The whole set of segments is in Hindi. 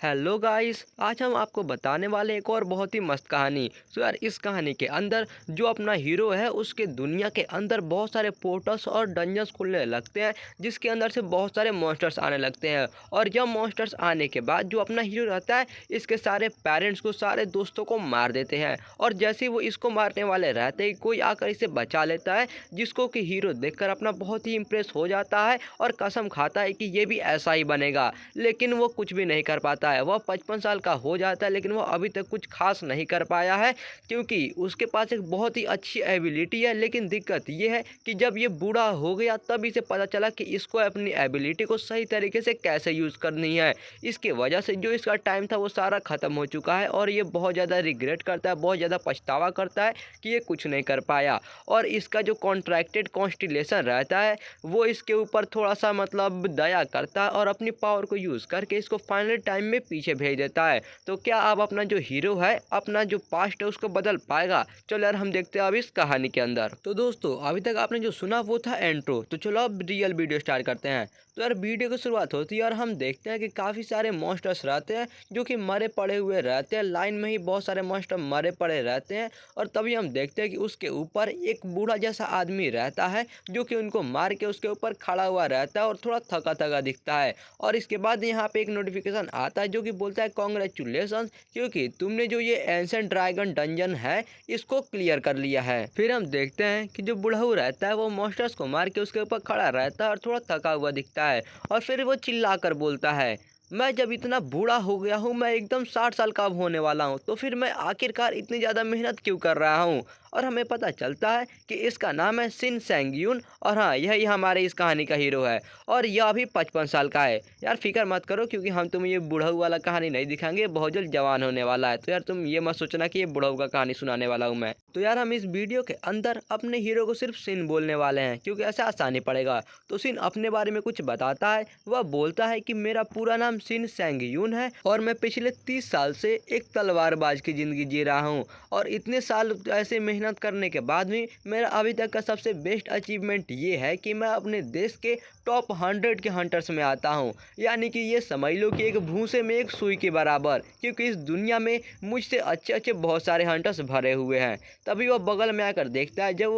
हेलो गाइस, आज हम आपको बताने वाले एक और बहुत ही मस्त कहानी। तो यार इस कहानी के अंदर जो अपना हीरो है उसके दुनिया के अंदर बहुत सारे पोर्टल्स और डंजन्स खुलने लगते हैं, जिसके अंदर से बहुत सारे मॉन्स्टर्स आने लगते हैं। और जब मॉन्स्टर्स आने के बाद जो अपना हीरो रहता है इसके सारे पेरेंट्स को, सारे दोस्तों को मार देते हैं। और जैसे ही वो इसको मारने वाले रहते ही कोई आकर इसे बचा लेता है, जिसको कि हीरो देखकर अपना बहुत ही इम्प्रेस हो जाता है और कसम खाता है कि ये भी ऐसा ही बनेगा। लेकिन वो कुछ भी नहीं कर पाता है। वह 55 साल का हो जाता है लेकिन वो अभी तक कुछ खास नहीं कर पाया है, क्योंकि उसके पास एक बहुत ही अच्छी एबिलिटी है। लेकिन दिक्कत ये है कि जब ये बूढ़ा हो गया तब इसे पता चला कि इसको अपनी एबिलिटी को सही तरीके से कैसे यूज़ करनी है। इसके वजह से जो इसका टाइम था वो सारा ख़त्म हो चुका है और ये बहुत ज़्यादा रिग्रेट करता है, बहुत ज़्यादा पछतावा करता है कि ये कुछ नहीं कर पाया। और इसका जो कॉन्ट्रैक्टेड कॉन्स्टिलेशन रहता है वो इसके ऊपर थोड़ा सा मतलब दया करता है और अपनी पावर को यूज़ करके इसको फाइनल टाइम में पीछे भेज देता है। तो क्या अब अपना जो हीरो है अपना जो पास्ट है उसको बदल पाएगा? चलो यार हम देखते हैं अब इस कहानी के अंदर। तो दोस्तों अभी तक आपने जो सुना वो था एंट्रो, तो चलो अब रियल वीडियो स्टार्ट करते हैं। तो यार वीडियो की शुरुआत होती है और हम देखते हैं कि काफ़ी सारे मॉन्स्टर्स रहते हैं जो कि मरे पड़े हुए रहते हैं। लाइन में ही बहुत सारे मॉन्स्टर मरे पड़े रहते हैं और तभी हम देखते हैं कि उसके ऊपर एक बूढ़ा जैसा आदमी रहता है जो कि उनको मार के उसके ऊपर खड़ा हुआ रहता है और थोड़ा थका थका दिखता है। और इसके बाद यहाँ पे एक नोटिफिकेशन आता है जो कि बोलता है कॉन्ग्रेचुलेसन, क्योंकि तुमने जो ये एंशिएंट ड्रैगन डंजन है इसको क्लियर कर लिया है। फिर हम देखते हैं कि जो बुढ़ऊ रहता है वो मॉन्स्टर्स को मार के उसके ऊपर खड़ा रहता है और थोड़ा थका हुआ दिखता है। और फिर वो चिल्ला कर बोलता है, मैं जब इतना बूढ़ा हो गया हूँ, मैं एकदम 60 साल का अब होने वाला हूँ, तो फिर मैं आखिरकार इतनी ज़्यादा मेहनत क्यों कर रहा हूँ? और हमें पता चलता है कि इसका नाम है शिन सेंगयून और हाँ यही हमारे इस कहानी का हीरो है और यह अभी 55 साल का है। यार फिक्र मत करो, क्योंकि हम तुम्हें ये बुढ़ऊ वाला कहानी नहीं दिखाएंगे, बहुत जल्द जवान होने वाला है। तो यार तुम ये मत सोचना कि ये बुढ़ऊ का कहानी सुनाने वाला हूँ मैं। तो यार हम इस वीडियो के अंदर अपने हीरो को सिर्फ शिन बोलने वाले हैं, क्योंकि ऐसा आसानी पड़ेगा। तो शिन अपने बारे में कुछ बताता है। वह बोलता है कि मेरा पूरा नाम शिन सेंगयून है और मैं पिछले 30 साल से एक तलवारबाज की ज़िंदगी जी रहा हूँ। और इतने साल ऐसे मेहनत करने के बाद भी मेरा अभी तक का सबसे बेस्ट अचीवमेंट ये है कि मैं अपने देश के टॉप 100 के हंटर्स में आता हूँ। यानी कि ये समझ लो कि एक भूसे में एक सुई के बराबर, क्योंकि इस दुनिया में मुझसे अच्छे अच्छे बहुत सारे हंटर्स भरे हुए हैं। तभी वो बगल में आकर देखता है, जब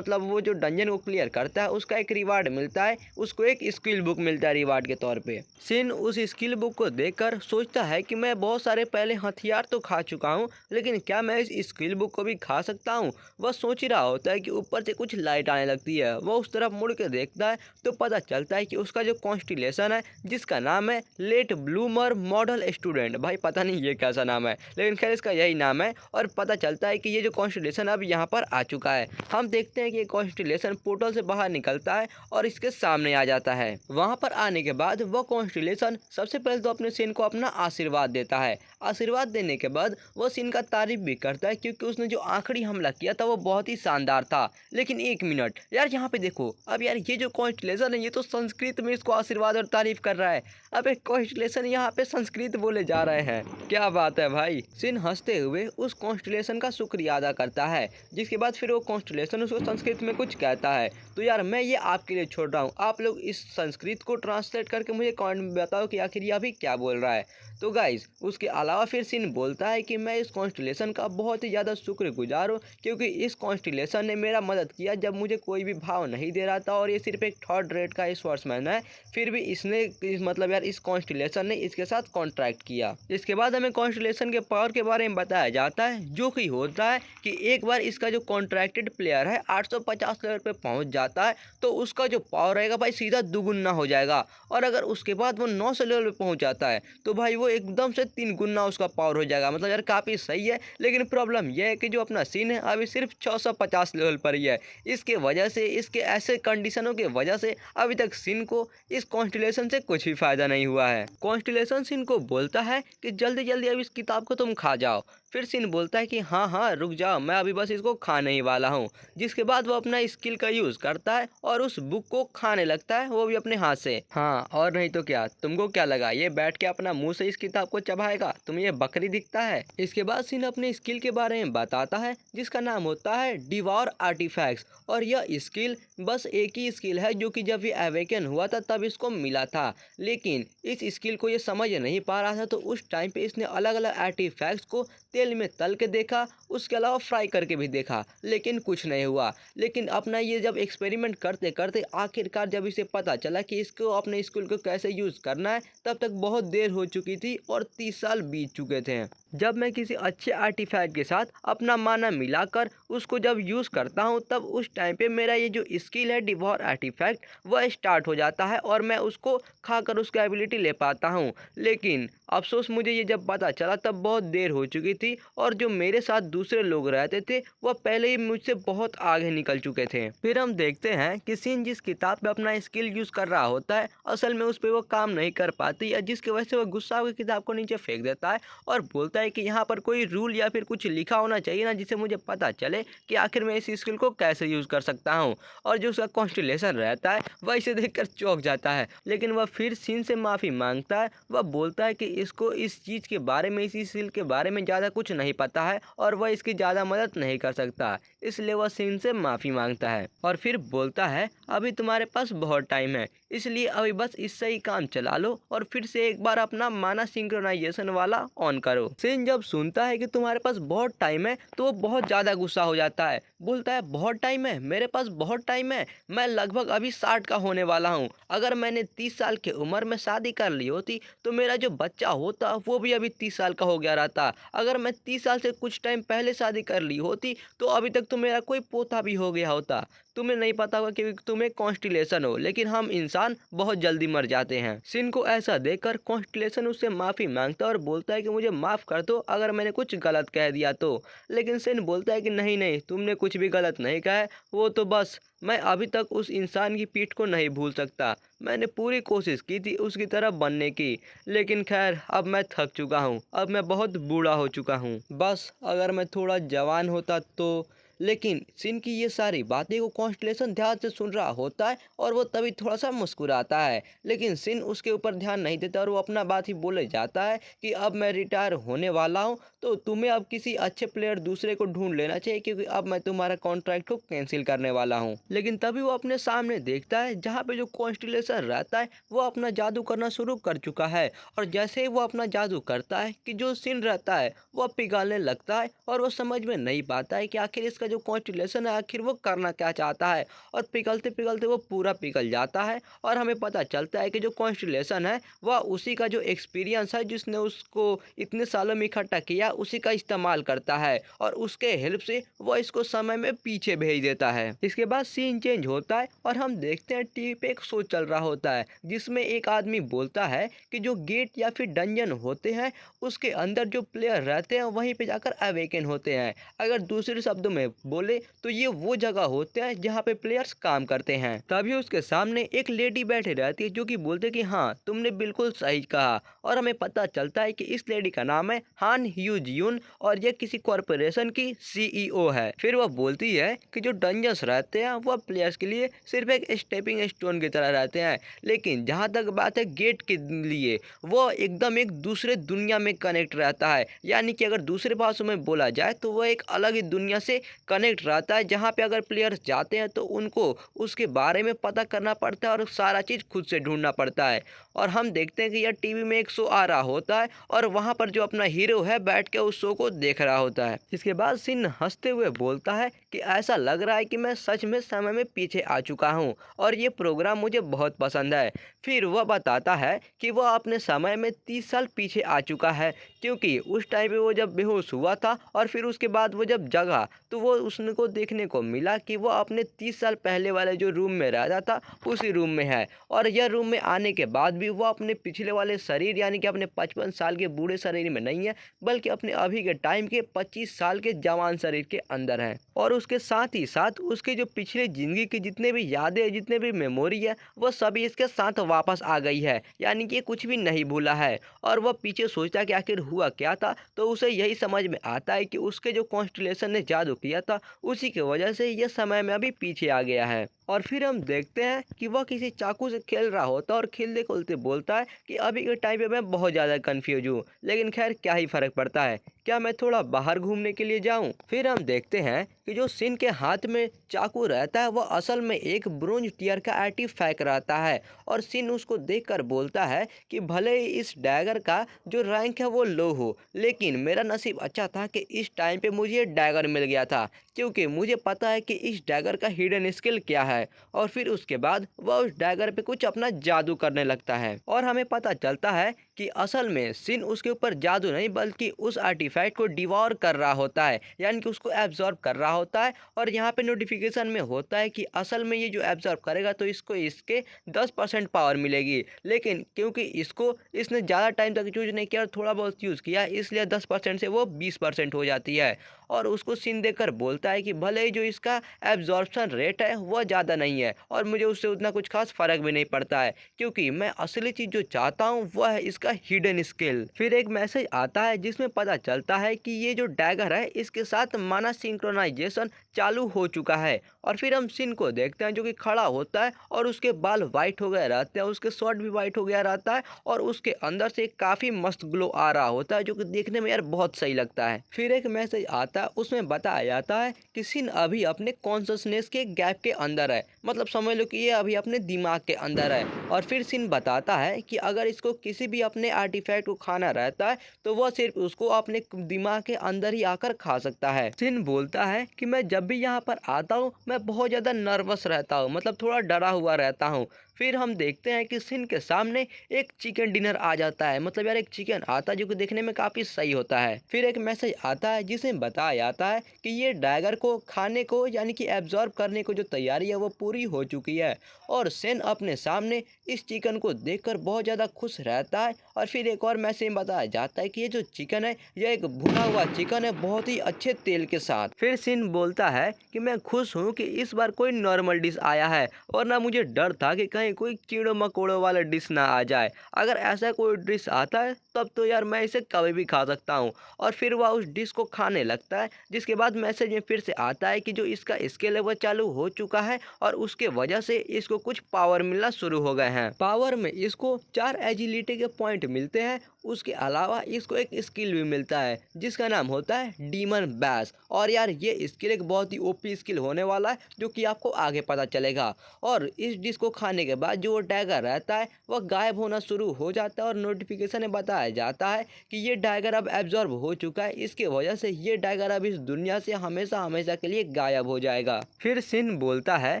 वो जो डंजन को क्लियर करता है उसका एक रिवार्ड मिलता है, उसको एक स्किल बुक मिलता है रिवार्ड के तौर पे। शिन उस स्किल बुक को देखकर सोचता है कि मैं बहुत सारे पहले हथियार तो खा चुका हूँ, लेकिन क्या मैं इस स्किल बुक को भी खा सकता हूँ? वह सोच ही रहा होता है कि ऊपर से कुछ लाइट आने लगती है। वह उस तरफ मुड़ के देखता है तो पता चलता है कि उसका जो कॉन्स्टिलेशन है जिसका नाम है लेट ब्लूमर मॉडल स्टूडेंट। भाई पता नहीं ये कैसा नाम है, लेकिन खैर इसका यही नाम है। और पता चलता है कि ये जो कॉन्स्टिलेशन अब यहाँ पर आ चुका है। हम देखते हैं कि ये कॉन्स्टिलेशन पोर्टल से बाहर निकलता है और इसके सामने आ जाता है। वहाँ पर आने के बाद वह कॉन्स्टिलेशन सबसे पहले तो अपने शिन को अपना आशीर्वाद देता है। आशीर्वाद देने के बाद वह शिन का तारीफ भी करता है, क्योंकि उसने जो आखिरी हमला किया था वो बहुत ही शानदार था। लेकिन एक मिनट यार, यहाँ पे देखो, अब यार ये जो कॉन्स्टिलेशन है ये तो संस्कृत में इसको आशीर्वाद और तारीफ कर रहा है। अब एक कॉन्स्टिलेशन यहाँ पे संस्कृत बोले जा रहे हैं, क्या बात है भाई। शिन हंसते हुए उस कॉन्स्टिलेशन का शुक्रिया अदा करता है, जिसके बाद फिर वो कॉन्स्टिलेशन उसको संस्कृत में कुछ कहता है। तो यार मैं ये आपके लिए छोड़ रहा हूँ, आप लोग इस संस्कृत को ट्रांसलेट करके मुझे कमेंट में बताओ कि आखिर ये अभी क्या बोल रहा है। तो गाइज उसके अलावा फिर शिन बोलता है कि मैं इस कॉन्स्टिलेशन का बहुत ही ज़्यादा शुक्रगुजार हूँ, क्योंकि इस कॉन्स्टिलेशन ने मेरा मदद किया जब मुझे कोई भी भाव नहीं दे रहा था और ये सिर्फ एक थर्ड रेट का स्पोर्ट्समैन है, फिर भी इसने मतलब यार इस कॉन्स्टिलेशन ने इसके साथ कॉन्ट्रैक्ट किया। इसके बाद हमें कॉन्स्टिलेशन के पावर के बारे में बताया जाता है, जो कि होता है कि एक बार इसका जो कॉन्ट्रैक्टेड प्लेयर है 850 लेवल पे पहुंच जाता है तो उसका जो पावर रहेगा भाई सीधा दुगुना हो जाएगा। और अगर उसके बाद वो 900 लेवल पे पहुंच जाता है तो भाई वो एकदम से 3 गुना उसका पावर हो जाएगा। मतलब यार काफ़ी सही है। लेकिन प्रॉब्लम यह है कि जो अपना शिन है अभी सिर्फ 650 लेवल पर ही है। इसके वजह से, इसके ऐसे कंडीशनों के वजह से अभी तक शिन को इस कॉन्स्टिलेशन से कुछ भी फायदा नहीं हुआ है। कॉन्स्टिलेशन शिन को बोलता है कि जल्दी जल्दी अब इस किताब को तुम खा जाओ। फिर सिन बोलता है कि हाँ हाँ रुक जाओ, मैं अभी बस इसको खाने ही वाला हूँ। जिसके बाद वो अपना स्किल का यूज़ करता है और उस बुक को खाने लगता है, वो भी अपने हाथ से। हाँ और नहीं तो क्या, तुमको क्या लगा ये बैठ के अपना मुंह से इस किताब को चबाएगा? तुम्हें ये बकरी दिखता है? इसके बाद सिन अपने स्किल के बारे में बताता है जिसका नाम होता है डिवॉर आर्टिफैक्ट्स। और यह स्किल बस एक ही स्किल है जो कि जब ये अवेकन हुआ था तब इसको मिला था, लेकिन इस स्किल को ये समझ नहीं पा रहा था। तो उस टाइम पे इसने अलग अलग आर्टिफैक्ट्स को तेल में तल के देखा, उसके अलावा फ्राई करके भी देखा, लेकिन कुछ नहीं हुआ। लेकिन अपना ये जब एक्सपेरिमेंट करते करते आखिरकार जब इसे पता चला कि इसको अपने स्किल को कैसे यूज़ करना है, तब तक बहुत देर हो चुकी थी और 30 साल बीत चुके थे। जब मैं किसी अच्छे आर्टिफैक्ट के साथ अपना माना मिलाकर उसको जब यूज़ करता हूँ, तब उस टाइम पे मेरा ये जो स्किल है डिवॉर आर्टिफैक्ट वह स्टार्ट हो जाता है और मैं उसको खाकर उसकी एबिलिटी ले पाता हूँ। लेकिन अफसोस मुझे ये जब पता चला तब बहुत देर हो चुकी थी और जो मेरे साथ दूसरे लोग रहते थे वह पहले ही मुझसे बहुत आगे निकल चुके थे। फिर हम देखते हैं कि सिन जिस किताब पे अपना स्किल यूज़ कर रहा होता है, असल में उस पर वो काम नहीं कर पाती, या जिसकी वजह से वह गुस्सा होकर किताब को नीचे फेंक देता है और बोलता है कि यहाँ पर कोई रूल या फिर कुछ लिखा होना चाहिए ना, जिससे मुझे पता चले कि आखिर मैं इस स्किल को कैसे यूज़ कर सकता हूँ। और जो उसका कॉन्स्टिलेशन रहता है वह इसे देखकर चौंक जाता है, लेकिन वह फिर सिन से माफ़ी मांगता है। वह बोलता है कि इसको इस चीज़ के बारे में, इस स्किल के बारे में ज़्यादा कुछ नहीं पता है और वह इसकी ज़्यादा मदद नहीं कर सकता, इसलिए वह सिन से माफ़ी मांगता है। और फिर बोलता है अभी तुम्हारे पास बहुत टाइम है, इसलिए अभी बस इससे ही काम चला लो और फिर से एक बार अपना माना सिंक्रोनाइजेशन वाला ऑन करो। सिन जब सुनता है कि तुम्हारे पास बहुत टाइम है तो वो बहुत ज़्यादा गुस्सा हो जाता है। बोलता है बहुत टाइम है, मेरे पास बहुत टाइम है, मैं लगभग अभी 60 का होने वाला हूँ। अगर मैंने 30 साल की उम्र में शादी कर ली होती तो मेरा जो बच्चा होता वो भी अभी 30 साल का हो गया रहता। अगर मैं 30 साल से कुछ टाइम पहले शादी कर ली होती तो अभी तक तो मेरा कोई पोता भी हो गया होता। तुम्हें नहीं पता होगा कि तुम्हें कॉन्स्टिलेशन हो, लेकिन हम इंसान बहुत जल्दी मर जाते हैं। सिन को ऐसा देखकर कॉन्स्टिलेशन उससे माफ़ी मांगता है और बोलता है कि मुझे माफ़ कर दो अगर मैंने कुछ गलत कह दिया तो। लेकिन सिन बोलता है कि नहीं नहीं, तुमने कुछ भी गलत नहीं कहा है, वो तो बस मैं अभी तक उस इंसान की पीठ को नहीं भूल सकता। मैंने पूरी कोशिश की थी उसकी तरह बनने की, लेकिन खैर अब मैं थक चुका हूँ, अब मैं बहुत बूढ़ा हो चुका हूँ। बस अगर मैं थोड़ा जवान होता तो। लेकिन सिन की ये सारी बातें को कॉन्स्टलेशन ध्यान से सुन रहा होता है और वो तभी थोड़ा सा मुस्कुराता है, लेकिन सिन उसके ऊपर ध्यान नहीं देता और वो अपना बात ही बोले जाता है कि अब मैं रिटायर होने वाला हूँ, तो तुम्हें अब किसी अच्छे प्लेयर दूसरे को ढूंढ लेना चाहिए, क्योंकि अब मैं तुम्हारा कॉन्ट्रैक्ट को कैंसिल करने वाला हूँ। लेकिन तभी वो अपने सामने देखता है जहाँ पे जो कॉन्स्टलेशन रहता है वो अपना जादू करना शुरू कर चुका है। और जैसे ही वो अपना जादू करता है कि जो सिन रहता है वो पिघलने लगता है और वो समझ में नहीं पाता है कि आखिर इसका जो कॉन्स्टिलेशन है आखिर वो करना क्या चाहता है। और पिघलते पिघलते वो पूरा पिघल जाता है और हमें पता चलता है कि जो कॉन्स्टिलेशन है वह उसी का जो एक्सपीरियंस है जिसने उसको इतने सालों में इकट्ठा किया उसी का इस्तेमाल करता है और उसके हेल्प से वह इसको समय में पीछे भेज देता है। इसके बाद सीन चेंज होता है और हम देखते हैं टीवी पे एक शो चल रहा होता है जिसमें एक आदमी बोलता है कि जो गेट या फिर डंजन होते हैं उसके अंदर जो प्लेयर रहते हैं वहीं पे जाकर अवेकन होते हैं। अगर दूसरे शब्दों में बोले तो ये वो जगह होते हैं जहाँ पे प्लेयर्स काम करते हैं। तभी उसके सामने एक लेडी बैठी रहती है जो कि बोलते कि हाँ तुमने बिल्कुल सही कहा। और हमें पता चलता है कि इस लेडी का नाम है हान ह्यू जियुन और ये किसी कॉरपोरेशन की सीईओ है। फिर वह बोलती है कि जो डंजन्स रहते हैं वह प्लेयर्स के लिए सिर्फ एक स्टेपिंग स्टोन की तरह रहते हैं, लेकिन जहाँ तक बात है गेट के लिए वो एकदम एक दूसरे दुनिया में कनेक्ट रहता है। यानी कि अगर दूसरे भाषाओं में बोला जाए तो वह एक अलग ही दुनिया से कनेक्ट रहता है, जहाँ पे अगर प्लेयर्स जाते हैं तो उनको उसके बारे में पता करना पड़ता है और सारा चीज़ खुद से ढूंढना पड़ता है। और हम देखते हैं कि यह टीवी में एक शो आ रहा होता है और वहाँ पर जो अपना हीरो है बैठ के उस शो को देख रहा होता है। इसके बाद सिन हंसते हुए बोलता है कि ऐसा लग रहा है कि मैं सच में समय में पीछे आ चुका हूँ और ये प्रोग्राम मुझे बहुत पसंद है। फिर वह बताता है कि वह अपने समय में 30 साल पीछे आ चुका है, क्योंकि उस टाइम पे वो जब बेहोश हुआ था और फिर उसके बाद वो जब जगा तो वो उसको देखने को मिला कि वो अपने 30 साल पहले वाले जो रूम में रहता था उसी रूम में है। और यह रूम में आने के बाद भी वो अपने पिछले वाले शरीर यानी कि अपने 55 साल के बूढ़े शरीर में नहीं है, बल्कि अपने अभी के टाइम के 25 साल के जवान शरीर के अंदर है। और उसके साथ ही साथ उसके जो पिछले ज़िंदगी की जितने भी यादें, जितने भी मेमोरी है, वो सभी इसके साथ वापस आ गई है, यानी कि कुछ भी नहीं भूला है। और वह पीछे सोचता है कि आखिर हुआ क्या था, तो उसे यही समझ में आता है कि उसके जो कॉन्स्टेलेशन ने जादू किया था उसी की वजह से यह समय में अभी पीछे आ गया है। और फिर हम देखते हैं कि वह किसी चाकू से खेल रहा होता है और खेलते खेलते बोलता है कि अभी के टाइम पे मैं बहुत ज़्यादा कंफ्यूज हूँ, लेकिन खैर क्या ही फ़र्क पड़ता है, क्या मैं थोड़ा बाहर घूमने के लिए जाऊँ। फिर हम देखते हैं कि जो सिन के हाथ में चाकू रहता है वह असल में एक ब्रोंज टीयर का आर्टिफैक्ट रहता है। और सिन उसको देखकर बोलता है कि भले ही इस डैगर का जो रैंक है वो लो हो, लेकिन मेरा नसीब अच्छा था कि इस टाइम पे मुझे ये डैगर मिल गया था, क्योंकि मुझे पता है कि इस डैगर का हिडन स्किल क्या है। और फिर उसके बाद वह उस डैगर पे कुछ अपना जादू करने लगता है और हमें पता चलता है कि असल में सिन उसके ऊपर जादू नहीं बल्कि उस आर्टिफैक्ट को डिवॉर कर रहा होता है, यानी कि उसको एब्जॉर्ब कर रहा होता है। और यहाँ पे नोटिफिकेशन में होता है कि असल में ये जो एब्जॉर्ब करेगा तो इसको इसके 10% पावर मिलेगी, लेकिन क्योंकि इसने ज़्यादा टाइम तक यूज नहीं किया और थोड़ा बहुत यूज़ किया, इसलिए 10% से वो 20% हो जाती है। और उसको सिन देकर बोलता है कि भले ही जो इसका एब्जॉर्प्शन रेट है वह ज़्यादा नहीं है और मुझे उससे उतना कुछ खास फर्क भी नहीं पड़ता है, क्योंकि मैं असली चीज़ जो चाहता हूँ वह है इसका हिडन स्किल। फिर एक मैसेज आता है जिसमें पता चलता है कि ये जो डैगर है इसके साथ माना सिंक्रोनाइजेशन चालू हो चुका है। और फिर हम सिन को देखते हैं जो कि खड़ा होता है और उसके बाल वाइट हो गए रहते हैं, उसके शर्ट भी वाइट हो गया रहता है और उसके अंदर से काफ़ी मस्त ग्लो आ रहा होता है, जो कि देखने में यार बहुत सही लगता है। फिर एक मैसेज आता है, उसमें बताया जाता है कि सिन अभी अपने कॉन्शसनेस के गैप के अंदर है, मतलब समझ लो कि ये अभी अपने दिमाग के अंदर है। और फिर सिन बताता है कि अगर इसको किसी भी अपने आर्टिफैक्ट को खाना रहता है तो वह सिर्फ उसको अपने दिमाग के अंदर ही आकर खा सकता है। सिन बोलता है कि मैं जब भी यहाँ पर आता हूँ मैं बहुत ज़्यादा नर्वस रहता हूँ, मतलब थोड़ा डरा हुआ रहता हूँ। फिर हम देखते हैं कि सिन के सामने एक चिकन डिनर आ जाता है, मतलब यार एक चिकन आता है जो कि देखने में काफ़ी सही होता है। फिर एक मैसेज आता है जिसमें बताया जाता है कि ये डैगर को खाने को यानी कि एब्जॉर्ब करने को जो तैयारी है वो पूरी हो चुकी है। और सिन अपने सामने इस चिकन को देखकर बहुत ज़्यादा खुश रहता है। और फिर एक और मैसेज में बताया जाता है कि ये जो चिकन है यह एक भुना हुआ चिकन है, बहुत ही अच्छे तेल के साथ। फिर सिन बोलता है कि मैं खुश हूँ कि इस बार कोई नॉर्मल डिश आया है, वरना मुझे डर था कि कहीं कोई कीड़ों मकोड़ों वाला डिश ना आ जाए। अगर ऐसा कोई डिश आता है तब तो यार मैं इसे कभी भी खा सकता हूँ। और फिर वह उस डिश को खाने लगता है, जिसके बाद मैसेज में फिर से आता है कि जो इसका स्किल है वह चालू हो चुका है और उसके वजह से इसको कुछ पावर मिलना शुरू हो गए हैं। पावर में इसको 4 एजिलिटी के पॉइंट मिलते हैं, उसके अलावा इसको एक स्किल भी मिलता है जिसका नाम होता है डीमन बैश। और यार ये स्किल एक बहुत ही ओपी स्किल होने वाला है जो कि आपको आगे पता चलेगा। और इस डिश को खाने के बाद जो वो डैगर रहता है वह गायब होना शुरू हो जाता है और नोटिफिकेशन में बताया जाता है कि ये डैगर अब एब्जॉर्ब हो चुका है, इसके वजह से ये डैगर अब इस दुनिया से हमेशा हमेशा के लिए गायब हो जाएगा। फिर सिन बोलता है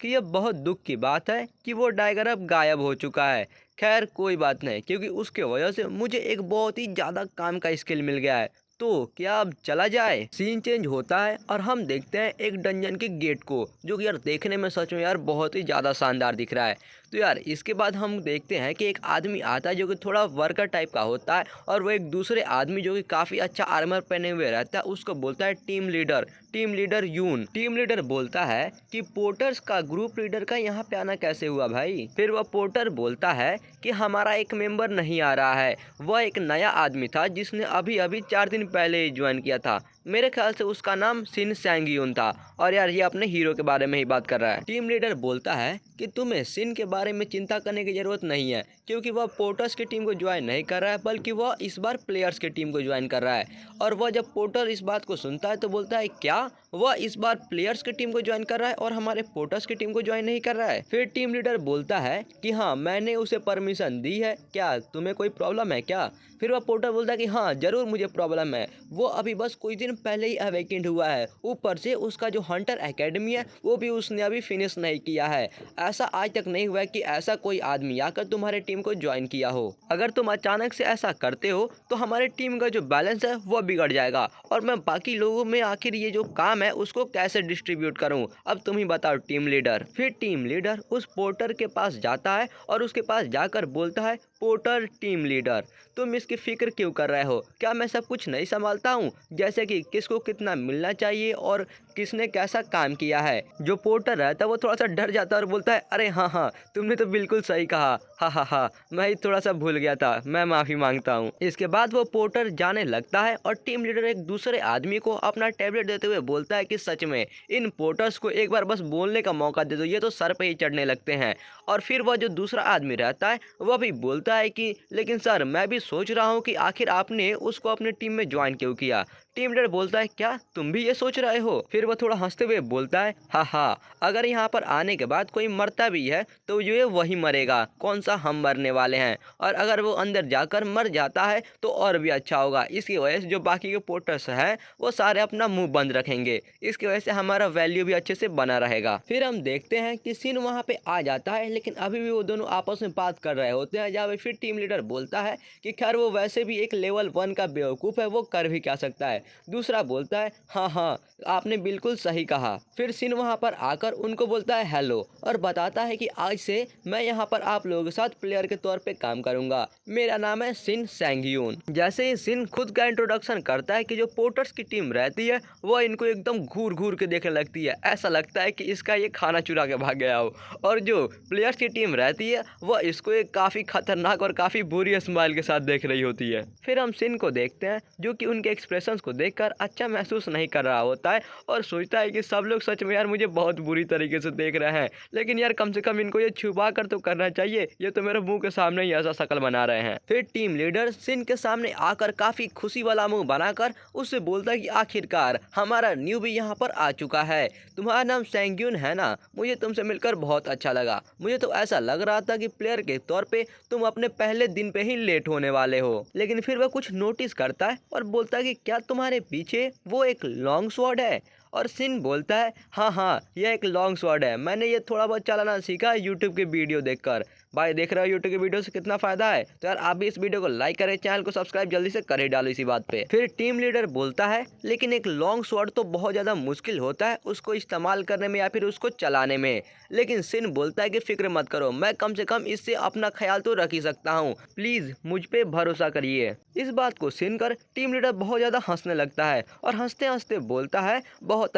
कि यह बहुत दुख की बात है कि वो डैगर अब गायब हो चुका है। खैर कोई बात नहीं, क्योंकि उसके वजह से मुझे एक बहुत ही ज़्यादा काम का स्किल मिल गया है, तो क्या अब चला जाए। सीन चेंज होता है और हम देखते हैं एक डंजन के गेट को, जो कि यार देखने में सच में यार बहुत ही ज़्यादा शानदार दिख रहा है। तो यार इसके बाद हम देखते हैं कि एक आदमी आता है जो कि थोड़ा वर्कर टाइप का होता है और वो एक दूसरे आदमी जो कि काफ़ी अच्छा आर्मर पहने हुए रहता है उसको बोलता है टीम लीडर यून। टीम लीडर बोलता है कि पोर्टर्स का ग्रुप लीडर का यहाँ पे आना कैसे हुआ भाई। फिर वह पोर्टर बोलता है कि हमारा एक मेंबर नहीं आ रहा है, वह एक नया आदमी था जिसने अभी अभी 4 दिन पहले ही ज्वाइन किया था, मेरे ख्याल से उसका नाम सिन सैंगयून था। और यार ये अपने हीरो के बारे में ही बात कर रहा है। टीम लीडर बोलता है कि तुम्हें सिन के बारे में चिंता करने की ज़रूरत नहीं है, क्योंकि वह पोर्टर्स की टीम को ज्वाइन नहीं कर रहा है बल्कि वह इस बार प्लेयर्स की टीम को ज्वाइन कर रहा है। और वह जब पोर्टर इस बात को सुनता है तो बोलता है क्या वह इस बार प्लेयर्स की टीम को ज्वाइन कर रहा है और हमारे पोर्टर्स की टीम को ज्वाइन नहीं कर रहा है। फिर टीम लीडर बोलता है कि हाँ मैंने उसे परमिशन दी है, क्या तुम्हें कोई प्रॉब्लम है क्या। फिर वह पोर्टर बोलता है कि हाँ ज़रूर मुझे प्रॉब्लम है, वो अभी बस कुछ दिन पहले ही अवेकेंड हुआ है। ऊपर से उसका जो हंटर एकेडमी है वो भी उसने अभी फिनिश नहीं किया है। ऐसा आज तक नहीं हुआ है कि ऐसा कोई आदमी आकर तुम्हारे टीम को ज्वाइन किया हो। अगर तुम अचानक से ऐसा करते हो तो हमारे टीम का जो बैलेंस है वो बिगड़ जाएगा और मैं बाकी लोगों में आखिर ये जो काम है उसको कैसे डिस्ट्रीब्यूट करूं। अब तुम ही बताओ टीम लीडर। फिर टीम लीडर उस पोर्टर के पास जाता है और उसके पास जाकर बोलता है, पोर्टर टीम लीडर तुम इसकी फिक्र क्यों कर रहे हो? क्या मैं सब कुछ नहीं संभालता हूँ? जैसे कि किसको कितना मिलना चाहिए और किसने कैसा काम किया है। जो पोर्टर रहता है वो थोड़ा सा डर जाता है और बोलता है, अरे हाँ हाँ तुमने तो बिल्कुल सही कहा, हा मैं ही थोड़ा सा भूल गया था, मैं माफ़ी मांगता हूँ। इसके बाद वो पोर्टर जाने लगता है और टीम लीडर एक दूसरे आदमी को अपना टैबलेट देते हुए बोलता है कि सच में इन पोर्टर्स को एक बार बस बोलने का मौका दे दो, ये तो सर पे ही चढ़ने लगते हैं। और फिर वह जो दूसरा आदमी रहता है वह भी बोलता है कि लेकिन सर मैं भी सोच रहा हूँ कि आखिर आपने उसको अपने टीम में ज्वाइन क्यों किया। टीम लीडर बोलता है, क्या तुम भी ये सोच रहे हो? फिर वह थोड़ा हंसते हुए बोलता है, हाँ अगर यहाँ पर आने के बाद कोई मरता भी है तो ये वही मरेगा, कौन सा हम मरने वाले हैं। और अगर वो अंदर जाकर मर जाता है तो और भी अच्छा होगा। इसकी वजह से जो बाकी के पोर्टर्स हैं वो सारे अपना मुंह बंद रखेंगे। इसकी वजह से हमारा वैल्यू भी अच्छे से बना रहेगा। फिर हम देखते हैं कि सीन वहाँ पे आ जाता है, लेकिन अभी भी वो दोनों आपस में बात कर रहे होते हैं। जहाँ फिर टीम लीडर बोलता है कि खैर वो वैसे भी एक लेवल 1 का बेवकूफ़ है, वो कर भी क्या सकता है। दूसरा बोलता है, हाँ आपने बिल्कुल सही कहा। फिर सिन वहाँ पर आकर उनको बोलता है हेलो और बताता है कि आज से मैं यहाँ पर आप लोगों के साथ प्लेयर के तौर पे काम करूँगा। मेरा नाम है सिन सैंगयून। जैसे ही सिन खुद का इंट्रोडक्शन करता है कि जो पोर्टर्स की टीम रहती है वह इनको एकदम घूर घूर के देखने लगती है। ऐसा लगता है कि इसका ये खाना चुरा के भाग गया हो। और जो प्लेयर्स की टीम रहती है वह इसको एक काफ़ी खतरनाक और काफ़ी बुरी स्माइल के साथ देख रही होती है। फिर हम सिन को देखते हैं जो कि उनके एक्सप्रेशंस को देखकर अच्छा महसूस नहीं कर रहा होता है और सोचता है कि सब लोग सच में यार मुझे बहुत बुरी तरीके से देख रहे हैं, लेकिन यार कम से कम इनको ये छुपा कर तो करना चाहिए, ये तो मेरे मुंह के सामने ही ऐसा शक्ल बना रहे हैं। फिर टीम लीडर सिन के सामने आकर काफ़ी खुशी वाला मुंह बनाकर उससे बोलता है कि आखिरकार हमारा न्यू भी यहाँ पर आ चुका है। तुम्हारा नाम सैंगयून है ना? मुझे तुमसे मिलकर बहुत अच्छा लगा। मुझे तो ऐसा लग रहा था कि प्लेयर के तौर पे तुम अपने पहले दिन पे ही लेट होने वाले हो। लेकिन फिर वह कुछ नोटिस करता है और बोलता है कि क्या तुम्हारे पीछे वो एक लॉन्ग स्वॉर्ड है? और सिन बोलता है, हाँ यह एक लॉन्ग स्वॉर्ड है, मैंने ये थोड़ा बहुत चलाना सीखा यूट्यूब के वीडियो देखकर। भाई देख रहे हो यूट्यूब के वीडियो से कितना फ़ायदा है, तो यार आप भी इस वीडियो को लाइक करें, चैनल को सब्सक्राइब जल्दी से कर ही डालो इसी बात पे। फिर टीम लीडर बोलता है, लेकिन एक लॉन्ग स्वॉर्ड तो बहुत ज़्यादा मुश्किल होता है उसको इस्तेमाल करने में या फिर उसको चलाने में। लेकिन सिन बोलता है कि फिक्र मत करो, मैं कम से कम इससे अपना ख्याल तो रख ही सकता हूँ, प्लीज़ मुझ पर भरोसा करिए। इस बात को सुनकर टीम लीडर बहुत ज़्यादा हंसने लगता है और हंसते हंसते बोलता है, बहुत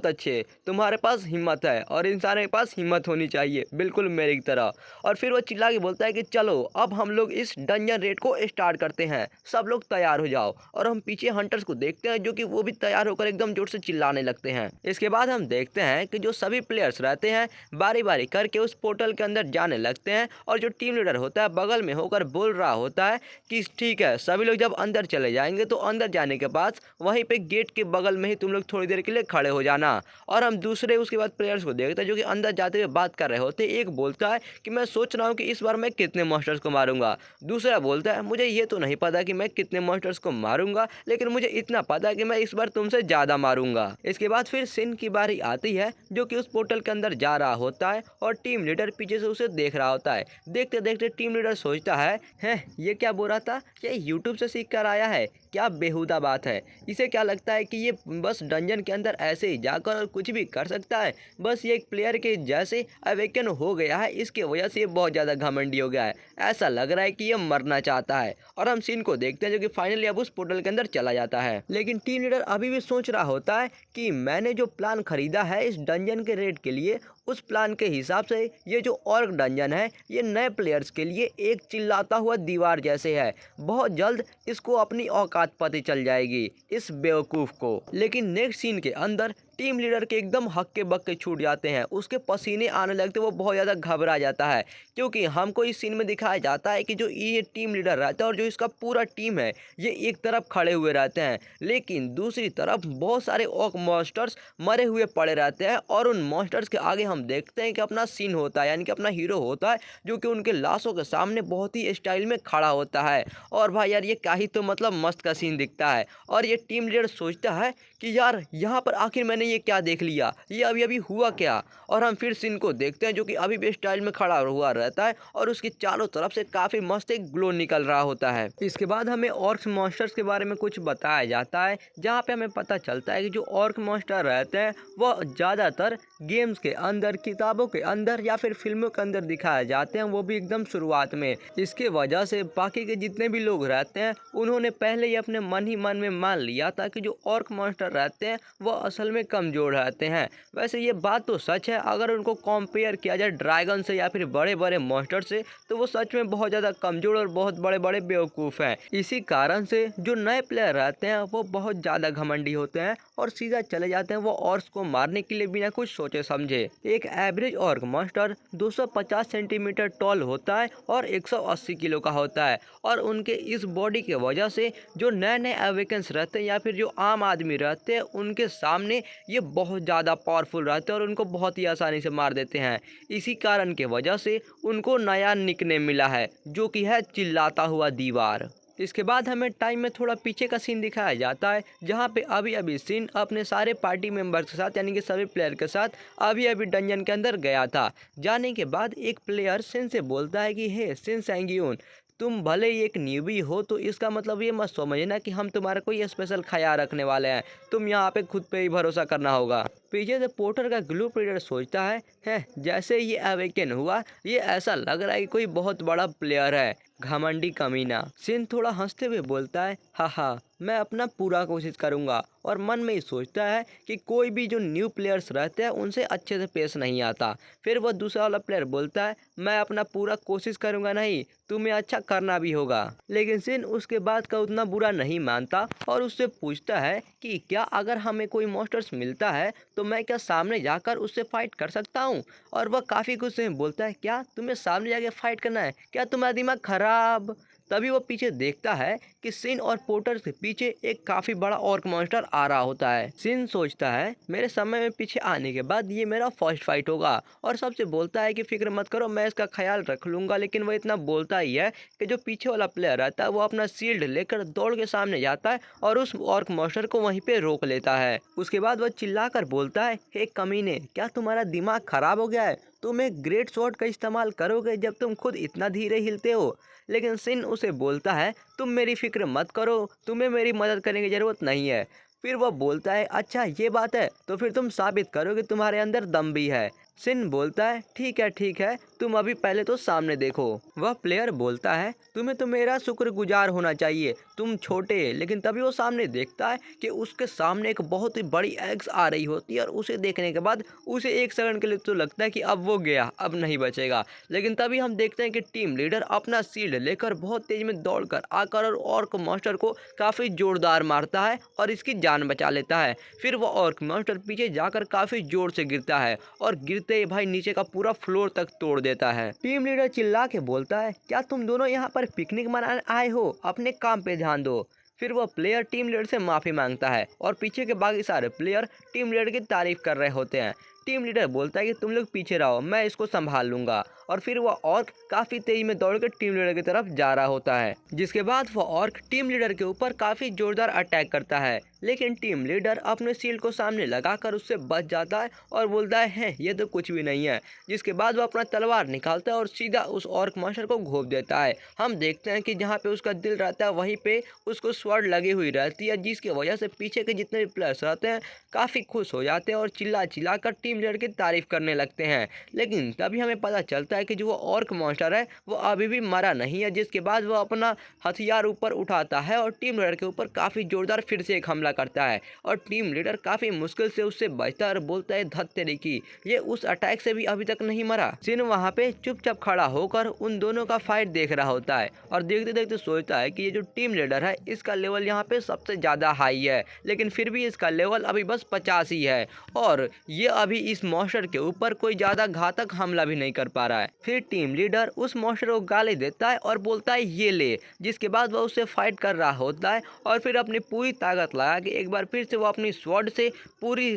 अच्छे, तुम्हारे पास हिम्मत है और इंसान के पास हिम्मत होनी चाहिए, बिल्कुल मेरी तरह। और फिर वो चिल्ला के बोलता है कि चलो अब हम लोग इस डंजन रेड को स्टार्ट करते हैं, सब लोग तैयार हो जाओ। और हम पीछे हंटर्स को देखते हैं जो कि वो भी तैयार होकर एकदम जोर से चिल्लाने लगते हैं। इसके बाद हम देखते हैं कि जो सभी प्लेयर्स रहते हैं बारी बारी करके उस पोर्टल के अंदर जाने लगते हैं और जो टीम लीडर होता है बगल में होकर बोल रहा होता है कि ठीक है, सभी लोग जब अंदर चले जाएंगे तो अंदर जाने के बाद वहीं पे गेट के बगल में ही तुम लोग थोड़ी देर के लिए खड़े हो जाना। और हम दूसरे उसके बाद प्लेयर्स को देखते हैं जो कि अंदर जाते हुए बात कर रहे होते हैं। एक बोलता है कि मैं सोच रहा हूँ कि इस बार मैं कितने मॉन्स्टर्स को मारूंगा। दूसरा बोलता है, मुझे ये तो नहीं पता कि मैं कितने मॉन्स्टर्स को मारूंगा, लेकिन मुझे इतना पता है कि मैं इस बार तुमसे ज़्यादा मारूंगा। इसके बाद फिर सिन की बारी आती है जो कि उस पोर्टल के अंदर जा रहा होता है और टीम लीडर पीछे से उसे देख रहा होता है। देखते देखते टीम लीडर सोचता है ये क्या बोल रहा था, ये यूट्यूब से सीख कर आया है, क्या बेहुदा बात है। इसे क्या लगता है कि ये बस डंजन के अंदर ऐसे ही जाकर और कुछ भी कर सकता है, बस ये एक प्लेयर के जैसे अवेकन हो गया है, इसके वजह से ये बहुत ज़्यादा घमंडी हो गया है। ऐसा लग रहा है कि ये मरना चाहता है। और हम सीन को देखते हैं जो कि फाइनली अब उस पोर्टल के अंदर चला जाता है। लेकिन टीम लीडर अभी भी सोच रहा होता है कि मैंने जो प्लान खरीदा है इस डंजन के रेड के लिए, उस प्लान के हिसाब से ये जो ऑर्क डंजन है ये नए प्लेयर्स के लिए एक चिल्लाता हुआ दीवार जैसे है। बहुत जल्द इसको अपनी औकात पता चल जाएगी इस बेवकूफ़ को। लेकिन नेक्स्ट सीन के अंदर टीम लीडर के एकदम हक्के बक्के छूट जाते हैं, उसके पसीने आने लगते, वो बहुत ज़्यादा घबरा जाता है क्योंकि हमको इस सीन में दिखाया जाता है कि जो ये टीम लीडर रहता है और जो इसका पूरा टीम है ये एक तरफ खड़े हुए रहते हैं, लेकिन दूसरी तरफ बहुत सारे ऑर्क मॉन्स्टर्स मरे हुए पड़े रहते हैं। और उन मॉन्स्टर्स के आगे हम हम देखते हैं कि अपना सीन होता है, यानी कि अपना हीरो होता है, जो कि उनके लाशों के सामने बहुत ही स्टाइल में खड़ा होता है। और भाई यार ये क्या ही तो मतलब मस्त का सीन दिखता है। और ये टीम लीडर सोचता है कि यार यहाँ पर आखिर मैंने ये क्या देख लिया, ये अभी अभी हुआ क्या। और हम फिर सीन को देखते हैं, जो कि अभी भी स्टाइल में खड़ा हुआ रहता है और उसकी चारों तरफ से काफ़ी मस्त एक ग्लो निकल रहा होता है। इसके बाद हमें ऑर्क मॉन्स्टर्स के बारे में कुछ बताया जाता है, जहाँ पे हमें पता चलता है कि जो ऑर्क मॉन्स्टर रहते हैं वह ज़्यादातर गेम्स के अंदर, किताबों के अंदर या फिर फिल्मों के अंदर दिखाए जाते हैं, वो भी एकदम शुरुआत में। इसके वजह से बाकी के जितने भी लोग रहते हैं उन्होंने पहले ही अपने मन ही मन में मान लिया था कि जो ऑर्क मॉन्स्टर रहते हैं वो असल में कमज़ोर रहते हैं। वैसे ये बात तो सच है, अगर उनको कंपेयर किया जाए ड्रैगन से या फिर बड़े बड़े मॉन्स्टर से, तो वो सच में बहुत ज़्यादा कमज़ोर और बहुत बड़े बड़े बेवकूफ़ हैं। इसी कारण से जो नए प्लेयर रहते हैं वो बहुत ज़्यादा घमंडी होते हैं और सीधा चले जाते हैं वो ऑर्क्स को मारने के लिए बिना कुछ सोचे समझे। एक average orc monster 250 centimetre tall होता है और 180 किलो का होता है। और उनके इस बॉडी के वजह से जो नए नए अवेकेंस रहते हैं या फिर जो आम आदमी रहते हैं उनके सामने ये बहुत ज़्यादा पावरफुल रहते हैं और उनको बहुत ही आसानी से मार देते हैं। इसी कारण के वजह से उनको नया निकनेम मिला है, जो कि है चिल्लाता हुआ दीवार। इसके बाद हमें टाइम में थोड़ा पीछे का सीन दिखाया जाता है, जहाँ पे अभी अभी सीन अपने सारे पार्टी मेंबर्स के साथ, यानी कि सभी प्लेयर के साथ अभी अभी डंजन के अंदर गया था। जाने के बाद एक प्लेयर सिन से बोलता है कि हे सिन सैंगियोन, तुम भले ही एक न्यूबी हो तो इसका मतलब ये मत समझना कि हम तुम्हारा कोई स्पेशल ख्याल रखने वाले हैं। तुम यहाँ पे खुद पे ही भरोसा करना होगा। पीछे से पोर्टर का ग्लू पीरियड सोचता है जैसे ये अवेकन हुआ ये ऐसा लग रहा है कि कोई बहुत बड़ा प्लेयर है, घमंडी कमीना। सिन थोड़ा हंसते हुए बोलता है हा मैं अपना पूरा कोशिश करूंगा। और मन में ही सोचता है कि कोई भी जो न्यू प्लेयर्स रहते हैं उनसे अच्छे से पेश नहीं आता। फिर वह दूसरा वाला प्लेयर बोलता है मैं अपना पूरा कोशिश करूंगा नहीं, तुम्हें अच्छा करना भी होगा। लेकिन सिन उसके बाद का उतना बुरा नहीं मानता और उससे पूछता है कि क्या अगर हमें कोई मॉन्स्टर्स मिलता है तो मैं क्या सामने जाकर उससे फाइट कर सकता हूँ। और वह काफ़ी गुस्से में बोलता है क्या तुम्हें सामने जाके फाइट करना है, क्या तुम्हारा दिमाग खराब। तभी वो पीछे देखता है कि सिन और पोर्टर के पीछे एक काफ़ी बड़ा ऑर्क मॉन्स्टर आ रहा होता है। सिन सोचता है मेरे समय में पीछे आने के बाद ये मेरा फर्स्ट फाइट होगा और सबसे बोलता है कि फिक्र मत करो मैं इसका ख्याल रख लूँगा। लेकिन वो इतना बोलता ही है कि जो पीछे वाला प्लेयर रहता है वो अपना शील्ड लेकर दौड़ के सामने जाता है और उस ऑर्क मॉन्स्टर को वहीं पर रोक लेता है। उसके बाद वह चिल्लाकर बोलता है हे कमीने, क्या तुम्हारा दिमाग खराब हो गया है, तुम एक ग्रेट शॉट का इस्तेमाल करोगे जब तुम खुद इतना धीरे हिलते हो। लेकिन सिन उसे बोलता है तुम मेरी फिक्र मत करो, तुम्हें मेरी मदद करने की ज़रूरत नहीं है। फिर वह बोलता है अच्छा ये बात है, तो फिर तुम साबित करो कि तुम्हारे अंदर दम भी है। सिन बोलता है ठीक है तुम अभी पहले तो सामने देखो। वह प्लेयर बोलता है तुम्हें तो मेरा शुक्रगुजार होना चाहिए, तुम छोटे। लेकिन तभी वो सामने देखता है कि उसके सामने एक बहुत ही बड़ी एग्स आ रही होती है और उसे देखने के बाद उसे एक सेकंड के लिए तो लगता है कि अब वो गया, अब नहीं बचेगा। लेकिन तभी हम देखते हैं कि टीम लीडर अपना शील्ड लेकर बहुत तेज में दौड़कर आकर और ऑर्क मॉन्स्टर को काफ़ी जोरदार मारता है और इसकी जान बचा लेता है। फिर वो ऑर्क मॉन्स्टर पीछे जाकर काफ़ी जोर से गिरता है और गिरते ही भाई नीचे का पूरा फ्लोर तक तोड़ देता है। टीम लीडर चिल्ला के बोलता है क्या तुम दोनों यहाँ पर पिकनिक मनाने आए हो, अपने काम पे ध्यान दो। फिर वह प्लेयर टीम लीडर से माफ़ी मांगता है और पीछे के बाकी सारे प्लेयर टीम लीडर की तारीफ कर रहे होते हैं। टीम लीडर बोलता है कि तुम लोग पीछे रहो, मैं इसको संभाल लूंगा। और फिर वह ऑर्क काफ़ी तेजी में दौड़कर टीम लीडर की तरफ जा रहा होता है, जिसके बाद वह ऑर्क टीम लीडर के ऊपर काफ़ी जोरदार अटैक करता है। लेकिन टीम लीडर अपने शील्ड को सामने लगाकर उससे बच जाता है और बोलता है ये तो कुछ भी नहीं है। जिसके बाद वह अपना तलवार निकालता है और सीधा उस ऑर्क मॉन्स्टर को घोंप देता है। हम देखते हैं कि जहाँ पे उसका दिल रहता है वहीं पे उसको स्वॉर्ड लगी हुई रहती है, जिसकी वजह से पीछे के जितने भी प्लेयर्स रहते हैं काफ़ी खुश हो जाते हैं और चिल्ला चिल्ला कर टीम लीडर की तारीफ करने लगते हैं। लेकिन तभी हमें पता चलता है कि जो वो ऑर्क मॉन्स्टर है वो अभी भी मरा नहीं है। जिसके बाद वो अपना हथियार ऊपर उठाता है और टीम लीडर के ऊपर काफ़ी जोरदार फिर से एक हमला करता है और टीम लीडर काफ़ी मुश्किल से उससे बचता है और बोलता है धत तेरी की, ये उस अटैक से भी अभी तक नहीं मरा। सिन वहाँ पे चुपचाप खड़ा होकर उन दोनों का फाइट देख रहा होता है और देखते देखते सोचता है कि ये जो टीम लीडर है इसका लेवल यहाँ पे सबसे ज़्यादा हाई है, लेकिन फिर भी इसका लेवल अभी बस 50 ही है और ये अभी इस मॉन्स्टर के ऊपर कोई ज़्यादा घातक हमला भी नहीं कर पा रहा है। फिर टीम लीडर उस मॉन्स्टर को गाली देता है और बोलता है ये ले, जिसके बाद वह उससे फाइट कर रहा होता है और फिर अपनी पूरी ताकत लगा के एक बार फिर से वो अपनी स्वॉर्ड से पूरी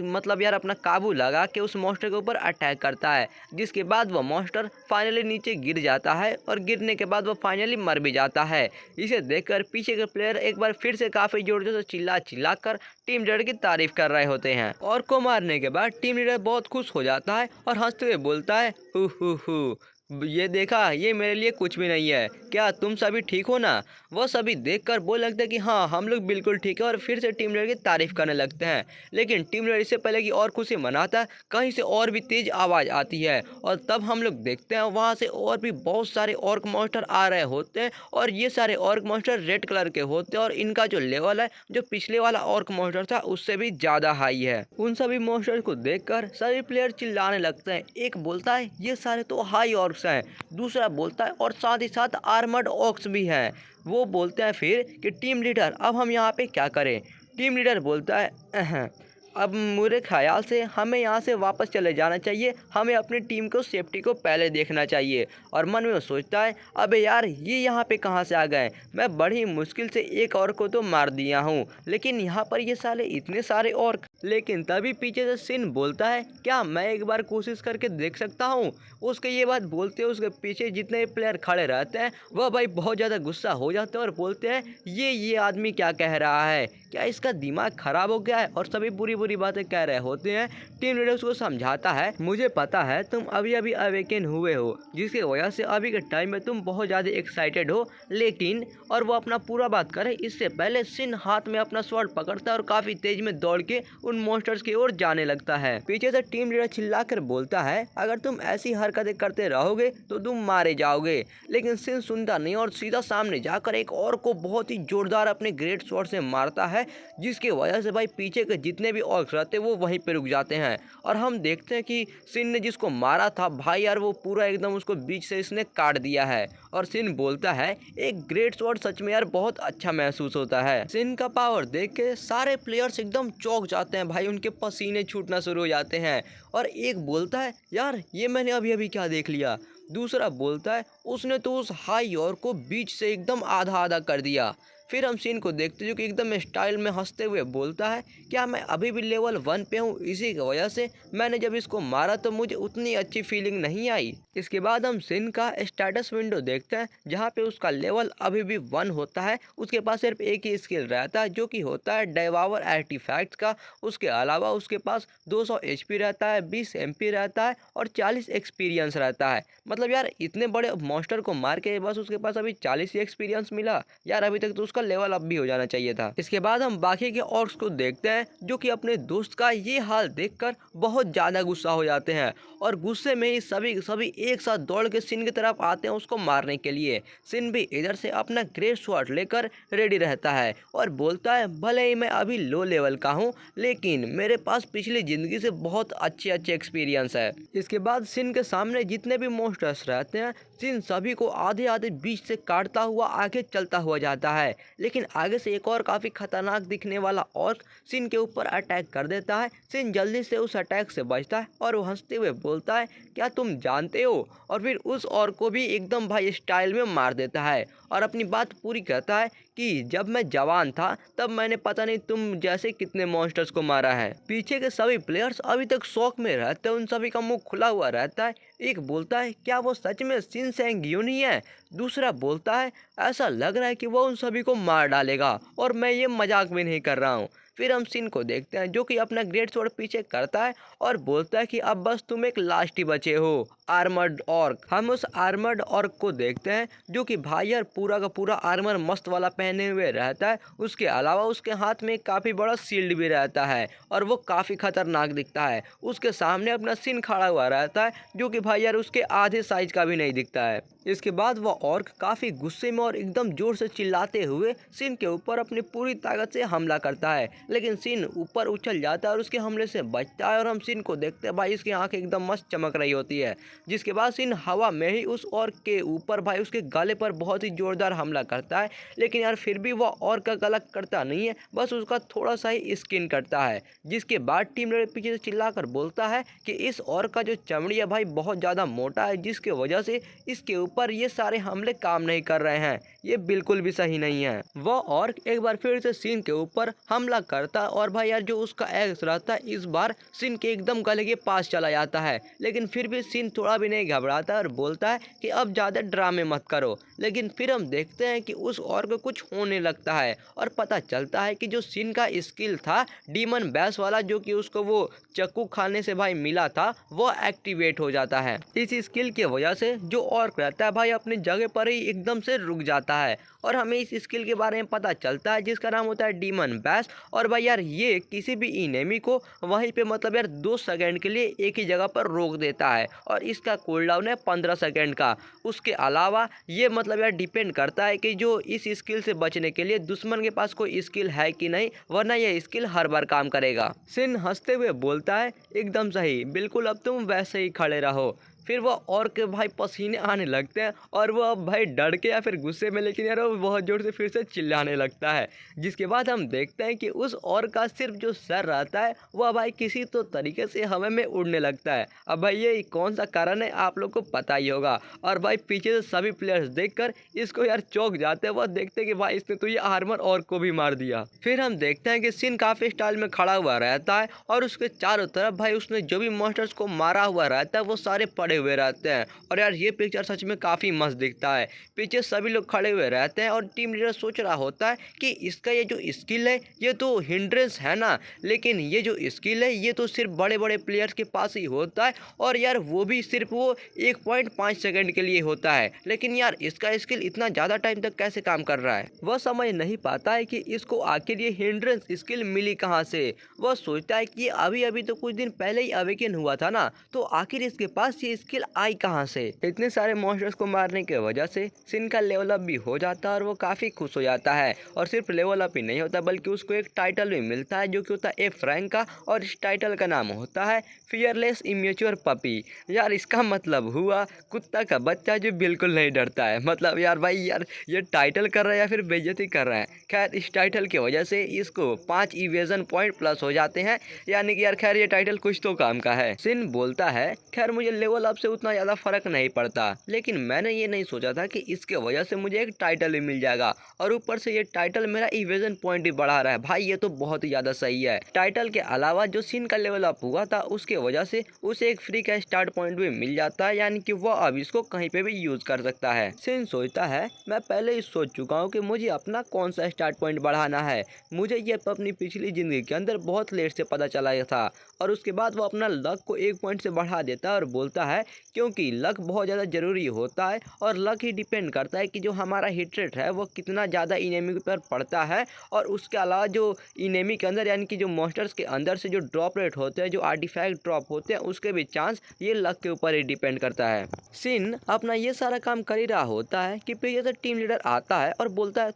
अपना काबू लगा के उस मॉन्स्टर के ऊपर अटैक करता है, जिसके बाद वह मॉन्स्टर फाइनली नीचे गिर जाता है और गिरने के बाद वह फाइनली मर भी जाता है। इसे देखकर पीछे के प्लेयर एक बार फिर से काफ़ी जोर जोर से चिल्ला कर टीम लीडर की तारीफ कर रहे होते हैं। और को मारने के बाद टीम लीडर बहुत खुश हो जाता है और हंसते हुए बोलता है हु ये देखा, ये मेरे लिए कुछ भी नहीं है, क्या तुम सभी ठीक हो ना। वह सभी देखकर बोलने लगते हैं कि हाँ हम लोग बिल्कुल ठीक है और फिर से टीम लीडर की तारीफ करने लगते हैं। लेकिन टीम लीडर इससे पहले कि और खुशी मनाता है, कहीं से और भी तेज आवाज़ आती है और तब हम लोग देखते हैं वहाँ से और भी बहुत सारे ऑर्क मॉन्स्टर आ रहे होते हैं और ये सारे ऑर्क मॉन्स्टर रेड कलर के होते हैं और इनका जो लेवल है जो पिछले वाला ऑर्क मॉन्स्टर था उससे भी ज़्यादा हाई है। उन सभी मॉन्स्टर को देखकर सभी प्लेयर चिल्लाने लगते हैं। एक बोलता है ये सारे तो हाई ऑर्क्स हैं, दूसरा बोलता है और साथ ही साथ आर्मर्ड ऑर्क्स भी हैं। वो बोलते हैं फिर कि टीम लीडर अब हम यहाँ पे क्या करें। टीम लीडर बोलता है अब मेरे ख्याल से हमें यहाँ से वापस चले जाना चाहिए, हमें अपनी टीम को सेफ्टी को पहले देखना चाहिए। और मन में वो सोचता है अबे यार ये यहाँ पे कहाँ से आ गए, मैं बड़ी मुश्किल से एक और को तो मार दिया हूँ, लेकिन यहाँ पर ये साले इतने सारे और। लेकिन तभी पीछे से सिन बोलता है क्या मैं एक बार कोशिश करके देख सकता हूँ। उसके ये बात बोलते हैं उसके पीछे जितने प्लेयर खड़े रहते हैं वह भाई बहुत ज़्यादा गुस्सा हो जाते हैं और बोलते हैं ये आदमी क्या कह रहा है, क्या इसका दिमाग खराब हो गया है, और सभी बुरी बातें कह रहे होते हैं। टीम लीडर उसको समझाता है मुझे पता है तुम अभी अवेकन हुए हो जिसकी वजह से अभी के टाइम में तुम बहुत ज़्यादा एक्साइटेड हो, लेकिन और वो अपना पूरा बात करे इससे पहले सिन हाथ में अपना स्वॉर्ड पकड़ता है और काफ़ी तेज में दौड़ के उन मॉन्स्टर्स की ओर जाने लगता है। पीछे से टीम लीडर चिल्लाकर बोलता है अगर तुम ऐसी हरकतें करते रहोगे तो तुम मारे जाओगे। लेकिन सिन सुनता नहीं और सीधा सामने जाकर एक और को बहुत ही जोरदार अपने ग्रेट स्वॉर्ड से मारता है, जिसकी वजह से भाई पीछे के जितने भी ऑर्क्स रहते वो वहीं पे रुक जाते हैं। और हम देखते हैं कि सिन ने जिसको मारा था भाई यार वो पूरा एकदम उसको बीच से इसने काट दिया है। और सिन बोलता है एक ग्रेट स्वॉर्ड सच में यार बहुत अच्छा महसूस होता है। सिन का पावर देख के सारे प्लेयर्स एकदम चौंक जाते हैं भाई, उनके पसीने छूटना शुरू हो जाते हैं। और एक बोलता है यार ये मैंने अभी क्या देख लिया। दूसरा बोलता है उसने तो उस हाई ऑर्क को बीच से एकदम आधा कर दिया। फिर हम सीन को देखते जो कि एकदम स्टाइल में हंसते हुए बोलता है क्या मैं अभी भी लेवल 1 पे हूँ, इसी की वजह से मैंने जब इसको मारा तो मुझे उतनी अच्छी फीलिंग नहीं आई। इसके बाद हम सिन का स्टेटस विंडो देखते हैं जहाँ पे उसका लेवल अभी भी 1 होता है। उसके पास सिर्फ एक ही स्किल रहता है जो कि होता है डेवावर आर्टिफैक्ट्स का। उसके अलावा उसके पास 200 HP रहता है, 20 MP रहता है और 40 एक्सपीरियंस रहता है। मतलब यार इतने बड़े मॉन्स्टर को मार के बस उसके पास अभी 40 ही एक्सपीरियंस मिला यार, अभी तक तो उसका लेवल अप भी हो जाना चाहिए था। इसके बाद हम बाकी के ऑर्क्स को देखते हैं जो कि अपने दोस्त का ये हाल देखकर बहुत ज़्यादा गुस्सा हो जाते हैं और गुस्से में ही सभी एक साथ दौड़ के सिन की तरफ आते हैं उसको मारने के लिए। सिन भी इधर से अपना ग्रेट स्वॉर्ड लेकर रेडी रहता है और बोलता है भले ही मैं अभी लो लेवल का हूँ लेकिन मेरे पास पिछली ज़िंदगी से बहुत अच्छे एक्सपीरियंस है। इसके बाद सिन के सामने जितने भी मॉन्स्टर्स रहते हैं सिन सभी को आधे बीच से काटता हुआ आगे चलता हुआ जाता है। लेकिन आगे से एक और काफ़ी खतरनाक दिखने वाला ऑर्क सिन के ऊपर अटैक कर देता है। सिन जल्दी से उस अटैक से बचता है और वो हंसते हुए बोलता है क्या तुम जानते हो, और फिर उस ऑर्क को भी एकदम भाई स्टाइल में मार देता है और अपनी बात पूरी करता है कि जब मैं जवान था तब मैंने पता नहीं तुम जैसे कितने मॉन्स्टर्स को मारा है। पीछे के सभी प्लेयर्स अभी तक शौक में रहते हैं, उन सभी का मुंह खुला हुआ रहता है। एक बोलता है क्या वो सच में सिन सैंगियोनी है। दूसरा बोलता है ऐसा लग रहा है कि वो उन सभी को मार डालेगा और मैं ये मजाक भी नहीं कर रहा हूँ। फिर हम सिन को देखते हैं जो कि अपना ग्रेट स्वॉर्ड पीछे करता है और बोलता है कि अब बस तुम एक लास्ट ही बचे हो, आर्मर्ड ऑर्क। हम उस आर्मर्ड ऑर्क को देखते हैं जो कि भाई यार पूरा का पूरा आर्मर मस्त वाला पहने हुए रहता है। उसके अलावा उसके हाथ में काफ़ी बड़ा शील्ड भी रहता है और वो काफ़ी खतरनाक दिखता है। उसके सामने अपना सिन खड़ा हुआ रहता है जो कि भाई यार उसके आधे साइज का भी नहीं दिखता है। इसके बाद वह ऑर्क काफ़ी गुस्से में और एकदम जोर से चिल्लाते हुए सिन के ऊपर अपनी पूरी ताकत से हमला करता है, लेकिन सिन ऊपर उछल जाता है और उसके हमले से बचता है। और हम सिन को देखते हैं भाई, इसकी आंखें एकदम मस्त चमक रही होती है। जिसके बाद सिन हवा में ही उस ऑर्क के ऊपर भाई उसके गले पर बहुत ही जोरदार हमला करता है, लेकिन यार फिर भी वह ऑर्क का गला कटता नहीं है, बस उसका थोड़ा सा ही स्किन कटता है। जिसके बाद टीम लीडर पीछे से चिल्लाकर बोलता है कि इस ऑर्क का जो चमड़ी है भाई बहुत ज़्यादा मोटा है, जिसके वजह से इसके ऊपर ये सारे हमले काम नहीं कर रहे हैं, ये बिल्कुल भी सही नहीं है। वह ऑर्क एक बार फिर से सिन के ऊपर हमला करता है और भाई यार जो उसका एक्स रहता है इस बार सिन के एकदम गले के पास चला जाता है, लेकिन फिर भी सिन थोड़ा भी नहीं घबराता और बोलता है कि अब ज़्यादा ड्रामे मत करो। लेकिन फिर हम देखते हैं कि उस ऑर्क को कुछ होने लगता है और पता चलता है कि जो सिन का स्किल था डीमन बैश वाला, जो कि उसको वो चाकू खाने से भाई मिला था, वो एक्टिवेट हो जाता है। इस स्किल की वजह से जो ऑर्क रहता है भाई अपनी जगह पर ही एकदम से रुक जाता है और हमें इस स्किल के बारे में पता चलता है जिसका नाम होता है डीमन बैश। और भाई यार ये किसी भी इनेमी को वहीं पे मतलब यार 2 सेकंड के लिए एक ही जगह पर रोक देता है और इसका कूलडाउन है 15 सेकंड का। उसके अलावा ये मतलब यार डिपेंड करता है कि जो इस स्किल से बचने के लिए दुश्मन के पास कोई स्किल है कि नहीं, वरना यह स्किल हर बार काम करेगा। सिन हंसते हुए बोलता है एकदम सही, बिल्कुल अब तुम वैसे ही खड़े रहो। फिर वह ऑर्क भाई पसीने आने लगते हैं और वह अब भाई डर के या फिर गुस्से में, लेकिन यार वो बहुत जोर से फिर से चिल्लाने लगता है। जिसके बाद हम देखते हैं कि उस ऑर्क का सिर्फ जो सर रहता है वह भाई किसी तो तरीके से हवा में उड़ने लगता है। अब भाई ये कौन सा कारण है आप लोग को पता ही होगा। और भाई पीछे से सभी प्लेयर्स देखकर इसको यार चौंक जाते हैं, वह देखते हैं कि भाई इसने तो ये आर्मर ऑर्क को भी मार दिया। फिर हम देखते हैं कि सिन काफ़ी स्टाइल में खड़ा हुआ रहता है और उसके चारों तरफ भाई उसने जो भी मॉन्स्टर्स को मारा हुआ रहता है वो सारे पड़े हुए रहते हैं। और यार ये पिक्चर सच में काफ़ी मस्त दिखता है। पीछे सभी लोग खड़े हुए रहते हैं और टीम लीडर सोच रहा होता है कि इसका ये जो स्किल है ये तो हिंड्रेंस है ना, लेकिन ये जो स्किल है ये तो सिर्फ बड़े बड़े प्लेयर्स के पास ही होता है और यार वो भी सिर्फ वो 1.5 सेकंड के लिए होता है। लेकिन यार इसका स्किल इतना ज़्यादा टाइम तक कैसे काम कर रहा है। वह समझ नहीं पाता है कि इसको आखिर ये हिंड्रेंस स्किल मिली कहाँ से। वह सोचता है कि अभी अभी तो कुछ दिन पहले ही अवेकन हुआ था ना, तो आखिर इसके पास ये स्किल आई कहाँ से। इतने सारे मॉन्स्टर्स को मारने की वजह से सिन का लेवल अप भी हो जाता है और वो काफ़ी खुश हो जाता है। और सिर्फ लेवल अप ही नहीं होता बल्कि उसको एक टाइटल भी मिलता है जो कि होता है F रैंक का, और इस टाइटल का नाम होता है फियरलेस इमेच्योर पपी। यार इसका मतलब हुआ कुत्ता का बच्चा जो बिल्कुल नहीं डरता है। मतलब यार भाई यार ये टाइटल कर रहा है या फिर बेइज्जती कर रहा है। खैर इस टाइटल की वजह से इसको 5 इवेजन पॉइंट प्लस हो जाते हैं, यानी कि यार खैर ये टाइटल कुछ तो काम का है। सिन बोलता है खैर मुझे लेवल अप से उतना ज़्यादा फर्क नहीं पड़ता, लेकिन मैंने ये नहीं सोचा था कि इसके वजह से मुझे एक टाइटल भी मिल जाएगा और ऊपर से ये टाइटल मेरा इवेजन पॉइंट भी बढ़ा रहा है। भाई ये तो बहुत ही ज़्यादा सही है। टाइटल के अलावा जो सिन का लेवल अप हुआ था उसके वजह से उसे एक फ्री का स्टार्ट पॉइंट भी मिल जाता है, यानी कि वह अब इसको कहीं पे भी यूज कर सकता है। सिन सोचता है मैं पहले ही सोच चुका हूँ कि मुझे अपना कौन सा स्टार्ट पॉइंट बढ़ाना है। मुझे ये अपनी पिछली ज़िंदगी के अंदर बहुत लेट से पता चला था। और उसके बाद वो अपना लक को 1 पॉइंट से बढ़ा देता है और बोलता है क्योंकि लक बहुत ज़्यादा ज़रूरी होता है और लक ही डिपेंड करता है कि जो हमारा हिट रेट है वो कितना ज़्यादा इनेमी पर पड़ता है, और उसके अलावा जो इनेमी के अंदर यानी कि जो मॉन्स्टर्स के अंदर से जो ड्रॉप रेट होते हैं, जो आर्टिफैक्ट ड्रॉप होते हैं, उसके भी चांस ये लक के ऊपर ही डिपेंड करता है। सिन अपना ये सारा काम कर ही रहा होता है कि पीछे से टीम लीडर आता है और बोलता है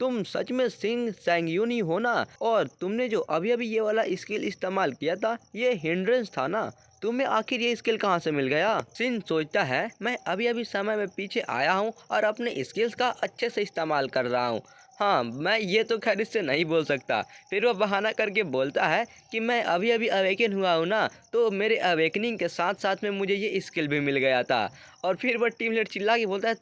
तुम सच में सिंह सैंगयूनी हो ना, और तुमने जो अभी अभी ये वाला स्किल इस्तेमाल किया था ये हिंड्रेंस था ना, तुम्हें आखिर ये स्किल कहाँ से मिल गया। सिन सोचता है मैं अभी अभी समय में पीछे आया हूँ और अपने स्किल्स का अच्छे से इस्तेमाल कर रहा हूँ। हाँ मैं ये तो खैर इससे नहीं बोल सकता। फिर वो बहाना करके बोलता है कि मैं अभी अभी अवेकन हुआ हूँ ना, तो मेरे अवेकनिंग के साथ साथ में मुझे ये स्किल भी मिल गया था। और फिर वह टीम लीडर चिल्ला के बोलता है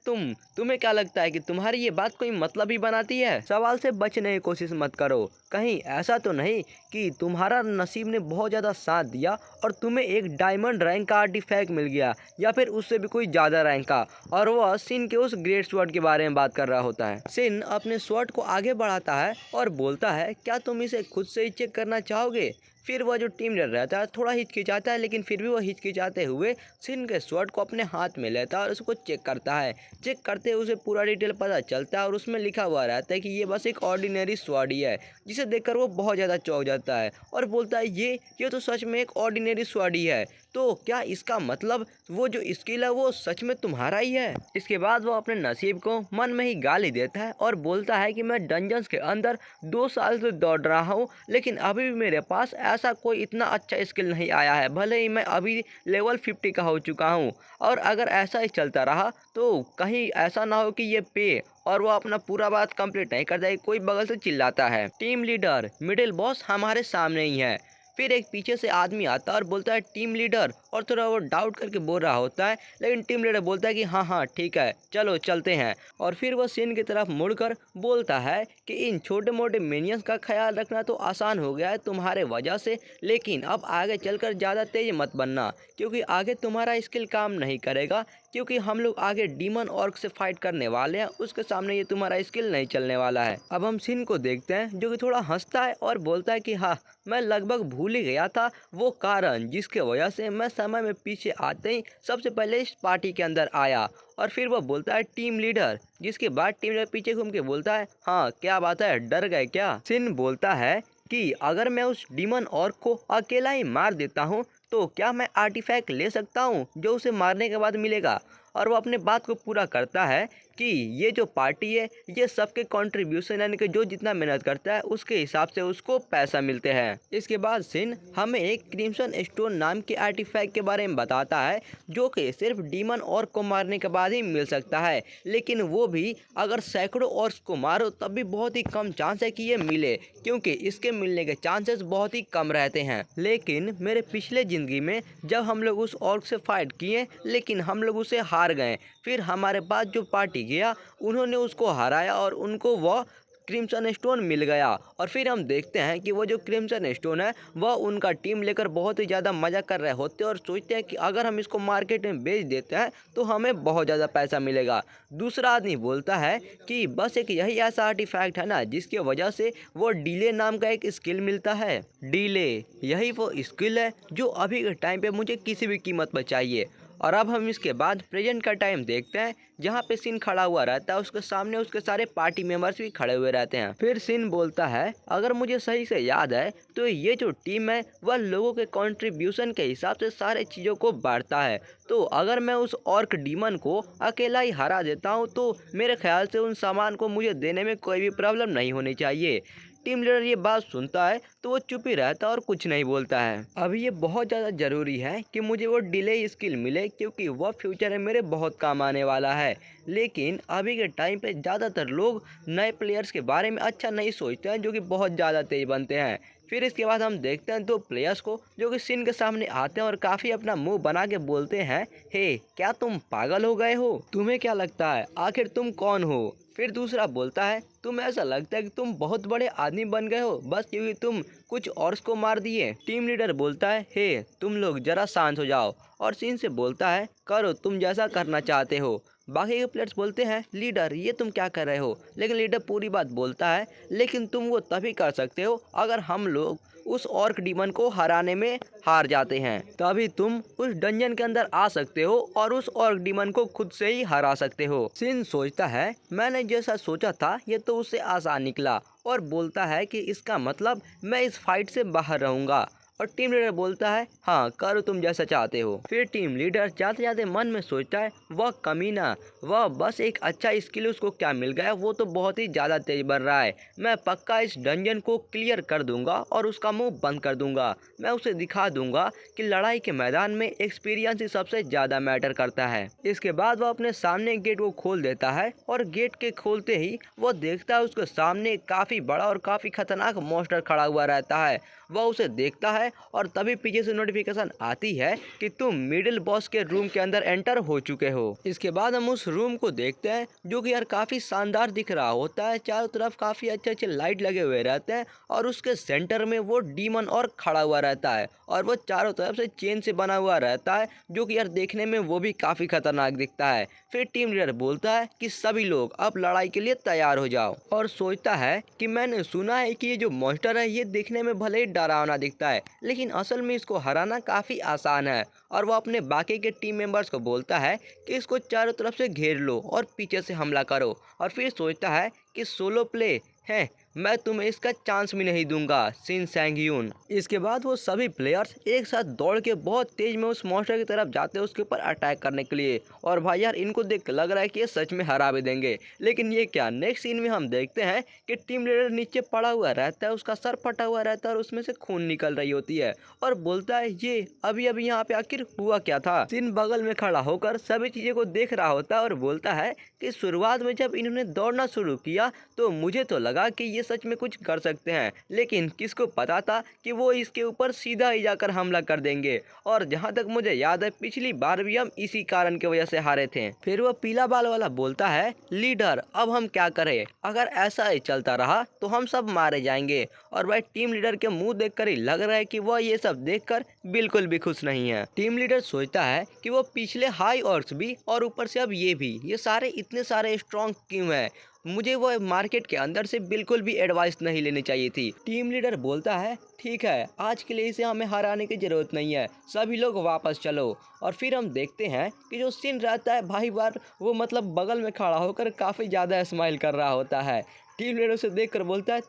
तुम्हें क्या लगता है कि तुम्हारी ये बात कोई मतलब ही बनाती है। सवाल से बचने की कोशिश मत करो, कहीं ऐसा तो नहीं कि तुम्हारा नसीब ने बहुत ज़्यादा साथ दिया और तुम्हें एक डायमंड रैंक का आर्टिफैक्ट मिल गया या फिर उससे भी कोई ज़्यादा रैंक का। और वह सिन के उस ग्रेट स्वॉर्ड के बारे में बात कर रहा होता है। सिन अपने स्वॉर्ड को आगे बढ़ाता है और बोलता है क्या तुम इसे खुद से ही चेक करना चाहोगे। फिर वह जो टीम लीडर रहता है थोड़ा हिचकिचाता है, लेकिन फिर भी वह हिचकिचाते हुए सिन के स्वॉर्ड को अपने हाथ में लेता है और उसको चेक करता है। चेक करते हुए उसे पूरा डिटेल पता चलता है और उसमें लिखा हुआ रहता है कि ये बस एक ऑर्डिनरी स्वॉर्ड ही है, जिसे देखकर वो बहुत ज़्यादा चौंक जाता है और बोलता है ये तो सच में एक ऑर्डिनरी स्वॉर्ड ही है, तो क्या इसका मतलब वो जो स्किल है वो सच में तुम्हारा ही है। इसके बाद वो अपने नसीब को मन में ही गाली देता है और बोलता है कि मैं डंजन्स के अंदर 2 साल से दौड़ रहा हूँ, लेकिन अभी भी मेरे पास ऐसा कोई इतना अच्छा स्किल नहीं आया है, भले ही मैं अभी लेवल 50 का हो चुका हूँ। और अगर ऐसा ही चलता रहा तो कहीं ऐसा ना हो कि ये पे और वो अपना पूरा बात कंप्लीट नहीं कर जाए। कोई बगल से चिल्लाता है, टीम लीडर मिडिल बॉस हमारे सामने ही है। फिर एक पीछे से आदमी आता है और बोलता है टीम लीडर, और थोड़ा वो डाउट करके बोल रहा होता है, लेकिन टीम लीडर बोलता है कि हाँ ठीक है, चलो चलते हैं। और फिर वो सिन की तरफ मुड़कर बोलता है कि इन छोटे मोटे मिनियंस का ख्याल रखना तो आसान हो गया है तुम्हारे वजह से, लेकिन अब आगे चलकर ज़्यादा तेज मत बनना, क्योंकि आगे तुम्हारा स्किल काम नहीं करेगा, क्योंकि हम लोग आगे डीमन ऑर्क से फाइट करने वाले हैं, उसके सामने ये तुम्हारा स्किल नहीं चलने वाला है। अब हम सिन को देखते हैं जो कि थोड़ा हंसता है और बोलता है कि हाँ, मैं लगभग भूल ही गया था वो कारण जिसके वजह से मैं समय में पीछे आते ही सबसे पहले इस पार्टी के अंदर आया। और फिर वो बोलता है टीम लीडर, जिसके बाद टीम लीडर पीछे घूम के बोलता है, हाँ क्या बात है, डर गए क्या। सिन बोलता है कि अगर मैं उस डीमन ऑर्क को अकेला ही मार देता हूँ तो क्या मैं आर्टिफैक्ट ले सकता हूँ जो उसे मारने के बाद मिलेगा। और वो अपने बात को पूरा करता है कि ये जो पार्टी है ये सबके कंट्रीब्यूशन यानी कि जो जितना मेहनत करता है उसके हिसाब से उसको पैसा मिलते हैं। इसके बाद सिन हमें एक क्रिम्सन स्टोन नाम के आर्टिफैक्ट के बारे में बताता है जो कि सिर्फ डीमन ऑर्क को मारने के बाद ही मिल सकता है, लेकिन वो भी अगर सैकड़ों ऑर्क्स को मारो तब भी बहुत ही कम चांस है कि ये मिले, क्योंकि इसके मिलने के चांसेस बहुत ही कम रहते हैं। लेकिन मेरे पिछले ज़िंदगी में जब हम लोग उस ऑर्क से फाइट किए लेकिन हम लोग उसे हार गए, फिर हमारे पास जो पार्टी गया उन्होंने उसको हराया और उनको वह क्रिम्सन स्टोन मिल गया। और फिर हम देखते हैं कि वो जो क्रिम्सन स्टोन है वह उनका टीम लेकर बहुत ही ज़्यादा मज़ा कर रहे होते हैं और सोचते हैं कि अगर हम इसको मार्केट में बेच देते हैं तो हमें बहुत ज़्यादा पैसा मिलेगा। दूसरा आदमी बोलता है कि बस एक यही ऐसा आर्टिफैक्ट है ना जिसकी वजह से वो डीले नाम का एक स्किल मिलता है। डीले यही वो स्किल है जो अभी के टाइम पे मुझे किसी भी कीमत पर चाहिए। और अब हम इसके बाद प्रेजेंट का टाइम देखते हैं जहाँ पे सिन खड़ा हुआ रहता है, उसके सामने उसके सारे पार्टी मेंबर्स भी खड़े हुए रहते हैं। फिर सिन बोलता है, अगर मुझे सही से याद है तो ये जो टीम है वह लोगों के कंट्रीब्यूशन के हिसाब से सारे चीज़ों को बांटता है, तो अगर मैं उस ऑर्क डीमन को अकेला ही हरा देता हूँ तो मेरे ख्याल से उन सामान को मुझे देने में कोई भी प्रॉब्लम नहीं होनी चाहिए। टीम लीडर ये बात सुनता है तो वो चुप ही रहता है और कुछ नहीं बोलता है। अभी ये बहुत ज़्यादा ज़रूरी है कि मुझे वो डिले स्किल मिले, क्योंकि वह फ्यूचर में मेरे बहुत काम आने वाला है। लेकिन अभी के टाइम पे ज़्यादातर लोग नए प्लेयर्स के बारे में अच्छा नहीं सोचते हैं जो कि बहुत ज़्यादा तेज बनते हैं। फिर इसके बाद हम देखते हैं 2 प्लेयर्स को जो कि सिन के सामने आते हैं और काफ़ी अपना मुंह बना के बोलते हैं, हे क्या तुम पागल हो गए हो, तुम्हें क्या लगता है आखिर तुम कौन हो। फिर दूसरा बोलता है, तुम्हें ऐसा लगता है कि तुम बहुत बड़े आदमी बन गए हो बस क्योंकि तुम कुछ ऑर्क्स को मार दिए। टीम लीडर बोलता है, हे तुम लोग जरा शांत हो जाओ, और सिन से बोलता है, करो तुम जैसा करना चाहते हो। बाकी के प्लेयर्स बोलते हैं, लीडर ये तुम क्या कर रहे हो, लेकिन लीडर पूरी बात बोलता है, लेकिन तुम वो तभी कर सकते हो अगर हम लोग उस ऑर्क डीमन को हराने में हार जाते हैं, तभी तुम उस डंजन के अंदर आ सकते हो और उस ऑर्क डीमन को खुद से ही हरा सकते हो। सिन सोचता है, मैंने जैसा सोचा था ये तो उससे आसान निकला, और बोलता है कि इसका मतलब मैं इस फाइट से बाहर रहूंगा। और टीम लीडर बोलता है, हाँ करो तुम जैसा चाहते हो। फिर टीम लीडर जाते जाते मन में सोचता है, वह कमीना, वह बस एक अच्छा स्किल उसको क्या मिल गया, वो तो बहुत ही ज़्यादा तेज बढ़ रहा है, मैं पक्का इस डंजन को क्लियर कर दूंगा और उसका मुंह बंद कर दूंगा। मैं उसे दिखा दूंगा कि लड़ाई के मैदान में एक्सपीरियंस ही सबसे ज़्यादा मैटर करता है। इसके बाद वह अपने सामने गेट को खोल देता है और गेट के खोलते ही वह देखता है उसके सामने काफ़ी बड़ा और काफ़ी खतरनाक मॉन्स्टर खड़ा हुआ रहता है। वह उसे देखता है और तभी पीछे से नोटिफिकेशन आती है कि तुम मिडिल बॉस के रूम के अंदर एंटर हो चुके हो। इसके बाद हम उस रूम को देखते हैं जो कि यार काफ़ी शानदार दिख रहा होता है, चारों तरफ काफ़ी अच्छे अच्छे लाइट लगे हुए रहते हैं और उसके सेंटर में वो डीमन और खड़ा हुआ रहता है और वो चारों तरफ से चेन से बना हुआ रहता है जो कि यार देखने में वो भी काफ़ी खतरनाक दिखता है। फिर टीम लीडर बोलता है कि सभी लोग अब लड़ाई के लिए तैयार हो जाओ, और सोचता है कि मैंने सुना है कि ये जो मॉन्स्टर है ये देखने में भले ही डरावना दिखता है लेकिन असल में इसको हराना काफ़ी आसान है। और वो अपने बाकी के टीम मेंबर्स को बोलता है कि इसको चारों तरफ से घेर लो और पीछे से हमला करो। और फिर सोचता है कि सोलो प्ले है, मैं तुम्हें इसका चांस भी नहीं दूंगा, शिन सैंग-यून। इसके बाद वो सभी प्लेयर्स एक साथ दौड़ के बहुत तेज में उस मॉन्स्टर की तरफ जाते हैं उसके ऊपर अटैक करने के लिए। और भाई यार इनको देख के लग रहा है कि ये सच में हरा भी देंगे, लेकिन ये क्या, नेक्स्ट सीन में हम देखते हैं कि टीम लीडर नीचे पड़ा हुआ रहता है, उसका सर फटा हुआ रहता है और उसमें से खून निकल रही होती है और बोलता है ये अभी अभी यहाँ पे आखिर हुआ क्या था। शिन बगल में खड़ा होकर सभी चीज़ों को देख रहा होता है और बोलता है कि शुरुआत में जब इन्होंने दौड़ना शुरू किया तो मुझे तो लगा कि ये सच में कुछ कर सकते हैं, लेकिन किसको पता था कि वो इसके ऊपर सीधा ही जाकर हमला कर देंगे। और जहाँ तक मुझे याद है पिछली बार भी हम इसी कारण की वजह से हारे थे। फिर वो पीला बाल वाला बोलता है लीडर अब हम क्या करें, अगर ऐसा ही चलता रहा तो हम सब मारे जाएंगे। और भाई टीम लीडर के मुंह देखकर ही लग रहा है कि वह ये सब देखकर बिल्कुल भी खुश नहीं है। टीम लीडर सोचता है कि वो पिछले हाई ऑर्क्स भी और ऊपर से अब ये सारे इतने सारे स्ट्रॉन्ग क्यों है, मुझे वो मार्केट के अंदर से बिल्कुल भी एडवाइस नहीं लेनी चाहिए थी। टीम लीडर बोलता है ठीक है, आज के लिए इसे हमें हराने की ज़रूरत नहीं है, सभी लोग वापस चलो। और फिर हम देखते हैं कि जो सीन रहता है भाई बार वो मतलब बगल में खड़ा होकर काफ़ी ज़्यादा स्माइल कर रहा होता है। टीम लीडर उसे देखकर बोलता है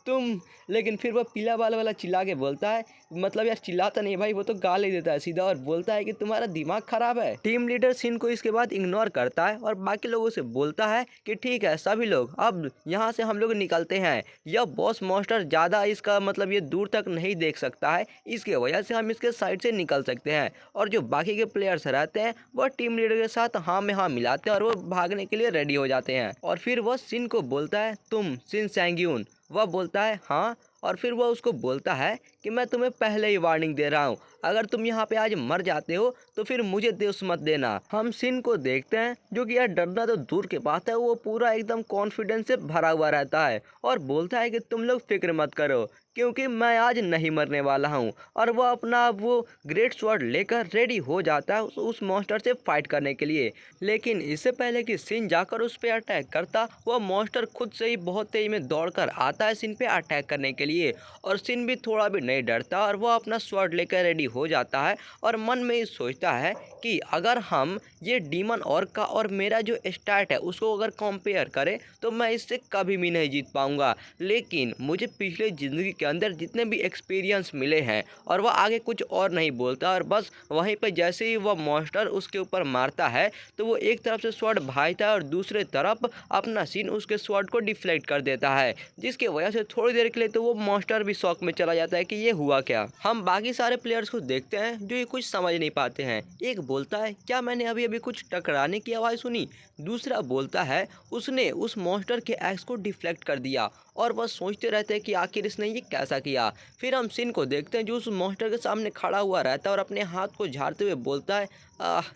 तुम, लेकिन फिर वह पीला बाल वाला चिल्ला के बोलता है, मतलब यार चिल्लाता नहीं भाई, वो तो गाली देता है सीधा और बोलता है कि तुम्हारा दिमाग खराब है। टीम लीडर सीन को इसके बाद इग्नोर करता है और बाकी लोगों से बोलता है कि ठीक है सभी लोग अब यहाँ से हम लोग निकलते हैं, यह बॉस मॉन्स्टर ज़्यादा इसका मतलब ये दूर तक नहीं देख सकता है, इसकी वजह से हम इसके साइड से निकल सकते हैं। और जो बाकी के प्लेयर्स रहते हैं वह टीम लीडर के साथ हाँ में हाँ मिलाते हैं और वो भागने के लिए रेडी हो जाते हैं। और फिर वह सिन को बोलता है तुम शिन सैंग-यून, वह बोलता है हाँ। और फिर वह उसको बोलता है कि मैं तुम्हें पहले ही वार्निंग दे रहा हूँ, अगर तुम यहाँ पे आज मर जाते हो तो फिर मुझे दोष मत देना। हम शिन को देखते हैं जो कि यार डरना तो दूर के बात है, वो पूरा एकदम कॉन्फिडेंस से भरा हुआ रहता है और बोलता है कि तुम लोग फिक्र मत करो क्योंकि मैं आज नहीं मरने वाला हूँ। और वह अपना वो ग्रेट स्वॉर्ड लेकर रेडी हो जाता है उस मॉन्स्टर से फाइट करने के लिए। लेकिन इससे पहले कि शिन जाकर उस पर अटैक करता, वह मॉन्स्टर खुद से ही बहुत तेज में दौड़कर आता है शिन पे अटैक करने के लिए। और शिन भी थोड़ा भी नहीं डरता और वह अपना स्वॉर्ड लेकर रेडी हो जाता है और मन में ही सोचता है कि अगर हम ये डीमन ऑर्क का और मेरा जो स्टार्ट है उसको अगर कंपेयर करें तो मैं इससे कभी भी नहीं जीत पाऊंगा। लेकिन मुझे पिछले ज़िंदगी के अंदर जितने भी एक्सपीरियंस मिले हैं, और वह आगे कुछ और नहीं बोलता और बस वहीं पर जैसे ही वह मॉन्स्टर उसके ऊपर मारता है तो वो एक तरफ से स्वॉर्ड भागता है और दूसरे तरफ अपना सीन उसके स्वॉर्ड को डिफ्लेक्ट कर देता है, जिसकी वजह से थोड़ी देर के लिए तो वो मॉन्स्टर भी शॉक में चला जाता है कि ये हुआ क्या। हम बाकी सारे प्लेयर्स को देखते हैं जो ये कुछ समझ नहीं पाते हैं। एक बोलता है क्या मैंने अभी अभी कुछ टकराने की आवाज़ सुनी, दूसरा बोलता है उसने उस मॉन्स्टर के एक्स को डिफ्लेक्ट कर दिया। और बस सोचते रहते हैं कि आखिर इसने ये कैसा किया। फिर हम शिन को देखते हैं जो उस मॉन्स्टर के सामने खड़ा हुआ रहता है और अपने हाथ को झाड़ते हुए बोलता है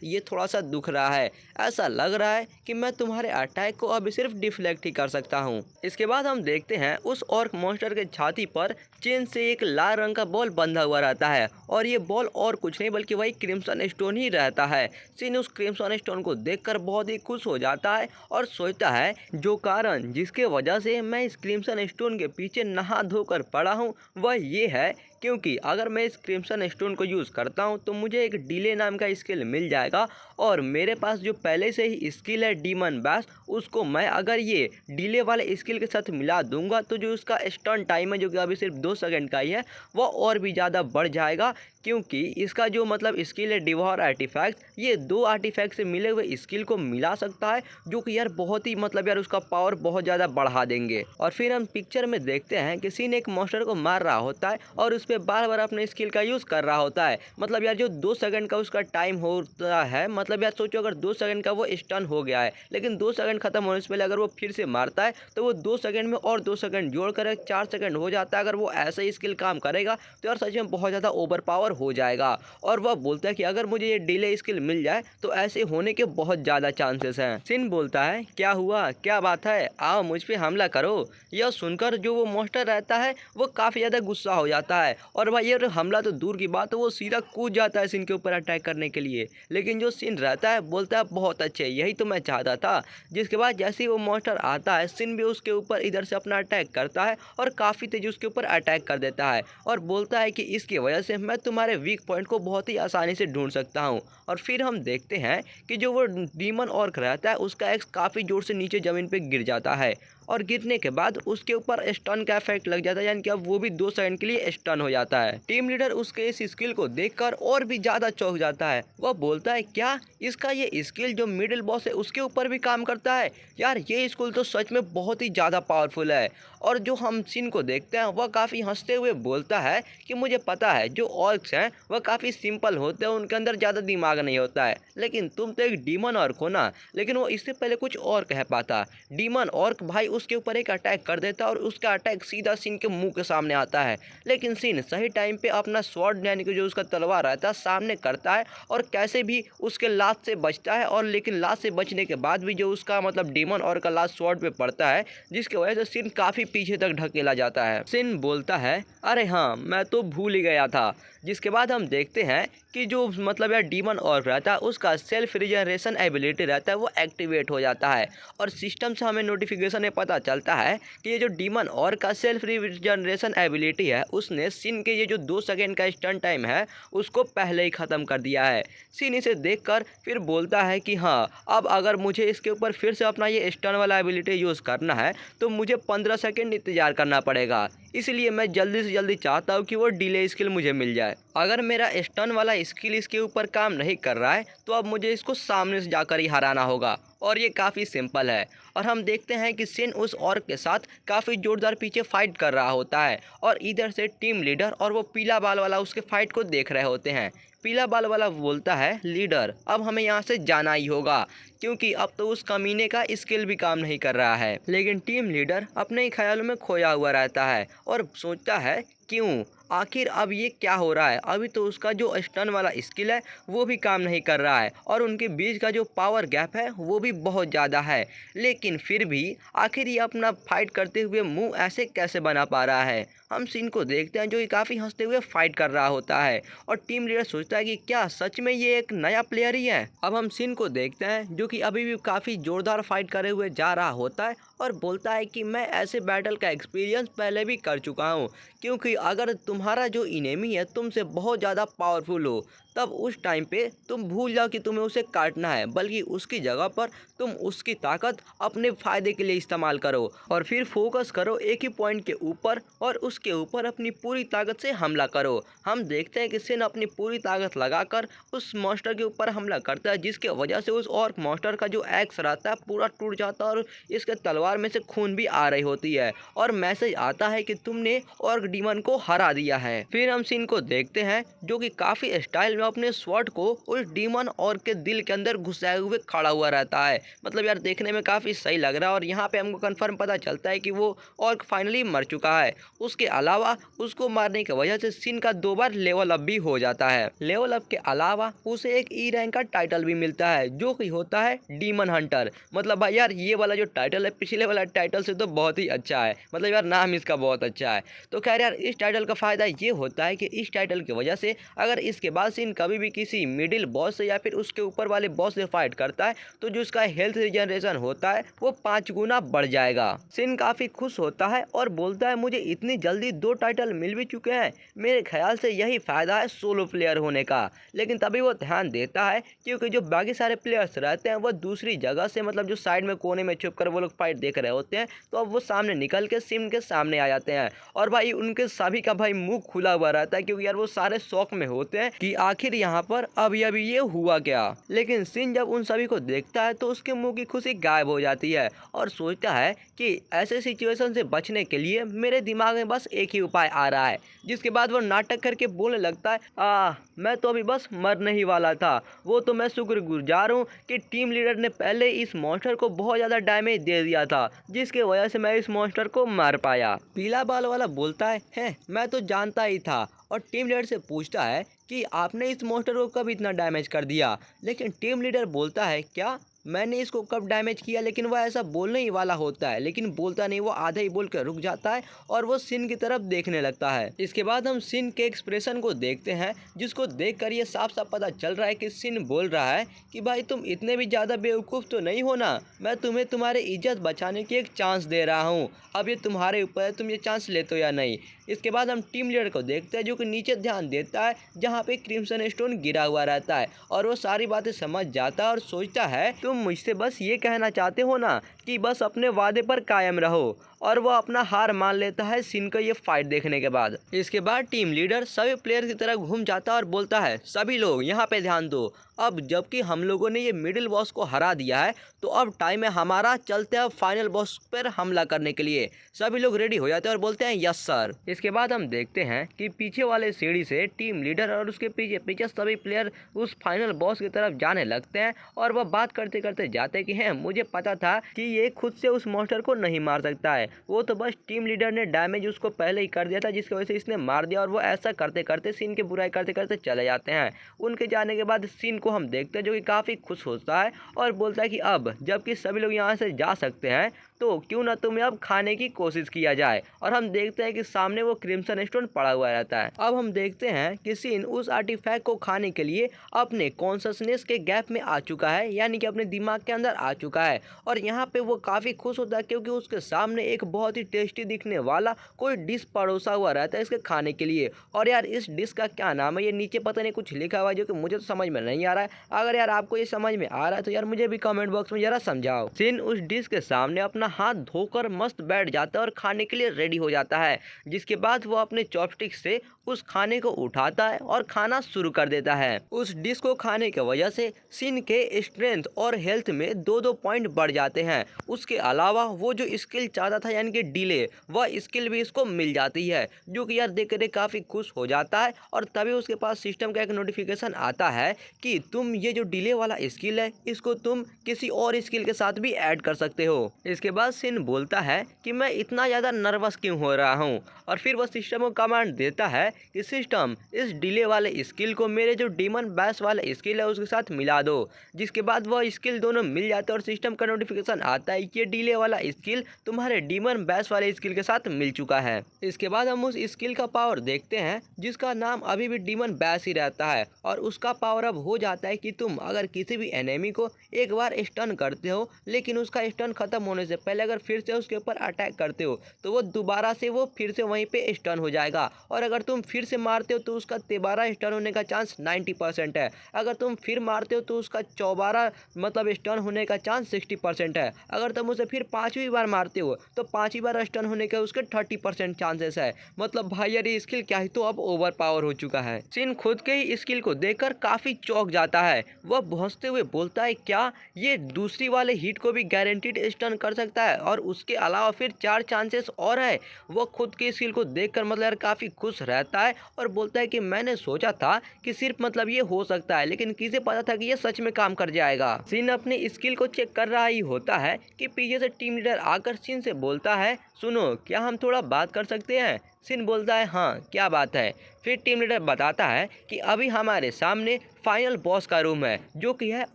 ये थोड़ा सा दुख रहा है, ऐसा लग रहा है कि मैं तुम्हारे अटैक को अभी सिर्फ डिफ्लेक्ट ही कर सकता हूँ। इसके बाद हम देखते हैं उस ऑर्क मॉन्स्टर के छाती पर चेन से एक लाल रंग का बॉल बंधा हुआ रहता है और ये बॉल और कुछ नहीं बल्कि वही क्रिम्सन स्टोन ही रहता है। शिन उस क्रिम्सन स्टोन को देखकर बहुत ही खुश हो जाता है और सोचता है जो कारण जिसके वजह से मैं इस क्रिम्सन स्टोन के पीछे नहा धोकर पड़ा हूँ वह ये है क्योंकि अगर मैं इस क्रिम्सन स्टोन को यूज़ करता हूँ तो मुझे एक डिले नाम का स्किल मिल जाएगा और मेरे पास जो पहले से ही स्किल है डीमन बैश, उसको मैं अगर ये डिले वाले स्किल के साथ मिला दूंगा तो जो उसका स्टन टाइम है जो कि अभी सिर्फ 2 सेकंड का ही है वह और भी ज़्यादा बढ़ जाएगा, क्योंकि इसका जो मतलब स्किल है डिवॉर आर्टिफैक्ट, ये 2 आर्टिफैक्ट से मिले हुए स्किल को मिला सकता है जो कि यार बहुत ही मतलब यार उसका पावर बहुत ज़्यादा बढ़ा देंगे। और फिर हम पिक्चर में देखते हैं कि शिन एक मॉन्स्टर को मार रहा होता है और उस पर बार बार अपने स्किल का यूज़ कर रहा होता है। मतलब यार जो 2 सेकंड का उसका टाइम होता है, मतलब यार सोचो अगर 2 सेकंड का वो स्टन हो गया है लेकिन 2 सेकंड खत्म होने से पहले अगर वो फिर से मारता है तो वो 2 सेकंड में और 2 सेकंड जोड़ कर 4 सेकंड हो जाता है। अगर वो ऐसा ही स्किल काम करेगा तो यार सच में बहुत ज़्यादा ओवर पावर हो जाएगा। और वह बोलता है कि अगर मुझे ये डिले स्किल मिल जाए तो ऐसे होने के बहुत ज़्यादा चांसेस हैं। शिन बोलता है क्या हुआ, क्या बात है, आओ मुझ पे हमला करो। यह सुनकर जो वो मॉन्स्टर रहता है वो काफ़ी ज़्यादा गुस्सा हो जाता है और भाई यार हमला तो दूर की बात है, वो सीधा कूद जाता है सिन के ऊपर अटैक करने के लिए। लेकिन जो सिन रहता है बोलता है बहुत अच्छे, यही तो मैं चाहता था। जिसके बाद जैसे ही वो मॉन्स्टर आता है, सिन भी उसके ऊपर इधर से अपना अटैक करता है और काफ़ी तेज उसके ऊपर अटैक कर देता है और बोलता है कि इसकी वजह से मैं तुम्हारे वीक पॉइंट को बहुत ही आसानी से ढूंढ सकता हूँ। और फिर हम देखते हैं कि जो वो डीमन ऑर्क रहता है उसका एक्स काफ़ी जोर से नीचे ज़मीन पे गिर जाता है और गिरने के बाद उसके ऊपर स्टन का इफेक्ट लग जाता है, यानी कि अब वो भी 2 सेकंड के लिए स्टन हो जाता है। टीम लीडर उसके इस स्किल को देखकर और भी ज़्यादा चौंक जाता है। वह बोलता है क्या इसका ये स्किल जो मिडिल बॉस है उसके ऊपर भी काम करता है? यार ये स्किल तो सच में बहुत ही ज़्यादा पावरफुल है। और जो हम सीन को देखते हैं वह काफ़ी हंसते हुए बोलता है कि मुझे पता है जो ऑर्क्स हैं वह काफ़ी सिंपल होते हैं, उनके अंदर ज़्यादा दिमाग नहीं होता है, लेकिन तुम तो एक डीमन ऑर्क हो ना। लेकिन वो इससे पहले कुछ और कह पाता। डीमन ऑर्क भाई उसके ऊपर एक अटैक कर देता है और उसका अटैक सीधा सिन के मुंह के सामने आता है। लेकिन सिन सही टाइम पे अपना स्वॉर्ड यानी कि जो उसका तलवार रहता है सामने करता है और कैसे भी उसके लात से बचता है। और लेकिन लात से बचने के बाद भी जो उसका मतलब डीमन ऑर्क का लात स्वॉर्ड पे पड़ता है, जिसकी वजह से सिन काफ़ी पीछे तक ढकेला जाता है। सिन बोलता है अरे हाँ मैं तो भूल ही गया था। जिसके बाद हम देखते हैं कि जो मतलब यार डीमन ऑर्क रहता है उसका सेल्फ रिजनरेशन एबिलिटी रहता है वो एक्टिवेट हो जाता है और सिस्टम से हमें नोटिफिकेशन में पता चलता है कि ये जो डीमन ऑर्क का सेल्फ रिजनरेशन एबिलिटी है उसने सिन के ये जो 2 सेकंड का स्टन टाइम है उसको पहले ही ख़त्म कर दिया है। सिन इसे देखकर फिर बोलता है कि हाँ अब अगर मुझे इसके ऊपर फिर से अपना ये स्टन वाला एबिलिटी यूज़ करना है तो मुझे 15 सेकंड इंतजार करना पड़ेगा, इसलिए मैं जल्दी से जल्दी चाहता हूँ कि वो डिले स्किल मुझे मिल जाए। अगर मेरा स्टन वाला स्किल इसके ऊपर काम नहीं कर रहा है तो अब मुझे इसको सामने से जाकर ही हराना होगा और ये काफ़ी सिंपल है। और हम देखते हैं कि सिन उस ऑर्क के साथ काफ़ी जोरदार पीछे फाइट कर रहा होता है और इधर से टीम लीडर और वो पीला बाल वाला उसके फाइट को देख रहे होते हैं। पीला बाल वाला बोलता है लीडर अब हमें यहाँ से जाना ही होगा क्योंकि अब तो उस कमीने का स्किल भी काम नहीं कर रहा है। लेकिन टीम लीडर अपने ही ख्यालों में खोया हुआ रहता है और सोचता है क्यों आखिर अब ये क्या हो रहा है। अभी तो उसका जो स्टन वाला स्किल है वो भी काम नहीं कर रहा है और उनके बीच का जो पावर गैप है वो भी बहुत ज़्यादा है, लेकिन फिर भी आखिर ये अपना फाइट करते हुए मुंह ऐसे कैसे बना पा रहा है। हम सीन को देखते हैं जो कि काफ़ी हंसते हुए फाइट कर रहा होता है और टीम लीडर सोचता है कि क्या सच में ये एक नया प्लेयर ही है। अब हम सीन को देखते हैं जो कि अभी भी काफ़ी ज़ोरदार फाइट करे हुए जा रहा होता है और बोलता है कि मैं ऐसे बैटल का एक्सपीरियंस पहले भी कर चुका हूँ, क्योंकि अगर तुम्हारा जो इनेमी है तुमसे बहुत ज़्यादा पावरफुल हो तब उस टाइम पे तुम भूल जाओ कि तुम्हें उसे काटना है, बल्कि उसकी जगह पर तुम उसकी ताकत अपने फ़ायदे के लिए इस्तेमाल करो और फिर फोकस करो एक ही पॉइंट के ऊपर और उसके ऊपर अपनी पूरी ताकत से हमला करो। हम देखते हैं कि सिन अपनी पूरी ताकत लगाकर उस मॉन्स्टर के ऊपर हमला करता है, जिसके वजह से उस ऑर्क मॉन्स्टर का जो एक्स रहता है पूरा टूट जाता है और इसके तलवार में से खून भी आ रही होती है और मैसेज आता है कि तुमने ऑर्क डीमन को हरा दिया है। फिर हम सिन को देखते हैं जो कि काफ़ी स्टाइल में अपने स्वॉर्ड को उस डीमन ऑर्क के दिल के अंदर घुसाए हुए खड़ा हुआ रहता है। मतलब यार देखने में काफ़ी सही लग रहा है और यहाँ पे हमको कंफर्म पता चलता है कि वो ऑर्क फाइनली मर चुका है। उसके अलावा उसको मारने की वजह से सिन का 2 बार लेवल अप भी हो जाता है। लेवल अप के अलावा उसे एक ई रैंक का टाइटल भी मिलता है जो कि होता है डीमन हंटर। मतलब भाई यार ये वाला जो टाइटल है पिछले वाला टाइटल से तो बहुत ही अच्छा है, मतलब यार नाम इसका बहुत अच्छा है। तो खैर यार इस टाइटल का फ़ायदा ये होता है कि इस टाइटल की वजह से अगर इसके बाद सिन कभी भी किसी मिडिल बॉस से या फिर उसके ऊपर वाले बॉस से फाइट करता है तो जो उसका हेल्थ रिजनरेशन होता है वो 5 गुना बढ़ जाएगा। सिन काफ़ी खुश होता है और बोलता है मुझे इतनी जल्दी 2 टाइटल मिल भी चुके हैं, मेरे ख्याल से यही फ़ायदा है सोलो प्लेयर होने का। लेकिन तभी वो ध्यान देता है क्योंकि जो बाकी सारे प्लेयर्स रहते हैं वो दूसरी जगह से मतलब जो साइड में कोने में छुप कर वो लोग फाइट देख रहे होते हैं, तो अब वो सामने निकल के सिन के सामने आ जाते हैं और भाई उनके सभी का भाई मुंह खुला हुआ रहता है क्योंकि यार वो सारे शौक में होते हैं कि आखिर यहाँ पर अभी अभी ये हुआ क्या। लेकिन सिन जब उन सभी को देखता है तो उसके मुंह की खुशी गायब हो जाती है और सोचता है कि ऐसे सिचुएशन से बचने के लिए मेरे दिमाग में बस एक ही उपाय आ रहा है। जिसके बाद वो नाटक करके बोलने लगता है मैं तो अभी बस मरने ही वाला था, वो तो मैं शुक्रगुजार हूँ कि टीम लीडर ने पहले इस मॉन्स्टर को बहुत ज़्यादा डैमेज दे दिया था जिसके वजह से मैं इस मॉन्स्टर को मार पाया। पीला बाल वाला बोलता है मैं तो जानता ही था और टीम लीडर से पूछता है कि आपने इस मॉन्स्टर को कब इतना डैमेज कर दिया। लेकिन टीम लीडर बोलता है क्या मैंने इसको कब डैमेज किया, लेकिन वह ऐसा बोलने ही वाला होता है लेकिन बोलता नहीं, वो आधा ही बोल कर रुक जाता है और वो सिन की तरफ देखने लगता है। इसके बाद हम सिन के एक्सप्रेशन को देखते हैं, जिसको देखकर ये साफ साफ पता चल रहा है कि सिन बोल रहा है कि भाई तुम इतने भी ज़्यादा बेवकूफ़ तो नहीं हो ना, मैं तुम्हें तुम्हारी इज्जत बचाने की एक चांस दे रहा हूँ, अब ये तुम्हारे ऊपर है तुम ये चांस लेते हो या नहीं। इसके बाद हम टीम लीडर को देखते हैं जो कि नीचे ध्यान देता है जहाँ पे क्रिम्सन स्टोन गिरा हुआ रहता है और वो सारी बातें समझ जाता है और सोचता है तुम मुझसे बस ये कहना चाहते हो ना कि बस अपने वादे पर कायम रहो, और वो अपना हार मान लेता है सिन को ये फाइट देखने के बाद। इसके बाद टीम लीडर सभी प्लेयर की तरफ घूम जाता है और बोलता है सभी लोग यहाँ पे ध्यान दो, अब जबकि हम लोगों ने ये मिडिल बॉस को हरा दिया है तो अब टाइम है हमारा, चलते हैं फाइनल बॉस पर हमला करने के लिए। सभी लोग रेडी हो जाते हैं और बोलते हैं यस सर। इसके बाद हम देखते हैं कि पीछे वाले सीढ़ी से टीम लीडर और उसके पीछे पीछे सभी प्लेयर उस फाइनल बॉस की तरफ जाने लगते हैं और वह बात करते करते जाते हैं कि हैं मुझे पता था कि ये खुद से उस मॉन्स्टर को नहीं मार सकता है, वो तो बस टीम लीडर ने डैमेज उसको पहले ही कर दिया था जिसकी वजह से इसने मार दिया। और वो ऐसा करते करते सीन की बुराई करते करते चले जाते हैं। उनके जाने के बाद सीन को हम देखते हैं जो कि काफ़ी खुश होता है और बोलता है कि अब जबकि सभी लोग यहाँ से जा सकते हैं तो क्यों ना तुम्हें अब खाने की कोशिश किया जाए। और हम देखते हैं कि सामने वो क्रिम्सन स्टोन पड़ा हुआ रहता है। अब हम देखते हैं कि सीन उस आर्टिफैक्ट को खाने के लिए अपने कॉन्शसनेस के गैप में आ चुका है, यानी कि अपने दिमाग के अंदर आ चुका है। और यहाँ पे वो काफ़ी खुश होता है क्योंकि उसके सामने एक बहुत ही टेस्टी दिखने वाला कोई डिश परोसा हुआ रहता है इसके खाने के लिए। और यार इस डिश का क्या नाम है, ये नीचे पता नहीं कुछ लिखा हुआ है जो कि मुझे तो समझ में नहीं आ रहा है। अगर यार आपको ये समझ में आ रहा है तो यार मुझे भी कमेंट बॉक्स में जरा समझाओ। सीन उस डिश के सामने अपना हाथ धोकर मस्त बैठ जाता है और खाने के लिए रेडी हो जाता है, जिसके बाद वो अपने चॉपस्टिक से उस खाने को उठाता है और खाना शुरू कर देता है। उस डिश को खाने की वजह से सीन के स्ट्रेंथ और हेल्थ में 2-2 पॉइंट बढ़ जाते हैं। उसके अलावा वो जो स्किल चाहता था यानी कि डिले, वह स्किल भी इसको मिल जाती है, जो कि यार देख कर काफ़ी खुश हो जाता है। और तभी उसके पास सिस्टम का एक नोटिफिकेशन आता है कि तुम ये जो डिले वाला स्किल है इसको तुम किसी और स्किल के साथ भी ऐड कर सकते हो। इसके बाद सीन बोलता है कि मैं इतना ज़्यादा नर्वस क्यों हो रहा हूँ, और फिर वह सिस्टम को कमांड देता है कि सिस्टम इस डिले वाले स्किल को मेरे जो डीमन बैश वाला स्किल है उसके साथ मिला दो। जिसके बाद वह स्किल दोनों मिल जाते हैं और सिस्टम का नोटिफिकेशन आता है कि ये डिले वाला स्किल तुम्हारे डीमन बैश वाले स्किल के साथ मिल चुका है। इसके बाद हम उस स्किल का पावर देखते हैं जिसका नाम अभी भी डीमन बैश ही रहता है, और उसका पावर अब हो जाता है कि तुम अगर किसी भी एनिमी को एक बार स्टन करते हो लेकिन उसका स्टन खत्म होने से पहले अगर फिर से उसके ऊपर अटैक करते हो तो वो दोबारा से वो फिर से वहीं पे स्टन हो जाएगा, और अगर तुम फिर से मारते हो तो उसका दोबारा स्टन होने का चांस 90% है। अगर तुम फिर मारते हो तो उसका चौबारा मतलब स्टन होने का चांस 60% है। अगर तुम उसे फिर 5वीं बार मारते हो तो 5वीं बार स्टन होने के उसके 30% चांसेस है। मतलब भाई यार ये स्किल क्या ही तो अब ओवर पावर हो चुका है। सीन खुद के ही स्किल को देखकर काफ़ी चौंक जाता है। वह भौंकते हुए बोलता है क्या ये दूसरी वाले हिट को भी गारंटीड स्टन कर सकता है, और उसके अलावा फिर 4 चांसेस और है। वो खुद के स्किल को देखकर मतलब यार काफ़ी खुश रहता है और बोलता है कि मैंने सोचा था कि सिर्फ मतलब ये हो सकता है, लेकिन किसे पता था कि ये सच में काम कर जाएगा। सीन अपने स्किल को चेक कर रहा ही होता है कि पीछे से टीम लीडर आकर सीन से बोलता है सुनो क्या हम थोड़ा बात कर सकते हैं। सीन बोलता है हाँ क्या बात है। फिर टीम लीडर बताता है कि अभी हमारे सामने फाइनल बॉस का रूम है जो कि है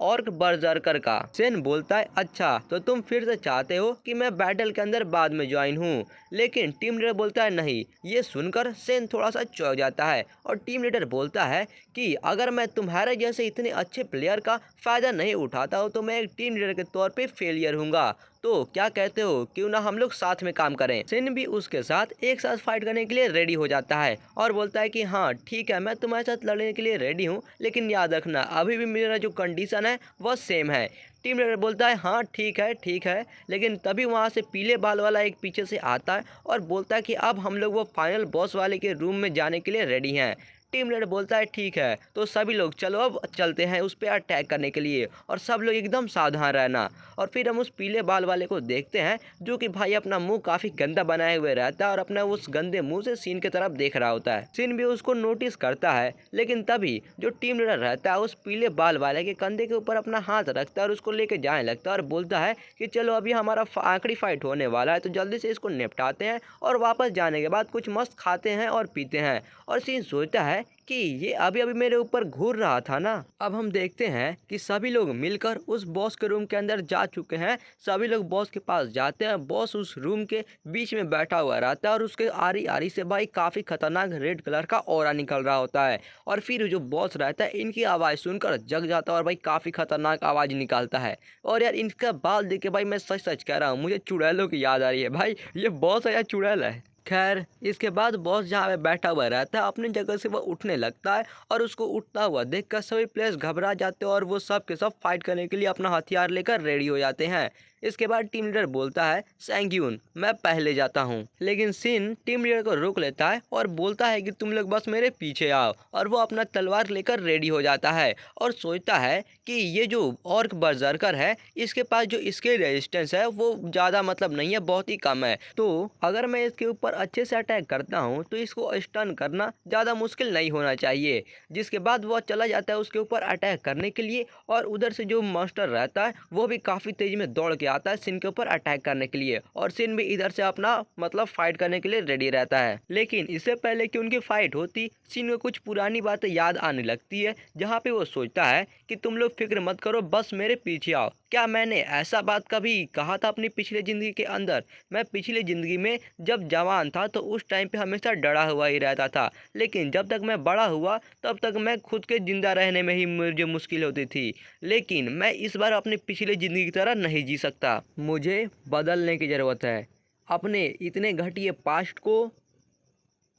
ऑर्क बर्जर्कर का। सेन बोलता है अच्छा तो तुम फिर से चाहते हो कि मैं बैटल के अंदर बाद में ज्वाइन हूँ, लेकिन टीम लीडर बोलता है नहीं। ये सुनकर सेन थोड़ा सा चौंक जाता है और टीम लीडर बोलता है कि अगर मैं तुम्हारे जैसे इतने अच्छे प्लेयर का फ़ायदा नहीं उठाता हूँ तो मैं एक टीम लीडर के तौर पे फेलियर हूँगा, तो क्या कहते हो क्यों ना हम लोग साथ में काम करें। सेन भी उसके साथ एक साथ फाइट करने के लिए रेडी हो जाता है और बोलता है कि हाँ ठीक है मैं तुम्हारे साथ लड़ने के लिए रेडी हूँ, लेकिन याद रखना अभी भी मेरा जो कंडीशन है वह सेम है। टीम लीडर बोलता है हाँ ठीक है, लेकिन तभी वहाँ से पीले बाल वाला एक पीछे से आता है और बोलता है कि अब हम लोग वो फाइनल बॉस वाले के रूम में जाने के लिए रेडी हैं। टीम लीडर बोलता है ठीक है तो सभी लोग चलो अब चलते हैं उस पर अटैक करने के लिए, और सब लोग एकदम सावधान रहना। और फिर हम उस पीले बाल वाले को देखते हैं जो कि भाई अपना मुंह काफ़ी गंदा बनाए हुए रहता है और अपना उस गंदे मुंह से सीन की तरफ देख रहा होता है। सीन भी उसको नोटिस करता है, लेकिन तभी जो टीम लीडर रहता है उस पीले बाल वाले के कंधे के ऊपर अपना हाथ रखता है और उसको लेके जाने लगता है और बोलता है कि चलो अभी हमारा आखिरी फाइट होने वाला है तो जल्दी से इसको निपटाते हैं और वापस जाने के बाद कुछ मस्त खाते हैं और पीते हैं। और सीन सोचता है है कि ये अभी अभी मेरे ऊपर घूर रहा था ना। अब हम देखते हैं कि सभी लोग मिलकर उस बॉस के रूम के अंदर जा चुके हैं। सभी लोग बॉस के पास जाते हैं। बॉस उस रूम के बीच में बैठा हुआ रहता है और उसके आरी आरी से भाई काफ़ी खतरनाक रेड कलर का ऑरा निकल रहा होता है। और फिर जो बॉस रहता है इनकी आवाज़ सुनकर जग जाता है और भाई काफ़ी खतरनाक आवाज़ निकालता है। और यार इनका बाल देख के भाई मैं सच सच कह रहा हूँ, मुझे चुड़ैलों की याद आ रही है। भाई ये बॉस है या चुड़ैल है? खैर इसके बाद बॉस जहाँ पे बैठा हुआ रहता है अपनी जगह से वो उठने लगता है और उसको उठता हुआ देखकर सभी प्लेयर्स घबरा जाते हैं और वो सब के सब फाइट करने के लिए अपना हथियार लेकर रेडी हो जाते हैं। इसके बाद टीम लीडर बोलता है सैंग्यून मैं पहले जाता हूँ, लेकिन सिन टीम लीडर को रोक लेता है और बोलता है कि तुम लोग बस मेरे पीछे आओ। और वो अपना तलवार लेकर रेडी हो जाता है और सोचता है कि ये जो ऑर्क बर्जर्कर है इसके पास जो इसके रेजिस्टेंस है वो ज़्यादा मतलब नहीं है, बहुत ही कम है। तो अगर मैं इसके ऊपर अच्छे से अटैक करता हूँ तो इसको स्टन करना ज़्यादा मुश्किल नहीं होना चाहिए। जिसके बाद वो चला जाता है उसके ऊपर अटैक करने के लिए और उधर से जो मॉन्स्टर रहता है वो भी काफ़ी तेज़ी में दौड़ के आता है सिन के ऊपर अटैक करने के लिए। और सिन भी इधर से अपना मतलब फाइट करने के लिए रेडी रहता है। लेकिन इससे पहले कि उनकी फाइट होती सिन को कुछ पुरानी बातें याद आने लगती है, जहाँ पे वो सोचता है कि तुम लोग फिक्र मत करो, बस मेरे पीछे आओ। क्या मैंने ऐसा बात कभी कहा था अपनी पिछली ज़िंदगी के अंदर? मैं पिछली ज़िंदगी में जब जवान था तो उस टाइम पे हमेशा डरा हुआ ही रहता था, लेकिन जब तक मैं बड़ा हुआ तब तक मैं खुद के ज़िंदा रहने में ही मुझे मुश्किल होती थी। लेकिन मैं इस बार अपनी पिछली ज़िंदगी की तरह नहीं जी सकता। मुझे बदलने की ज़रूरत है, अपने इतने घटिया पास्ट को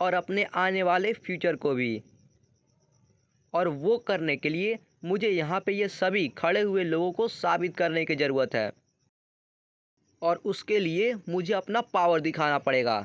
और अपने आने वाले फ्यूचर को भी। और वो करने के लिए मुझे यहाँ पे ये सभी खड़े हुए लोगों को साबित करने की ज़रूरत है और उसके लिए मुझे अपना पावर दिखाना पड़ेगा।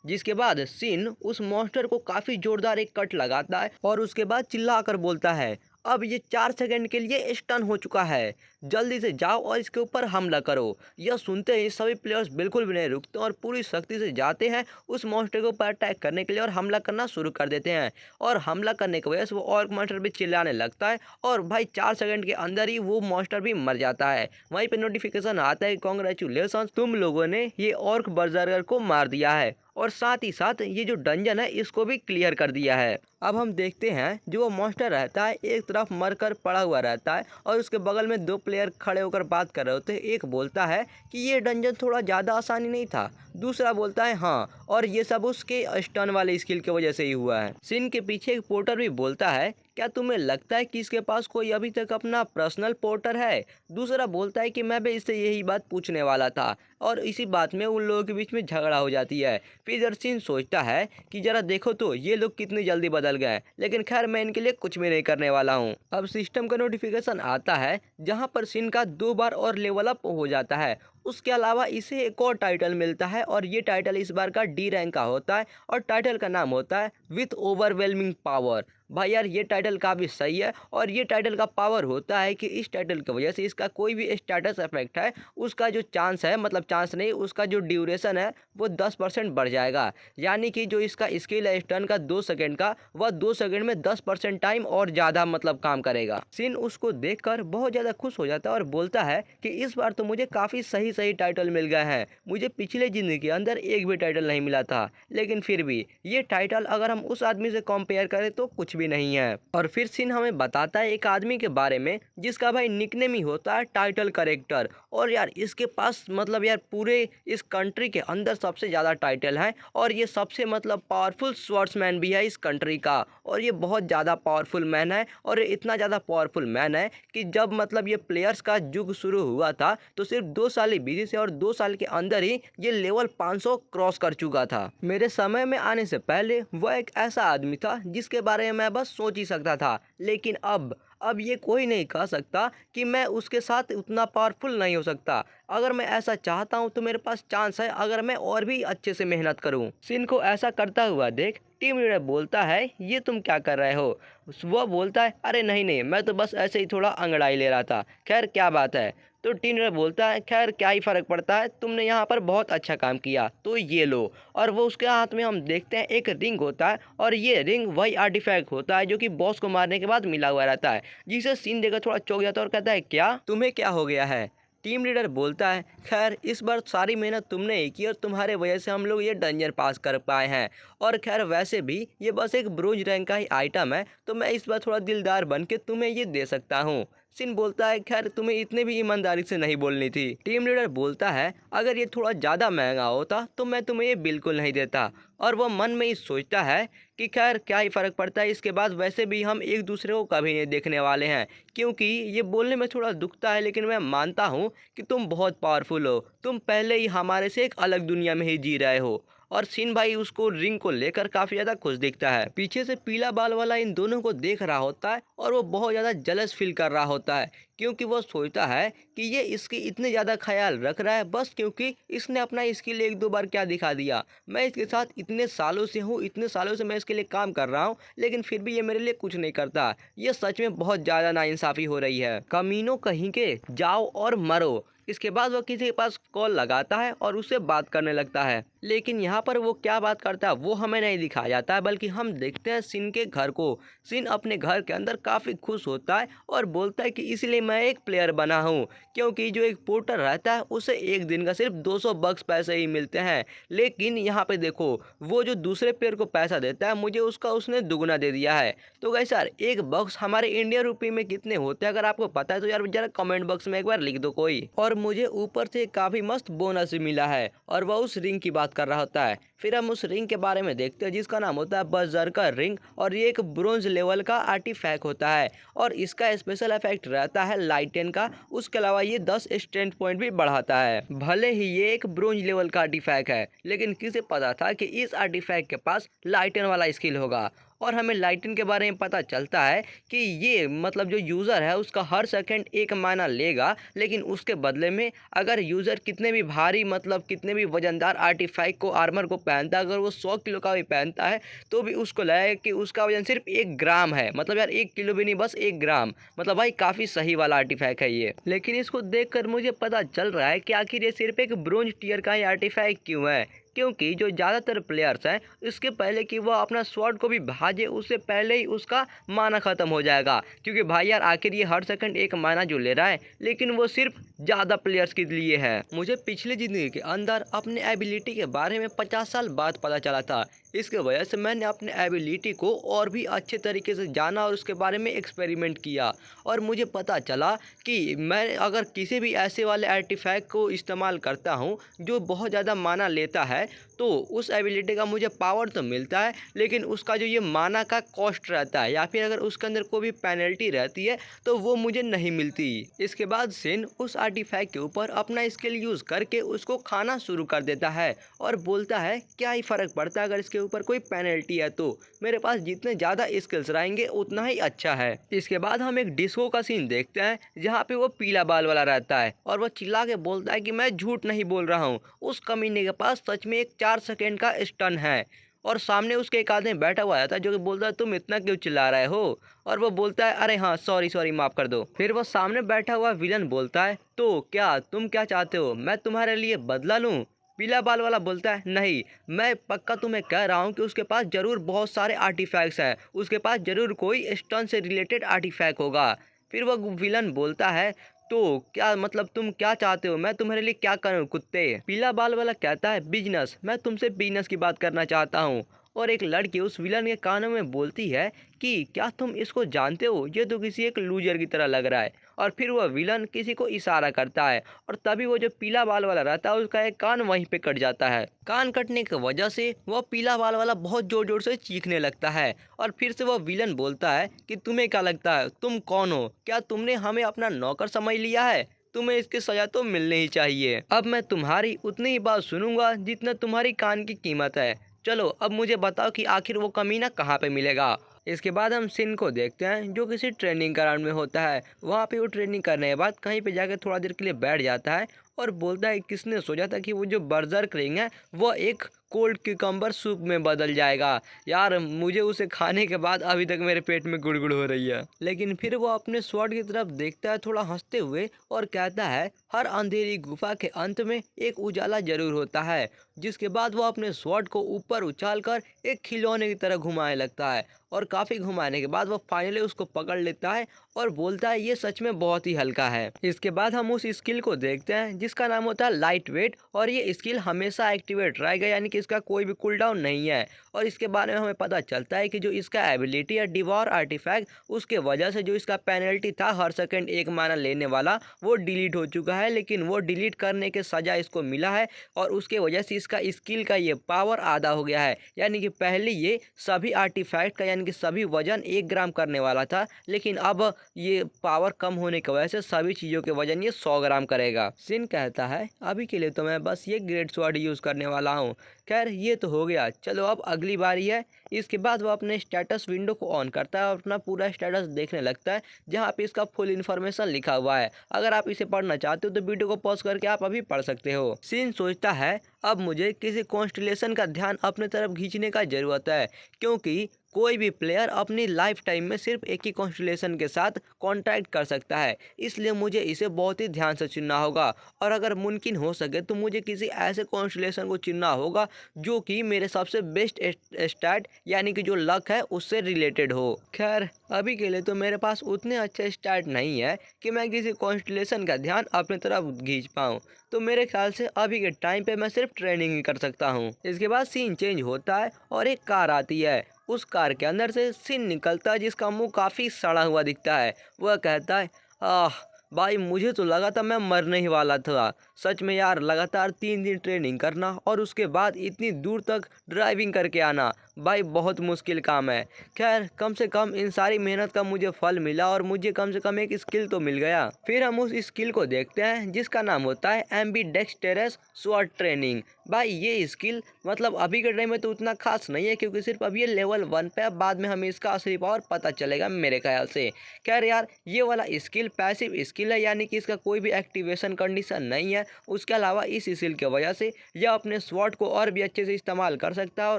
जिसके बाद सिन उस मॉन्स्टर को काफ़ी ज़ोरदार एक कट लगाता है और उसके बाद चिल्लाकर बोलता है अब ये 4 सेकंड के लिए स्टन हो चुका है, जल्दी से जाओ और इसके ऊपर हमला करो। यह सुनते ही सभी प्लेयर्स बिल्कुल भी नहीं रुकते और पूरी शक्ति से जाते हैं उस मॉन्स्टर के ऊपर अटैक करने के लिए और हमला करना शुरू कर देते हैं। और हमला करने की वजह से वो ऑर्क मॉन्स्टर भी चिल्लाने लगता है और भाई 4 सेकंड के अंदर ही वो मॉन्स्टर भी मर जाता है। वहीं पर नोटिफिकेशन आता है कॉन्ग्रेचुलेसन, तुम लोगों ने ये ऑर्क बर्जर्कर को मार दिया है और साथ ही साथ ये जो डंजन है इसको भी क्लियर कर दिया है। अब हम देखते हैं जो वो मॉन्स्टर रहता है एक तरफ मरकर पड़ा हुआ रहता है और उसके बगल में 2 प्लेयर खड़े होकर बात कर रहे होते हैं। एक बोलता है कि ये डंजन थोड़ा ज़्यादा आसानी नहीं था, दूसरा बोलता है हाँ और ये सब उसके स्टन वाले स्किल की वजह से ही हुआ है। सिन के पीछे एक पोर्टर भी बोलता है क्या तुम्हें लगता है कि इसके पास कोई अभी तक अपना पर्सनल पोर्टर है? दूसरा बोलता है कि मैं भी इससे यही बात पूछने वाला था। और इसी बात में उन लोगों के बीच में झगड़ा हो जाती है। फिर सिन सोचता है कि जरा देखो तो ये लोग कितनी जल्दी बदल गए, लेकिन खैर मैं इनके लिए कुछ भी नहीं करने वाला हूँ। अब सिस्टम का नोटिफिकेशन आता है जहाँ पर सिन का 2 बार और लेवल अप हो जाता है। उसके अलावा इसे एक और टाइटल मिलता है और ये टाइटल इस बार का डी रैंक का होता है और टाइटल का नाम होता है विथ ओवरवेलमिंग पावर। भाई यार ये टाइटल काफ़ी सही है और ये टाइटल का पावर होता है कि इस टाइटल की वजह से इसका कोई भी स्टेटस इफेक्ट है उसका जो चांस है, मतलब चांस नहीं, उसका जो ड्यूरेशन है वो 10% बढ़ जाएगा। यानी कि जो इसका स्किल है स्टन का 2 सेकंड का, वह 2 सेकंड में 10% टाइम और ज़्यादा मतलब काम करेगा। सिन उसको देखकर बहुत ज़्यादा खुश हो जाता है और बोलता है कि इस बार तो मुझे काफ़ी सही टाइटल मिल गए हैं। मुझे पिछले ज़िंदगी के अंदर एक भी टाइटल नहीं मिला था, लेकिन फिर भी ये टाइटल अगर हम उस आदमी से कंपेयर करें तो कुछ भी नहीं है। और फिर सिन हमें बताता है एक आदमी के बारे में जिसका भाई निकनेम ही होता है टाइटल करेक्टर। और यार इसके पास मतलब यार पूरे इस कंट्री के अंदर सबसे ज़्यादा टाइटल है और ये सबसे मतलब पावरफुल स्वॉर्ड्समैन भी है इस कंट्री का। और ये बहुत ज़्यादा पावरफुल मैन है और ये इतना ज़्यादा पावरफुल मैन है कि जब मतलब ये प्लेयर्स का युग शुरू हुआ था तो सिर्फ 2 साल ही बिजी से और 2 साल के अंदर ही ये लेवल 500 क्रॉस कर चुका था। मेरे समय में आने से पहले वह एक ऐसा आदमी था जिसके बारे में मैं बस सोच ही सकता था, लेकिन अब ये कोई नहीं कह सकता कि मैं उसके साथ उतना पावरफुल नहीं हो सकता। अगर मैं ऐसा चाहता हूँ तो मेरे पास चांस है अगर मैं और भी अच्छे से मेहनत करूँ। सिन को ऐसा करता हुआ देख टीम लीडर बोलता है ये तुम क्या कर रहे हो? वह बोलता है अरे नहीं मैं तो बस ऐसे ही थोड़ा अंगड़ाई ले रहा था, खैर क्या बात है? तो टीम लीडर बोलता है खैर क्या ही फ़र्क पड़ता है, तुमने यहाँ पर बहुत अच्छा काम किया तो ये लो। और वो उसके हाथ में हम देखते हैं एक रिंग होता है और ये रिंग वही आर्टिफैक्ट होता है जो कि बॉस को मारने के बाद मिला हुआ रहता है, जिसे सीन देकर थोड़ा चौंक जाता है और कहता है क्या तुम्हें क्या हो गया है? टीम लीडर बोलता है, खैर इस बार सारी मेहनत तुमने ही की और तुम्हारे वजह से हम लोग ये डंजन पास कर पाए हैं। और खैर वैसे भी ये बस एक ब्रोंज रैंक का ही आइटम है, तो मैं इस बार थोड़ा दिलदार बन के तुम्हें ये दे सकता हूँ। सिन बोलता है, खैर तुम्हें इतने भी ईमानदारी से नहीं बोलनी थी। टीम लीडर बोलता है, अगर ये थोड़ा ज़्यादा महंगा होता तो मैं तुम्हें ये बिल्कुल नहीं देता। और वह मन में ही सोचता है कि खैर क्या ही फ़र्क पड़ता है, इसके बाद वैसे भी हम एक दूसरे को कभी नहीं देखने वाले हैं। क्योंकि ये बोलने में थोड़ा दुखता है, लेकिन मैं मानता हूँ कि तुम बहुत पावरफुल हो, तुम पहले ही हमारे से एक अलग दुनिया में ही जी रहे हो। और सिन भाई उसको रिंग को लेकर काफ़ी ज़्यादा खुश दिखता है। पीछे से पीला बाल वाला इन दोनों को देख रहा होता है और वो बहुत ज़्यादा जलस फील कर रहा होता है, क्योंकि वो सोचता है कि ये इसकी इतने ज़्यादा ख्याल रख रहा है बस क्योंकि इसने अपना स्किल एक दो बार क्या दिखा दिया। मैं इसके साथ इतने सालों से हूँ, इतने सालों से मैं इसके लिए काम कर रहा हूँ, लेकिन फिर भी ये मेरे लिए कुछ नहीं करता। ये सच में बहुत ज़्यादा नाइंसाफ़ी हो रही है। कमीनों कहीं के, जाओ और मरो। इसके बाद वह किसी के पास कॉल लगाता है और उससे बात करने लगता है, लेकिन यहाँ पर वो क्या बात करता है वो हमें नहीं दिखाया जाता है, बल्कि हम देखते हैं सिन के घर को। सिन अपने घर के अंदर काफ़ी खुश होता है और बोलता है कि इसलिए मैं एक प्लेयर बना हूँ, क्योंकि जो एक पोर्टर रहता है उसे एक दिन का सिर्फ 200 बक्स पैसे ही मिलते हैं। लेकिन यहाँ पे देखो, वो जो दूसरे प्लेयर को पैसा देता है मुझे उसका उसने दुगना दे दिया है। तो गाइस यार, एक बक्स हमारे इंडियन रुपये में कितने होते हैं, अगर आपको पता है तो यार जरा कमेंट बॉक्स में एक बार लिख दो कोई। और मुझे ऊपर से काफ़ी मस्त बोनस भी मिला है। और वह उस रिंग की बात कर रहा होता है। फिर हम उस रिंग के बारे में देखते हैं जिसका नाम होता है बर्जर्कर रिंग, और ये एक ब्रोंज लेवल का आर्टिफैक्ट होता है और इसका स्पेशल इफेक्ट रहता है लाइटन का। उसके अलावा ये 10 स्ट्रेंथ पॉइंट भी बढ़ाता है। भले ही ये एक ब्रोंज लेवल का आर्टिफैक्ट है, लेकिन किसे पता था कि इस आर्टिफैक्ट के पास लाइटन वाला स्किल होगा। और हमें लाइटन के बारे में पता चलता है कि ये मतलब जो यूज़र है उसका हर सेकंड 1 माना लेगा, लेकिन उसके बदले में अगर यूज़र कितने भी भारी मतलब कितने भी वजनदार आर्टिफैक्ट को आर्मर को पहनता है, अगर वो 100 किलो का भी पहनता है तो भी उसको लगेगा कि उसका वजन सिर्फ 1 ग्राम है। मतलब यार 1 किलो भी नहीं, बस 1 ग्राम। मतलब भाई काफ़ी सही वाला आर्टिफैक्ट है ये। लेकिन इसको देखकर मुझे पता चल रहा है कि आखिर ये सिर्फ एक ब्रोंज टियर का ही आर्टिफैक्ट क्यों है, क्योंकि जो ज़्यादातर प्लेयर्स हैं इसके पहले कि वह अपना स्वॉर्ड को भी भाजे उससे पहले ही उसका माना ख़त्म हो जाएगा। क्योंकि भाई यार आखिर ये हर सेकंड 1 माना जो ले रहा है, लेकिन वो सिर्फ ज़्यादा प्लेयर्स के लिए है। मुझे पिछली ज़िंदगी के अंदर अपने एबिलिटी के बारे में 50 साल बाद पता चला था। इसके वजह से मैंने अपने एबिलिटी को और भी अच्छे तरीके से जाना और उसके बारे में एक्सपेरिमेंट किया। और मुझे पता चला कि मैं अगर किसी भी ऐसे वाले आर्टिफैक्ट को इस्तेमाल करता हूँ जो बहुत ज़्यादा माना लेता है, तो उस एबिलिटी का मुझे पावर तो मिलता है, लेकिन उसका जो ये माना का कॉस्ट रहता है या फिर अगर उसके अंदर कोई भी पेनल्टी रहती है तो वो मुझे नहीं मिलती। इसके बाद सिन उस आर्टिफैक्ट के ऊपर अपना स्किल यूज़ करके उसको खाना शुरू कर देता है और बोलता है क्या ही फ़र्क पड़ता है अगर इसके ऊपर कोई पेनल्टी है, तो मेरे पास जितने ज़्यादा स्किल्स रहेंगे उतना ही अच्छा है। इसके बाद हम एक डिस्को का सीन देखते हैं जहाँ पे वो पीला बाल वाला रहता है और वह चिल्ला के बोलता है कि मैं झूठ नहीं बोल रहा हूँ, उस कमीने के पास सच में एक 4 सेकेंड का स्टन है। और सामने उसके एक आदमी बैठा हुआ था जो कि बोलता है तुम इतना क्यों चिल्ला रहे हो, और वो बोलता है अरे हाँ सॉरी सॉरी माफ़ कर दो। फिर वो सामने बैठा हुआ विलन बोलता है तो क्या तुम क्या चाहते हो, मैं तुम्हारे लिए बदला लूँ। पीला बाल वाला बोलता है नहीं, मैं पक्का तुम्हें कह रहा हूँ कि उसके पास ज़रूर बहुत सारे आर्टिफैक्ट्स हैं, उसके पास ज़रूर कोई स्टन से रिलेटेड आर्टिफैक्ट होगा। फिर वह विलन बोलता है तो क्या मतलब तुम क्या चाहते हो, मैं तुम्हारे लिए क्या करूं कुत्ते। पीला बाल वाला कहता है बिजनेस, मैं तुमसे बिजनेस की बात करना चाहता हूं। और एक लड़की उस विलन के कानों में बोलती है कि क्या तुम इसको जानते हो, ये तो किसी एक लूजर की तरह लग रहा है। और फिर वह विलन किसी को इशारा करता है और तभी वो जो पीला बाल वाला रहता है उसका एक कान वहीं पे कट जाता है। कान कटने की वजह से वह पीला बाल वाला बहुत जोर जोर से चीखने लगता है और फिर से वह विलन बोलता है कि तुम्हें क्या लगता है, तुम कौन हो, क्या तुमने हमें अपना नौकर समझ लिया है, तुम्हें इसकी सजा तो मिलनी ही चाहिए। अब मैं तुम्हारी उतनी ही बात सुनूंगा जितना तुम्हारी कान की कीमत है। चलो अब मुझे बताओ कि आखिर वो कमीना कहाँ पे मिलेगा। इसके बाद हम सिन को देखते हैं जो किसी ट्रेनिंग ग्राउंड में होता है। वहाँ पे वो ट्रेनिंग करने के बाद कहीं पे जाकर थोड़ा देर के लिए बैठ जाता है और बोलता है किसने सोचा था कि वो जो बर्जर्क रिंग है वो एक कोल्ड क्यूकम्बर सूप में बदल जाएगा। यार मुझे उसे खाने के बाद अभी तक मेरे पेट में गुड़गुड़ हो रही है। लेकिन फिर वो अपने स्वॉर्ड की तरफ देखता है थोड़ा हंसते हुए और कहता है हर अंधेरी गुफा के अंत में एक उजाला जरूर होता है। जिसके बाद वो अपने स्वॉर्ड को ऊपर उछालकर एक खिलौने की तरह घुमाने लगता है और काफ़ी घुमाने के बाद वो फाइनली उसको पकड़ लेता है और बोलता है ये सच में बहुत ही हल्का है। इसके बाद हम उस स्किल को देखते हैं जिसका नाम होता है लाइट वेट, और ये स्किल हमेशा एक्टिवेट रहेगा, यानी कि इसका कोई भी कूल डाउन नहीं है। और इसके बारे में हमें पता चलता है कि जो इसका एबिलिटी है डिवॉर आर्टिफैक्ट, उसके वजह से जो इसका पेनल्टी था हर सेकंड 1 माना लेने वाला वो डिलीट हो चुका है, लेकिन वो डिलीट करने के सजा इसको मिला है और उसके वजह से इसका स्किल का ये पावर आधा हो गया है। यानी कि पहले ये सभी आर्टिफैक्ट का यानी कि सभी वजन 1 ग्राम करने वाला था, लेकिन अब ये पावर कम होने की वजह से सभी चीज़ों के वजन ये 100 ग्राम करेगा। सिन कहता है अभी के लिए तो मैं बस ये ग्रेट स्वॉर्ड यूज़ करने वाला हूँ। खैर ये तो हो गया, चलो अब अगली बारी है। इसके बाद वो अपने स्टेटस विंडो को ऑन करता है और अपना पूरा स्टेटस देखने लगता है जहाँ पे इसका फुल इन्फॉर्मेशन लिखा हुआ है। अगर आप इसे पढ़ना चाहते हो तो वीडियो को पॉज करके आप अभी पढ़ सकते हो। सिन सोचता है अब मुझे किसी कॉन्स्टेलेशन का ध्यान अपने तरफ खींचने का ज़रूरत है, क्योंकि कोई भी प्लेयर अपनी लाइफ टाइम में सिर्फ एक ही कॉन्स्टेलेशन के साथ कांटेक्ट कर सकता है, इसलिए मुझे इसे बहुत ही ध्यान से चुनना होगा। और अगर मुमकिन हो सके तो मुझे किसी ऐसे कॉन्स्टेलेशन को चुनना होगा जो कि मेरे सबसे बेस्ट स्टैट यानी कि जो लक है उससे रिलेटेड हो। खैर अभी के लिए तो मेरे पास उतने अच्छे स्टैट नहीं है कि मैं किसी कॉन्स्टेलेशन का ध्यान अपनी तरफ खींच पाऊँ, तो मेरे ख्याल से अभी के टाइम पे मैं सिर्फ ट्रेनिंग ही कर सकता हूँ। इसके बाद सीन चेंज होता है और एक कार आती है। उस कार के अंदर से सिन निकलता है जिसका मुंह काफ़ी सड़ा हुआ दिखता है। वह कहता है आह भाई मुझे तो लगा था मैं मरने ही वाला था। सच में यार लगातार 3 दिन ट्रेनिंग करना और उसके बाद इतनी दूर तक ड्राइविंग करके आना भाई बहुत मुश्किल काम है। खैर कम से कम इन सारी मेहनत का मुझे फल मिला और मुझे कम से कम एक स्किल तो मिल गया। फिर हम उस स्किल को देखते हैं जिसका नाम होता है एम्बीडेक्सटेरस स्वॉर्ड ट्रेनिंग। भाई ये स्किल मतलब अभी के टाइम में तो उतना खास नहीं है क्योंकि सिर्फ अब ये लेवल 1 पे है, बाद में हमें इसका असली पावर पता चलेगा मेरे ख्याल से। खैर यार ये वाला स्किल पैसिव स्किल है, यानी कि इसका कोई भी एक्टिवेशन कंडीशन नहीं है। उसके अलावा इस स्किल की वजह से यह अपने स्वॉर्ड को और भी अच्छे से इस्तेमाल कर सकता है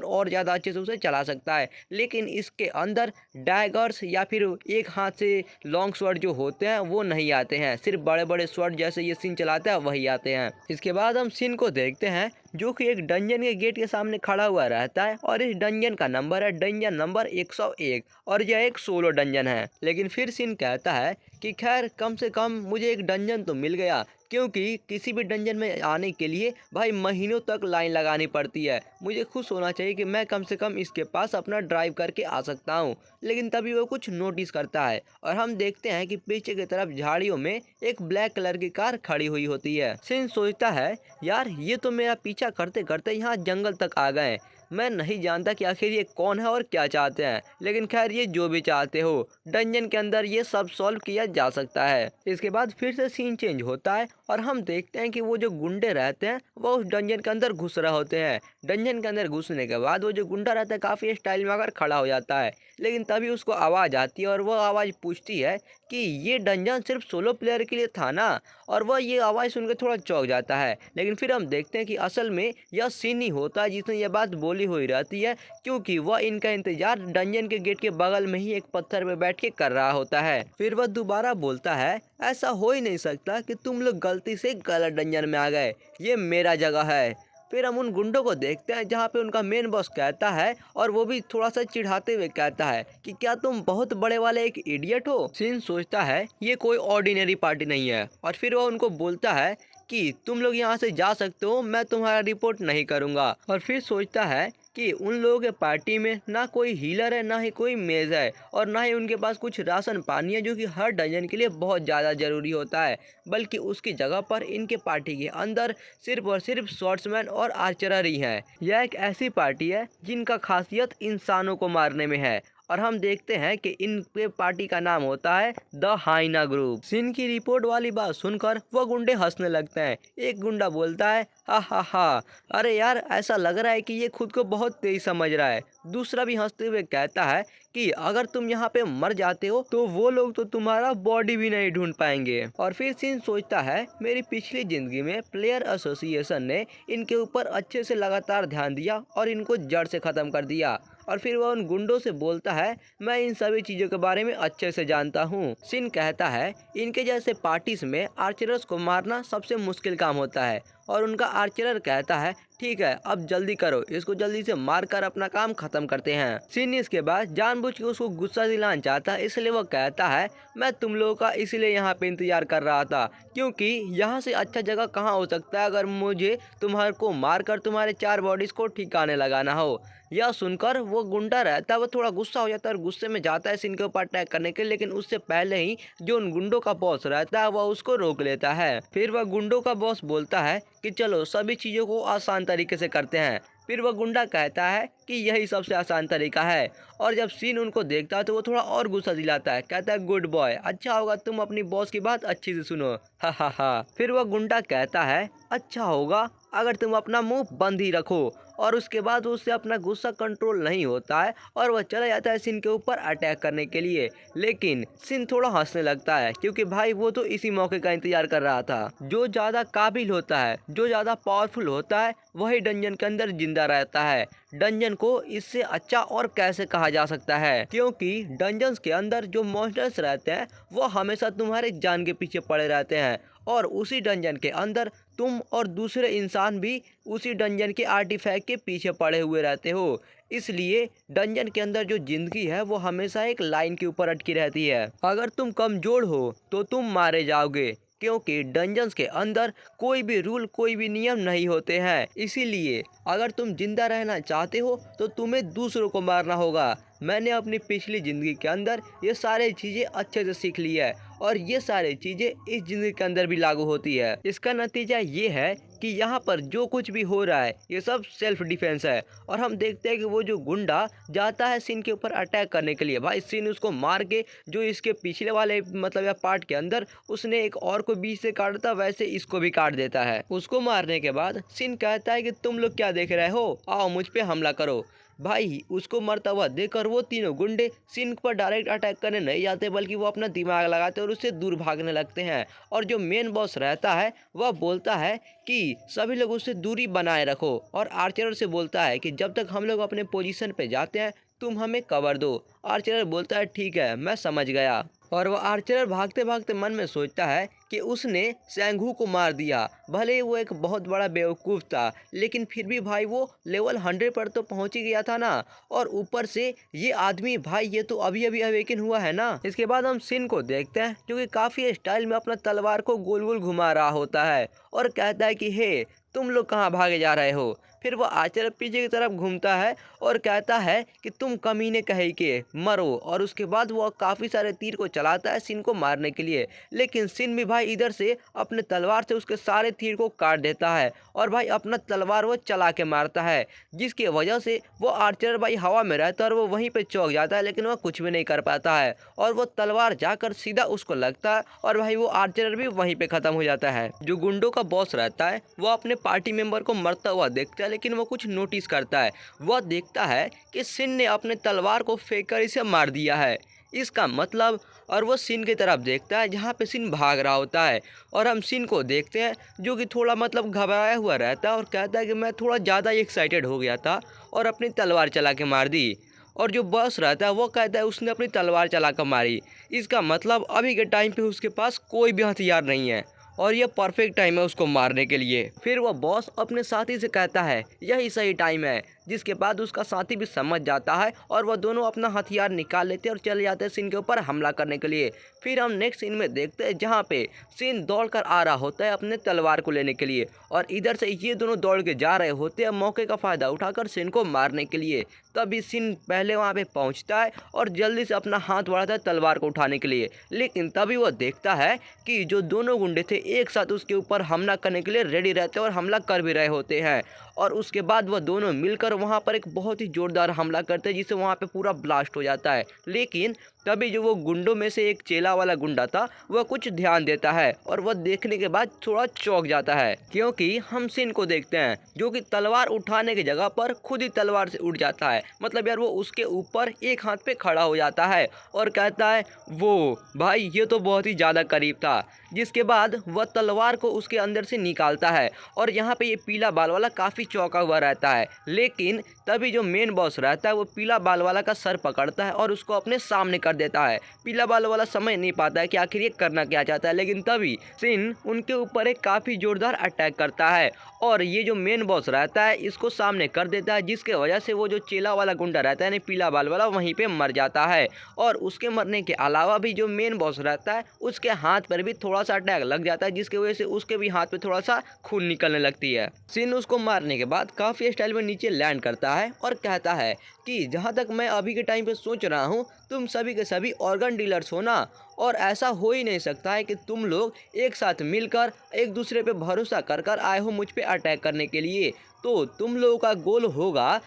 और ज़्यादा अच्छे से उसे चला सकता है। लेकिन इसके अंदर डैगर्स या फिर एक हाथ से लॉन्ग स्वॉर्ड जो होते हैं वो नहीं आते हैं, सिर्फ बड़े बड़े स्वॉर्ड जैसे ये सिन चलाता है वही आते हैं। इसके बाद हम सिन को देखते हैं जो कि एक डंजन के गेट के सामने खड़ा हुआ रहता है और इस डंजन का नंबर है डंजन नंबर 101 और यह एक सोलो डंजन है। लेकिन फिर सिन कहता है कि खैर कम से कम मुझे एक डंजन तो मिल गया, क्योंकि किसी भी डंजन में आने के लिए भाई महीनों तक लाइन लगानी पड़ती है। मुझे खुश होना चाहिए कि मैं कम से कम इसके पास अपना ड्राइव करके आ सकता हूँ। लेकिन तभी वो कुछ नोटिस करता है और हम देखते हैं कि पीछे की तरफ झाड़ियों में एक ब्लैक कलर की कार खड़ी हुई होती है। सिन सोचता है यार ये तो मेरा पीछा करते करते यहाँ जंगल तक आ गए। मैं नहीं जानता कि आखिर ये कौन है और क्या चाहते हैं, लेकिन खैर ये जो भी चाहते हो डंजन के अंदर ये सब सॉल्व किया जा सकता है। इसके बाद फिर से सीन चेंज होता है और हम देखते हैं कि वो जो गुंडे रहते हैं वो उस डंजन के अंदर घुस रहे होते हैं। डंजन के अंदर घुसने के बाद वो जो गुंडा रहता है काफ़ी स्टाइल में आकर खड़ा हो जाता है, लेकिन तभी उसको आवाज़ आती है और वह आवाज़ पूछती है कि ये डंजन सिर्फ सोलो प्लेयर के लिए था ना, और वह ये आवाज़ सुनकर थोड़ा चौंक जाता है। लेकिन फिर हम देखते हैं कि असल में यह सिन ही होता है जिसने यह बात बोली हुई रहती है, क्योंकि वह इनका इंतजार डंजन के गेट के बगल में ही एक पत्थर पे बैठ के कर रहा होता है। फिर वह दोबारा बोलता है ऐसा हो ही नहीं सकता कि तुम लोग गलती से गलत डंजन में आ गए, ये मेरा जगह है। फिर हम उन गुंडों को देखते हैं जहाँ पे उनका मेन बॉस कहता है, और वो भी थोड़ा सा चिढ़ाते हुए कहता है कि क्या तुम बहुत बड़े वाले एक इडियट हो। सिन सोचता है ये कोई ऑर्डिनरी पार्टी नहीं है, और फिर वह उनको बोलता है कि तुम लोग यहाँ से जा सकते हो, मैं तुम्हारा रिपोर्ट नहीं करूँगा। और फिर सोचता है कि उन लोगों के पार्टी में ना कोई हीलर है, ना ही कोई मेज है, और ना ही उनके पास कुछ राशन पानी है जो कि हर डंजन के लिए बहुत ज़्यादा ज़रूरी होता है, बल्कि उसकी जगह पर इनके पार्टी के अंदर सिर्फ और सिर्फ स्वॉर्ड्समैन और आर्चरर ही हैं। यह एक ऐसी पार्टी है जिनका खासियत इंसानों को मारने में है, और हम देखते हैं कि इनके पार्टी का नाम होता है द हाइना ग्रुप। सिन की रिपोर्ट वाली बात सुनकर वह गुंडे हंसने लगते हैं। एक गुंडा बोलता है हा हा हा, अरे यार ऐसा लग रहा है कि ये खुद को बहुत तेज समझ रहा है। दूसरा भी हंसते हुए कहता है कि अगर तुम यहाँ पे मर जाते हो तो वो लोग तो तुम्हारा बॉडी भी नहीं ढूंढ पाएंगे। और फिर सिन सोचता है मेरी पिछली जिंदगी में प्लेयर एसोसिएशन ने इनके ऊपर अच्छे से लगातार ध्यान दिया और इनको जड़ से खत्म कर दिया। और फिर वह उन गुंडों से बोलता है मैं इन सभी चीज़ों के बारे में अच्छे से जानता हूँ। सिन कहता है इनके जैसे पार्टीज में आर्चरर्स को मारना सबसे मुश्किल काम होता है। और उनका आर्चरर कहता है ठीक है अब जल्दी करो, इसको जल्दी से मार कर अपना काम खत्म करते हैं। सिन इसके बाद जानबूझ के उसको गुस्सा दिलाना चाहता है, इसलिए वो कहता है मैं तुम लोगों का इसलिए यहाँ पे इंतजार कर रहा था क्योंकि यहाँ से अच्छा जगह कहाँ हो सकता है अगर मुझे तुम्हारे को मार कर तुम्हारे 4 बॉडीज को ठिकाने लगाना हो। यह सुनकर वो गुंडा रहता है वो थोड़ा गुस्सा हो जाता है और गुस्से में जाता है सिन के ऊपर अटैक करने के लिए, लेकिन उससे पहले ही जो उन गुंडों का बॉस रहता है वह उसको रोक लेता है। फिर वह गुंडों का बॉस बोलता है कि चलो सभी चीज़ों को आसान तरीके से करते हैं। फिर वह गुंडा कहता है कि यही सबसे आसान तरीका है। और जब सीन उनको देखता है तो वो थोड़ा और गुस्सा दिलाता है, कहता है गुड बॉय, अच्छा होगा तुम अपनी बॉस की बात अच्छी से सुनो, हा हा हा। फिर वह गुंडा कहता है अच्छा होगा अगर तुम अपना मुंह बंद ही रखो। और उसके बाद उससे अपना गुस्सा कंट्रोल नहीं होता है और वह चला जाता है सिन के ऊपर अटैक करने के लिए। लेकिन सिन थोड़ा हंसने लगता है क्योंकि भाई वो तो इसी मौके का इंतजार कर रहा था। जो ज़्यादा काबिल होता है, जो ज़्यादा पावरफुल होता है वही डंजन के अंदर जिंदा रहता है। डंजन को इससे अच्छा और कैसे कहा जा सकता है, क्योंकि डंजन्स के अंदर जो मॉन्स्टर्स रहते हैं वो हमेशा तुम्हारे जान के पीछे पड़े रहते हैं। और उसी डंजन के अंदर तुम और दूसरे इंसान भी उसी डंजन के आर्टिफैक्ट के पीछे पड़े हुए रहते हो। इसलिए डंजन के अंदर जो जिंदगी है वो हमेशा एक लाइन के ऊपर अटकी रहती है। अगर तुम कमजोर हो तो तुम मारे जाओगे, क्योंकि डंजन्स के अंदर कोई भी रूल कोई भी नियम नहीं होते हैं। इसीलिए अगर तुम जिंदा रहना चाहते हो तो तुम्हें दूसरों को मारना होगा। मैंने अपनी पिछली ज़िंदगी के अंदर ये सारी चीज़ें अच्छे से सीख ली है और ये सारी चीज़ें इस ज़िंदगी के अंदर भी लागू होती है। इसका नतीजा ये है कि यहाँ पर जो कुछ भी हो रहा है ये सब सेल्फ डिफेंस है। और हम देखते हैं कि वो जो गुंडा जाता है सिन के ऊपर अटैक करने के लिए, भाई सिन उसको मार के जो इसके पिछले वाले मतलब या पार्ट के अंदर उसने एक और को बीच से काटा था वैसे इसको भी काट देता है। उसको मारने के बाद सिन कहता है कि तुम लोग क्या देख रहे हो, आओ मुझ पे हमला करो। भाई उसको मरता हुआ देखकर वो तीनों गुंडे सिन पर डायरेक्ट अटैक करने नहीं जाते बल्कि वो अपना दिमाग लगाते और उससे दूर भागने लगते हैं। और जो मेन बॉस रहता है वह बोलता है कि सभी लोग उससे दूरी बनाए रखो और आर्चर से बोलता है कि जब तक हम लोग अपने पोजीशन पे जाते हैं तुम हमें कवर दो। आर्चर बोलता है ठीक है मैं समझ गया। और वह आर्चर भागते भागते मन में सोचता है कि उसने सैंघू को मार दिया। भले ही वो एक बहुत बड़ा बेवकूफ़ था लेकिन फिर भी भाई वो लेवल 100 पर तो पहुंच ही गया था ना। और ऊपर से ये आदमी भाई ये तो अभी अभी अवेकन हुआ है ना। इसके बाद हम सिन को देखते हैं जो कि काफ़ी स्टाइल में अपना तलवार को गोल गोल घुमा रहा होता है और कहता है कि हे तुम लोग कहाँ भागे जा रहे हो। फिर वो आर्चर पीछे की तरफ घूमता है और कहता है कि तुम कमीने कहे के मरो। और उसके बाद वो काफ़ी सारे तीर को चलाता है सिन को मारने के लिए, लेकिन सिन भी भाई इधर से अपने तलवार से उसके सारे तीर को काट देता है और भाई अपना तलवार वो चला के मारता है, जिसकी वजह से वो आर्चर भाई हवा में रहता है और वो वहीं पे चौंक जाता है लेकिन वह कुछ भी नहीं कर पाता है। और वो तलवार जाकर सीधा उसको लगता है और भाई वो आर्चर भी वहीं पे ख़त्म हो जाता है। जो गुंडों का बॉस रहता है वो अपने पार्टी मेंबर को मरता हुआ देखता है, लेकिन वो कुछ नोटिस करता है। वह देखता है कि सिन ने अपने तलवार को फेंक कर इसे मार दिया है, इसका मतलब। और वो सिन की तरफ देखता है जहाँ पे सिन भाग रहा होता है और हम सिन को देखते हैं जो कि थोड़ा मतलब घबराया हुआ रहता है और कहता है कि मैं थोड़ा ज़्यादा एक्साइटेड हो गया था और अपनी तलवार चला के मार दी। और जो बॉस रहता है वो कहता है उसने अपनी तलवार चला कर मारी, इसका मतलब अभी के टाइम पे उसके पास कोई भी हथियार नहीं है और ये परफेक्ट टाइम है उसको मारने के लिए। फिर वह बॉस अपने साथी से कहता है यही सही टाइम है, जिसके बाद उसका साथी भी समझ जाता है और वह दोनों अपना हथियार निकाल लेते हैं और चले जाते हैं सिन के ऊपर हमला करने के लिए। फिर हम नेक्स्ट सीन में देखते हैं जहाँ पे सिन दौड़ कर आ रहा होता है अपने तलवार को लेने के लिए और इधर से ये दोनों दौड़ के जा रहे होते हैं मौके का फ़ायदा उठाकर सिन को मारने के लिए। तभी सिन पहले वहाँ पे पहुँचता है और जल्दी से अपना हाथ बढ़ाता है तलवार को उठाने के लिए, लेकिन तभी वह देखता है कि जो दोनों गुंडे थे एक साथ उसके ऊपर हमला करने के लिए रेडी रहते हैं और हमला कर भी रहे होते हैं। और उसके बाद वह दोनों मिलकर और वहाँ पर एक बहुत ही ज़ोरदार हमला करते हैं जिससे वहाँ पे पूरा ब्लास्ट हो जाता है। लेकिन तभी जो वो गुंडों में से एक चेला वाला गुंडा था वह कुछ ध्यान देता है और वह देखने के बाद थोड़ा चौंक जाता है, क्योंकि हम सिन को देखते हैं जो कि तलवार उठाने की जगह पर खुद ही तलवार से उठ जाता है। मतलब यार वो उसके ऊपर एक हाथ पे खड़ा हो जाता है और कहता है वो भाई ये तो बहुत ही ज़्यादा करीब था। जिसके बाद वह तलवार को उसके अंदर से निकालता है और यहाँ पे ये पीला बाल वाला काफ़ी चौंका हुआ रहता है। लेकिन तभी जो मेन बॉस रहता है वो पीला बाल वाला का सर पकड़ता है और उसको अपने सामने कर देता है। पीला बाल वाला समझ नहीं पाता है कि आखिर ये करना क्या चाहता है, लेकिन तभी सिन उनके ऊपर एक काफ़ी ज़ोरदार अटैक करता है और ये जो मेन बॉस रहता है इसको सामने कर देता है, जिसके वजह से वो जो चेला वाला गुंडा रहता है यानी पीला बाल वाला वहीं पे मर जाता है। और उसके मरने के अलावा भी जो मेन बॉस रहता है उसके हाथ पर भी थोड़ा सा अटैक लग जाता है, जिसकी वजह से उसके भी हाथ पे थोड़ा सा खून निकलने लगती है। सिन उसको मारने के बाद काफ़ी स्टाइल में नीचे लैंड करता है और कहता है कि जहाँ तक मैं अभी के टाइम पे सोच रहा हूँ तुम सभी के सभी ऑर्गन डीलर्स हो ना, और ऐसा हो ही नहीं सकता है कि तुम लोग एक साथ मिलकर एक दूसरे पे भरोसा कर कर आए हो मुझ पे अटैक करने के लिए। तो तुम लोगों का गोल होगा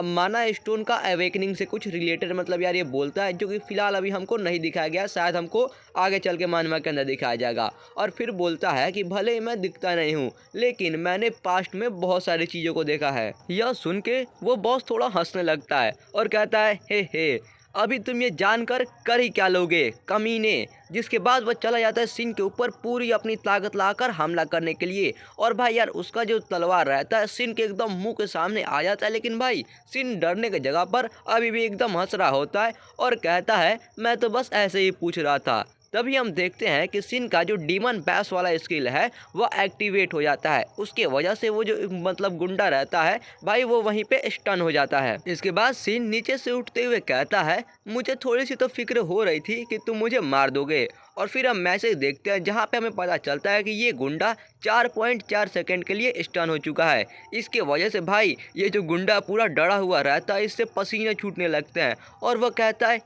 माना स्टोन का अवेकनिंग से कुछ रिलेटेड। मतलब यार ये बोलता है जो कि फिलहाल अभी हमको नहीं दिखाया गया, शायद हमको आगे चल के मानवा के अंदर दिखाया जाएगा। और फिर बोलता है कि भले ही मैं दिखता नहीं हूँ लेकिन मैंने पास्ट में बहुत सारी चीज़ों को देखा है। यह सुन के वो बॉस थोड़ा हंसने लगता है और कहता है हे अभी तुम ये जानकर कर ही क्या लोगे कमीने। जिसके बाद वह चला जाता है सिन के ऊपर पूरी अपनी ताकत लाकर हमला करने के लिए। और भाई यार उसका जो तलवार रहता है सिन के एकदम मुंह के सामने आ जाता है, लेकिन भाई सिन डरने की जगह पर अभी भी एकदम हंस रहा होता है और कहता है मैं तो बस ऐसे ही पूछ रहा था। तभी हम देखते हैं कि सिन का जो डीमन बैश वाला स्किल है वह एक्टिवेट हो जाता है। उसके वजह से वो जो मतलब गुंडा रहता है भाई वो वहीं पे स्टन हो जाता है। इसके बाद सिन नीचे से उठते हुए कहता है मुझे थोड़ी सी तो फिक्र हो रही थी कि तुम मुझे मार दोगे। और फिर हम मैसेज देखते हैं जहाँ पे हमें पता चलता है कि ये गुंडा 4.4 सेकंड के लिए स्टन हो चुका है। इसके वजह से भाई ये जो गुंडा पूरा डरा हुआ रहता है इससे पसीने छूटने लगते हैं और वह कहता है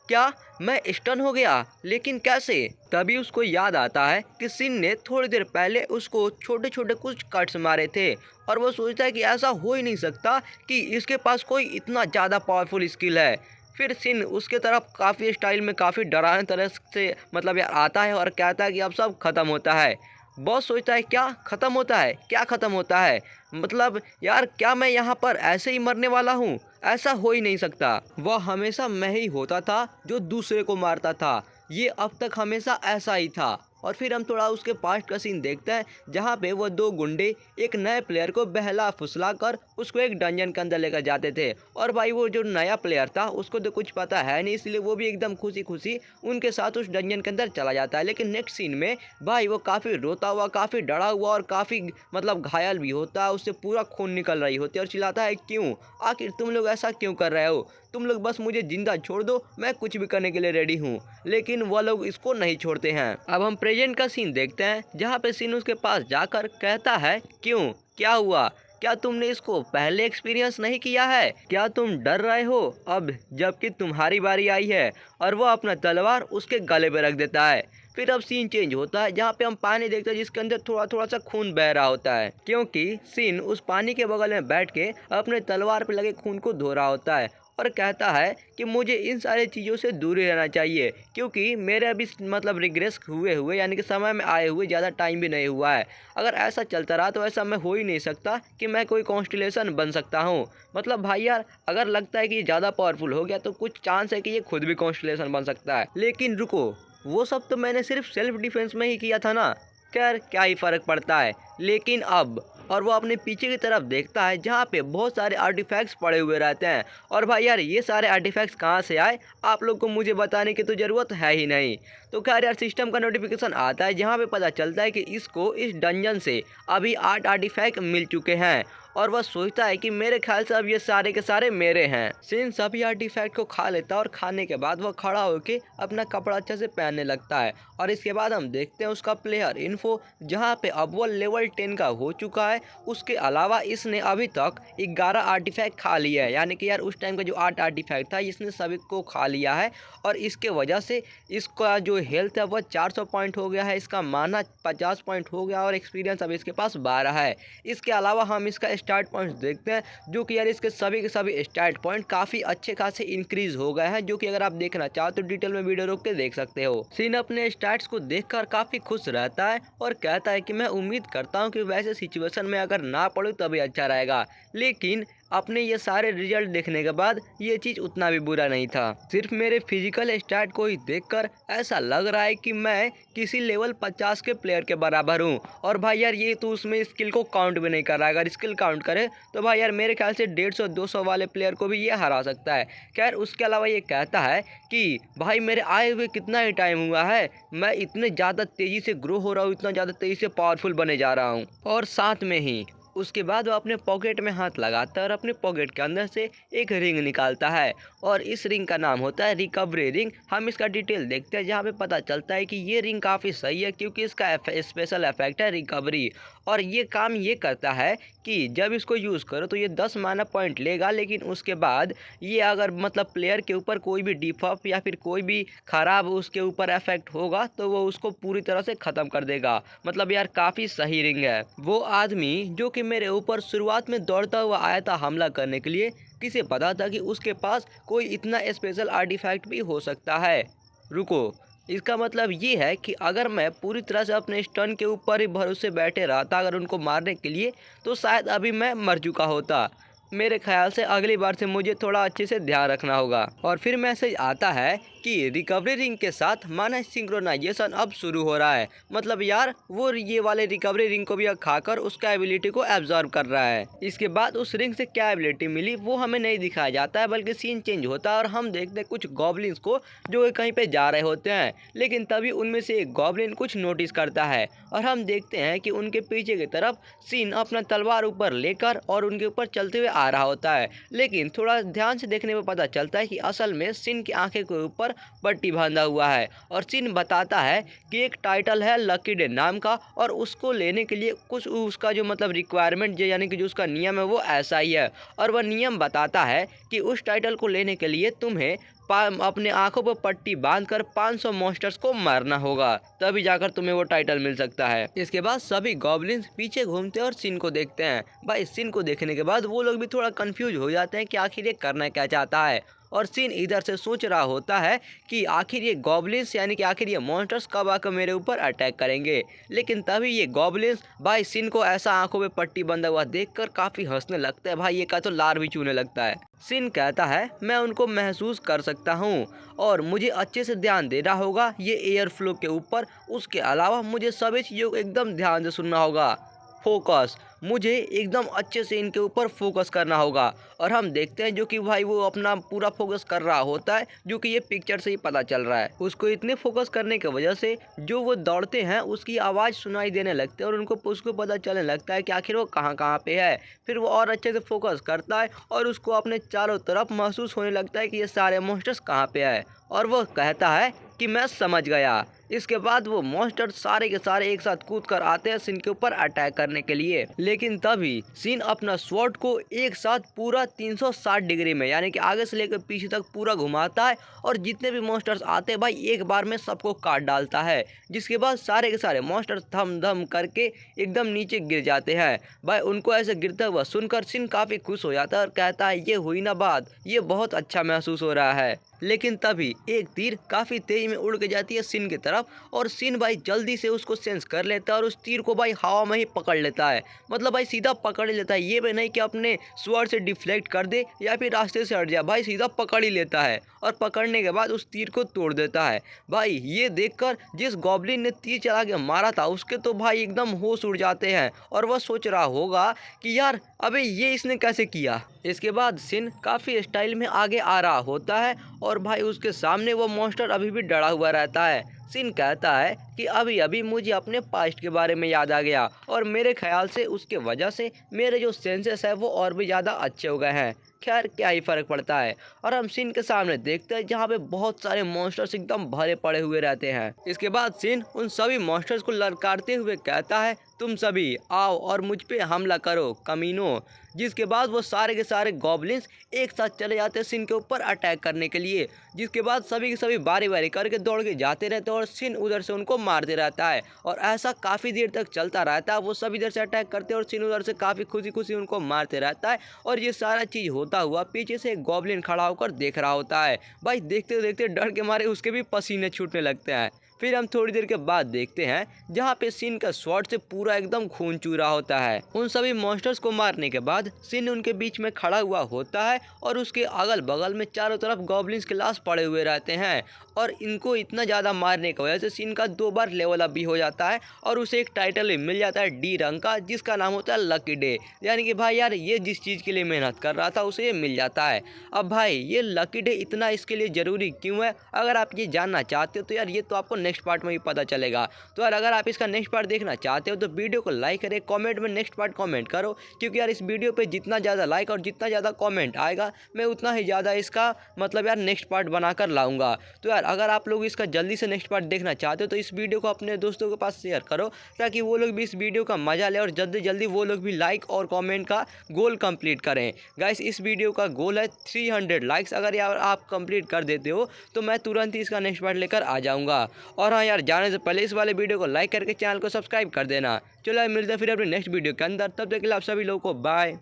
क्या मैं स्टन हो गया, लेकिन कैसे। तभी उसको याद आता है कि सिन ने थोड़ी देर पहले उसको छोटे छोटे कुछ कट्स मारे थे और वो सोचता है कि ऐसा हो ही नहीं सकता कि इसके पास कोई इतना ज़्यादा पावरफुल स्किल है। फिर सिन उसके तरफ काफ़ी स्टाइल में काफ़ी डरावने तरह से मतलब यार आता है और कहता है कि अब सब खत्म होता है। बॉस सोचता है क्या ख़त्म होता है, क्या ख़त्म होता है, मतलब यार क्या मैं यहाँ पर ऐसे ही मरने वाला हूँ, ऐसा हो ही नहीं सकता। वह हमेशा मैं ही होता था जो दूसरे को मारता था, ये अब तक हमेशा ऐसा ही था। और फिर हम थोड़ा उसके पास्ट का सीन देखते हैं जहाँ पे वो दो गुंडे एक नए प्लेयर को बहला फुसला कर उसको एक डंजन के अंदर लेकर जाते थे। और भाई वो जो नया प्लेयर था उसको तो कुछ पता है नहीं, इसलिए वो भी एकदम खुशी खुशी उनके साथ उस डंजन के अंदर चला जाता है। लेकिन नेक्स्ट सीन में भाई वो काफ़ी रोता हुआ, काफ़ी डरा हुआ और काफ़ी मतलब घायल भी होता है, उससे पूरा खून निकल रही होती है और चिल्लाता है क्यों, आखिर तुम लोग ऐसा क्यों कर रहे हो, तुम लोग बस मुझे जिंदा छोड़ दो, मैं कुछ भी करने के लिए रेडी हूँ। लेकिन वह लोग इसको नहीं छोड़ते हैं। अब हम प्रेजेंट का सीन देखते हैं जहाँ पे सीन उसके पास जाकर कहता है क्यों, क्या हुआ, क्या तुमने इसको पहले एक्सपीरियंस नहीं किया है, क्या तुम डर रहे हो अब जबकि तुम्हारी बारी आई है। और वह अपना तलवार उसके गले पे रख देता है। फिर अब सीन चेंज होता है जहाँ पे हम पानी देखते हैं जिसके अंदर थोड़ा थोड़ा सा खून बह रहा होता है, क्योंकि सीन उस पानी के बगल में बैठ के अपने तलवार पे लगे खून को धो रहा होता है और कहता है कि मुझे इन सारी चीज़ों से दूर रहना चाहिए, क्योंकि मेरे अभी मतलब रिग्रेस हुए यानी कि समय में आए हुए ज़्यादा टाइम भी नहीं हुआ है। अगर ऐसा चलता रहा तो ऐसा मैं हो ही नहीं सकता कि मैं कोई कॉन्स्टिलेशन बन सकता हूँ। मतलब भाई यार अगर लगता है कि ये ज़्यादा पावरफुल हो गया तो कुछ चांस है कि ये खुद भी कॉन्स्टिलेशन बन सकता है। लेकिन रुको, वो सब तो मैंने सिर्फ सेल्फ डिफेंस में ही किया था ना, खैर क्या ही फ़र्क पड़ता है। लेकिन अब, और वो अपने पीछे की तरफ देखता है जहाँ पे बहुत सारे आर्टिफैक्ट्स पड़े हुए रहते हैं। और भाई यार ये सारे आर्टिफैक्ट्स कहाँ से आए आप लोग को मुझे बताने की तो ज़रूरत है ही नहीं। तो खैर यार सिस्टम का नोटिफिकेशन आता है जहाँ पे पता चलता है कि इसको इस डंजन से अभी 8 आर्टिफैक्ट मिल चुके हैं और वह सोचता है कि मेरे ख्याल से अब ये सारे के सारे मेरे हैं। सिन सभी आर्टिफैक्ट को खा लेता है और खाने के बाद वह खड़ा होकर अपना कपड़ा अच्छे से पहनने लगता है। और इसके बाद हम देखते हैं उसका प्लेयर इन्फो जहाँ पे अब वो लेवल 10 का हो चुका है। उसके अलावा इसने अभी तक 11 आर्टिफैक्ट खा लिया है, यानी कि यार उस टाइम का जो 8 आर्टिफैक्ट था इसने सभी को खा लिया है। और इसके वजह से इसका जो हेल्थ है वह 400 पॉइंट हो गया है, इसका माना 50 पॉइंट हो गया और एक्सपीरियंस अब इसके पास 12 है। इसके अलावा हम इसका स्टार्ट पॉइंट्स देखते हैं, जो कि यार इसके सभी के सभी स्टार्ट पॉइंट काफ़ी अच्छे खासे इंक्रीज हो गए हैं, जो कि अगर आप देखना चाहो तो डिटेल में वीडियो रोक के देख सकते हो। सिन अपने स्टार्ट्स को देखकर काफ़ी खुश रहता है और कहता है कि मैं उम्मीद करता हूँ कि वैसे सिचुएशन में अगर ना पड़ूँ तभी अच्छा रहेगा, लेकिन अपने ये सारे रिजल्ट देखने के बाद ये चीज़ उतना भी बुरा नहीं था। सिर्फ मेरे फिजिकल स्टार्ट को ही देखकर ऐसा लग रहा है कि मैं किसी लेवल 50 के प्लेयर के बराबर हूँ। और भाई यार ये तो उसमें स्किल को काउंट भी नहीं कर रहा है, अगर स्किल काउंट करे तो भाई यार मेरे ख्याल से 150-200 वाले प्लेयर को भी ये हरा सकता है। खैर उसके अलावा ये कहता है कि भाई मेरे आए हुए कितना ही टाइम हुआ है, मैं इतने ज़्यादा तेज़ी से ग्रो हो रहा हूँ, इतना ज़्यादा तेज़ी से पावरफुल बने जा रहा हूँ। और साथ में ही उसके बाद वो अपने पॉकेट में हाथ लगाता है और अपने पॉकेट के अंदर से एक रिंग निकालता है और इस रिंग का नाम होता है रिकवरी रिंग। हम इसका डिटेल देखते हैं, जहाँ पे पता चलता है कि ये रिंग काफ़ी सही है क्योंकि इसका स्पेशल इफेक्ट है रिकवरी, और ये काम ये करता है कि जब इसको यूज़ करो तो ये 10 माना पॉइंट लेगा, लेकिन उसके बाद ये अगर मतलब प्लेयर के ऊपर कोई भी डिफॉप या फिर कोई भी ख़राब उसके ऊपर इफेक्ट होगा तो वो उसको पूरी तरह से ख़त्म कर देगा। मतलब यार काफ़ी सही रिंग है। वो आदमी जो कि मेरे ऊपर शुरुआत में दौड़ता हुआ आया था हमला करने के लिए, किसे पता था कि उसके पास कोई इतना स्पेशल आर्टिफैक्ट भी हो सकता है। रुको, इसका मतलब ये है कि अगर मैं पूरी तरह से अपने स्टन के ऊपर ही भरोसे बैठे रहता अगर उनको मारने के लिए, तो शायद अभी मैं मर चुका होता। मेरे ख्याल से अगली बार से मुझे थोड़ा अच्छे से ध्यान रखना होगा। और फिर मैसेज आता है कि रिकवरी रिंग के साथ माना सिंक्रोनाइजेशन अब शुरू हो रहा है। मतलब यार वो ये वाले रिकवरी रिंग को भी खाकर उसका एबिलिटी को एब्जॉर्ब कर रहा है। इसके बाद उस रिंग से क्या एबिलिटी मिली वो हमें नहीं दिखाया जाता है, बल्कि सीन चेंज होता है और हम देखते हैं कुछ गॉब्लिन्स को जो कहीं पे जा रहे होते हैं। लेकिन तभी उनमें से एक गॉब्लिन कुछ नोटिस करता है और हम देखते हैं कि उनके पीछे की तरफ सीन अपना तलवार ऊपर लेकर और उनके ऊपर चलते हुए आ रहा होता है। लेकिन थोड़ा ध्यान से देखने में पता चलता है कि असल में सिन की आंखें के ऊपर पट्टी बांधा हुआ है और सिन बताता है कि एक टाइटल है लकी डे नाम का, और उसको लेने के लिए कुछ उसका जो मतलब रिक्वायरमेंट यानी कि जो उसका नियम है वो ऐसा ही है। और वह नियम बताता है कि उस टाइटल को लेने के लिए तुम्हें अपने आंखों पर पट्टी बांधकर 500 मॉन्स्टर्स को मारना होगा, तभी जाकर तुम्हें वो टाइटल मिल सकता है। इसके बाद सभी गॉब्लिन्स पीछे घूमते और सिन को देखते हैं। भाई सिन को देखने के बाद वो लोग भी थोड़ा कंफ्यूज हो जाते हैं कि आखिर ये करना क्या चाहता है। और सिन इधर से सोच रहा होता है कि आखिर ये गॉब्लिन्स यानी कि आखिर ये मॉन्स्टर्स कब आकर मेरे ऊपर अटैक करेंगे। लेकिन तभी ये गॉब्लिन्स भाई सिन को ऐसा आंखों में पट्टी बंधा हुआ देखकर काफ़ी हंसने लगता है। भाई ये का तो लार भी चूने लगता है। सिन कहता है मैं उनको महसूस कर सकता हूँ और मुझे अच्छे से ध्यान देना होगा ये एयर फ्लो के ऊपर। उसके अलावा मुझे सभी चीज़ों को एकदम ध्यान से सुनना होगा। फोकस, मुझे एकदम अच्छे से इनके ऊपर फोकस करना होगा। और हम देखते हैं जो कि भाई वो अपना पूरा फोकस कर रहा होता है, जो कि ये पिक्चर से ही पता चल रहा है। उसको इतने फोकस करने की वजह से जो वो दौड़ते हैं उसकी आवाज़ सुनाई देने लगती है और उसको पता चलने लगता है कि आखिर वो कहाँ कहाँ पे है। फिर वो और अच्छे से फोकस करता है और उसको अपने चारों तरफ महसूस होने लगता है कि ये सारे मॉन्स्टर्स कहाँ पे है, और वो कहता है कि मैं समझ गया। इसके बाद वो मॉन्स्टर सारे के सारे एक साथ कूद कर आते हैं सिन के ऊपर अटैक करने के लिए। लेकिन तभी सिन अपना स्वॉर्ड को एक साथ पूरा 360 डिग्री में यानी कि आगे से लेकर पीछे तक पूरा घुमाता है और जितने भी मॉन्स्टर्स आते हैं भाई एक बार में सबको काट डालता है। जिसके बाद सारे के सारे मॉन्स्टर्स धम धम करके एकदम नीचे गिर जाते हैं। भाई उनको ऐसे गिरता हुआ सुनकर सिन काफ़ी खुश हो जाता है और कहता है ये हुई ना बात, ये बहुत अच्छा महसूस हो रहा है। लेकिन तभी एक तीर काफ़ी तेज में उड़ के जाती है सिन की तरफ और सिन भाई जल्दी से उसको सेंस कर लेता है और उस तीर को भाई हवा में ही पकड़ लेता है। मतलब भाई सीधा पकड़ लेता है, ये भी नहीं कि अपने स्वॉर्ड से डिफ्लेक्ट कर दे या फिर रास्ते से हट जाए, भाई सीधा पकड़ ही लेता है और पकड़ने के बाद उस तीर को तोड़ देता है। भाई ये देखकर जिस गॉब्लिन ने तीर चला के मारा था उसके तो भाई एकदम होश उड़ जाते हैं और वह सोच रहा होगा कि यार अबे ये इसने कैसे किया। इसके बाद सिन काफ़ी स्टाइल में आगे आ रहा होता है और भाई उसके सामने वो मॉन्स्टर अभी भी डरा हुआ रहता है। सिन कहता है कि अभी अभी मुझे अपने पास्ट के बारे में याद आ गया और मेरे ख्याल से उसके वजह से मेरे जो सेंसेस है वो और भी ज़्यादा अच्छे हो गए हैं। खैर क्या ही फ़र्क पड़ता है। और हम सिन के सामने देखते हैं जहाँ पे बहुत सारे मॉन्स्टर्स एकदम भरे पड़े हुए रहते हैं। इसके बाद सिन उन सभी मॉन्स्टर्स को ललकारते हुए कहता है तुम सभी आओ और मुझ पे हमला करो कमीनों। जिसके बाद वो सारे के सारे गॉब्लिन्स एक साथ चले जाते हैं सिन के ऊपर अटैक करने के लिए। जिसके बाद सभी के सभी बारी बारी करके दौड़ के जाते रहते हैं और सिन उधर से उनको मारते रहता है और ऐसा काफ़ी देर तक चलता रहता है। वो सभी इधर से अटैक करते हैं और सिन उधर से काफ़ी खुशी खुशी उनको मारते रहता है। और ये सारा चीज़ होता हुआ पीछे से एक गॉब्लिन खड़ा होकर देख रहा होता है। भाई देखते देखते डर के मारे उसके भी पसीने छूटने लगते हैं। फिर हम थोड़ी देर के बाद देखते हैं जहाँ पे सिन का स्वॉर्ड से पूरा एकदम खून चूरा होता है। उन सभी मॉन्स्टर्स को मारने के बाद सिन उनके बीच में खड़ा हुआ होता है और उसके अगल बगल में चारों तरफ गॉब्लिन्स के लाश पड़े हुए रहते हैं। और इनको इतना ज़्यादा मारने की वजह से सिन का 2 बार लेवल अप भी हो जाता है और उसे एक टाइटल भी मिल जाता है डी रंग का, जिसका नाम होता है लकी डे। यानी कि भाई यार ये जिस चीज़ के लिए मेहनत कर रहा था उसे ये मिल जाता है। अब भाई ये लकी डे इतना इसके लिए ज़रूरी क्यों है, अगर आप ये जानना चाहते हो तो यार ये तो आपको नेक्स्ट पार्ट में ही पता चलेगा। तो यार अगर आप इसका नेक्स्ट पार्ट देखना चाहते हो तो वीडियो को लाइक करें, कमेंट में नेक्स्ट पार्ट कमेंट करो, क्योंकि यार इस वीडियो पे जितना ज़्यादा लाइक और जितना ज़्यादा कमेंट आएगा मैं उतना ही ज़्यादा इसका मतलब यार नेक्स्ट पार्ट बनाकर लाऊंगा। तो यार अगर आप लोग इसका जल्दी से नेक्स्ट पार्ट देखना चाहते हो तो इस वीडियो को अपने दोस्तों के पास शेयर करो, ताकि वो लोग भी इस वीडियो का मजा ले और जल्दी जल्दी वो लोग भी लाइक और कमेंट का गोल कंप्लीट करें। गाइस इस वीडियो का गोल है 300 लाइक्स। अगर यार आप कंप्लीट कर देते हो तो मैं तुरंत ही इसका नेक्स्ट पार्ट लेकर आ जाऊंगा। और हाँ यार जाने से पहले इस वाले वीडियो को लाइक करके चैनल को सब्सक्राइब कर देना। चलो मिलते हैं फिर अपने नेक्स्ट वीडियो के अंदर, तब तक के लिए आप सभी लोगों को बाय।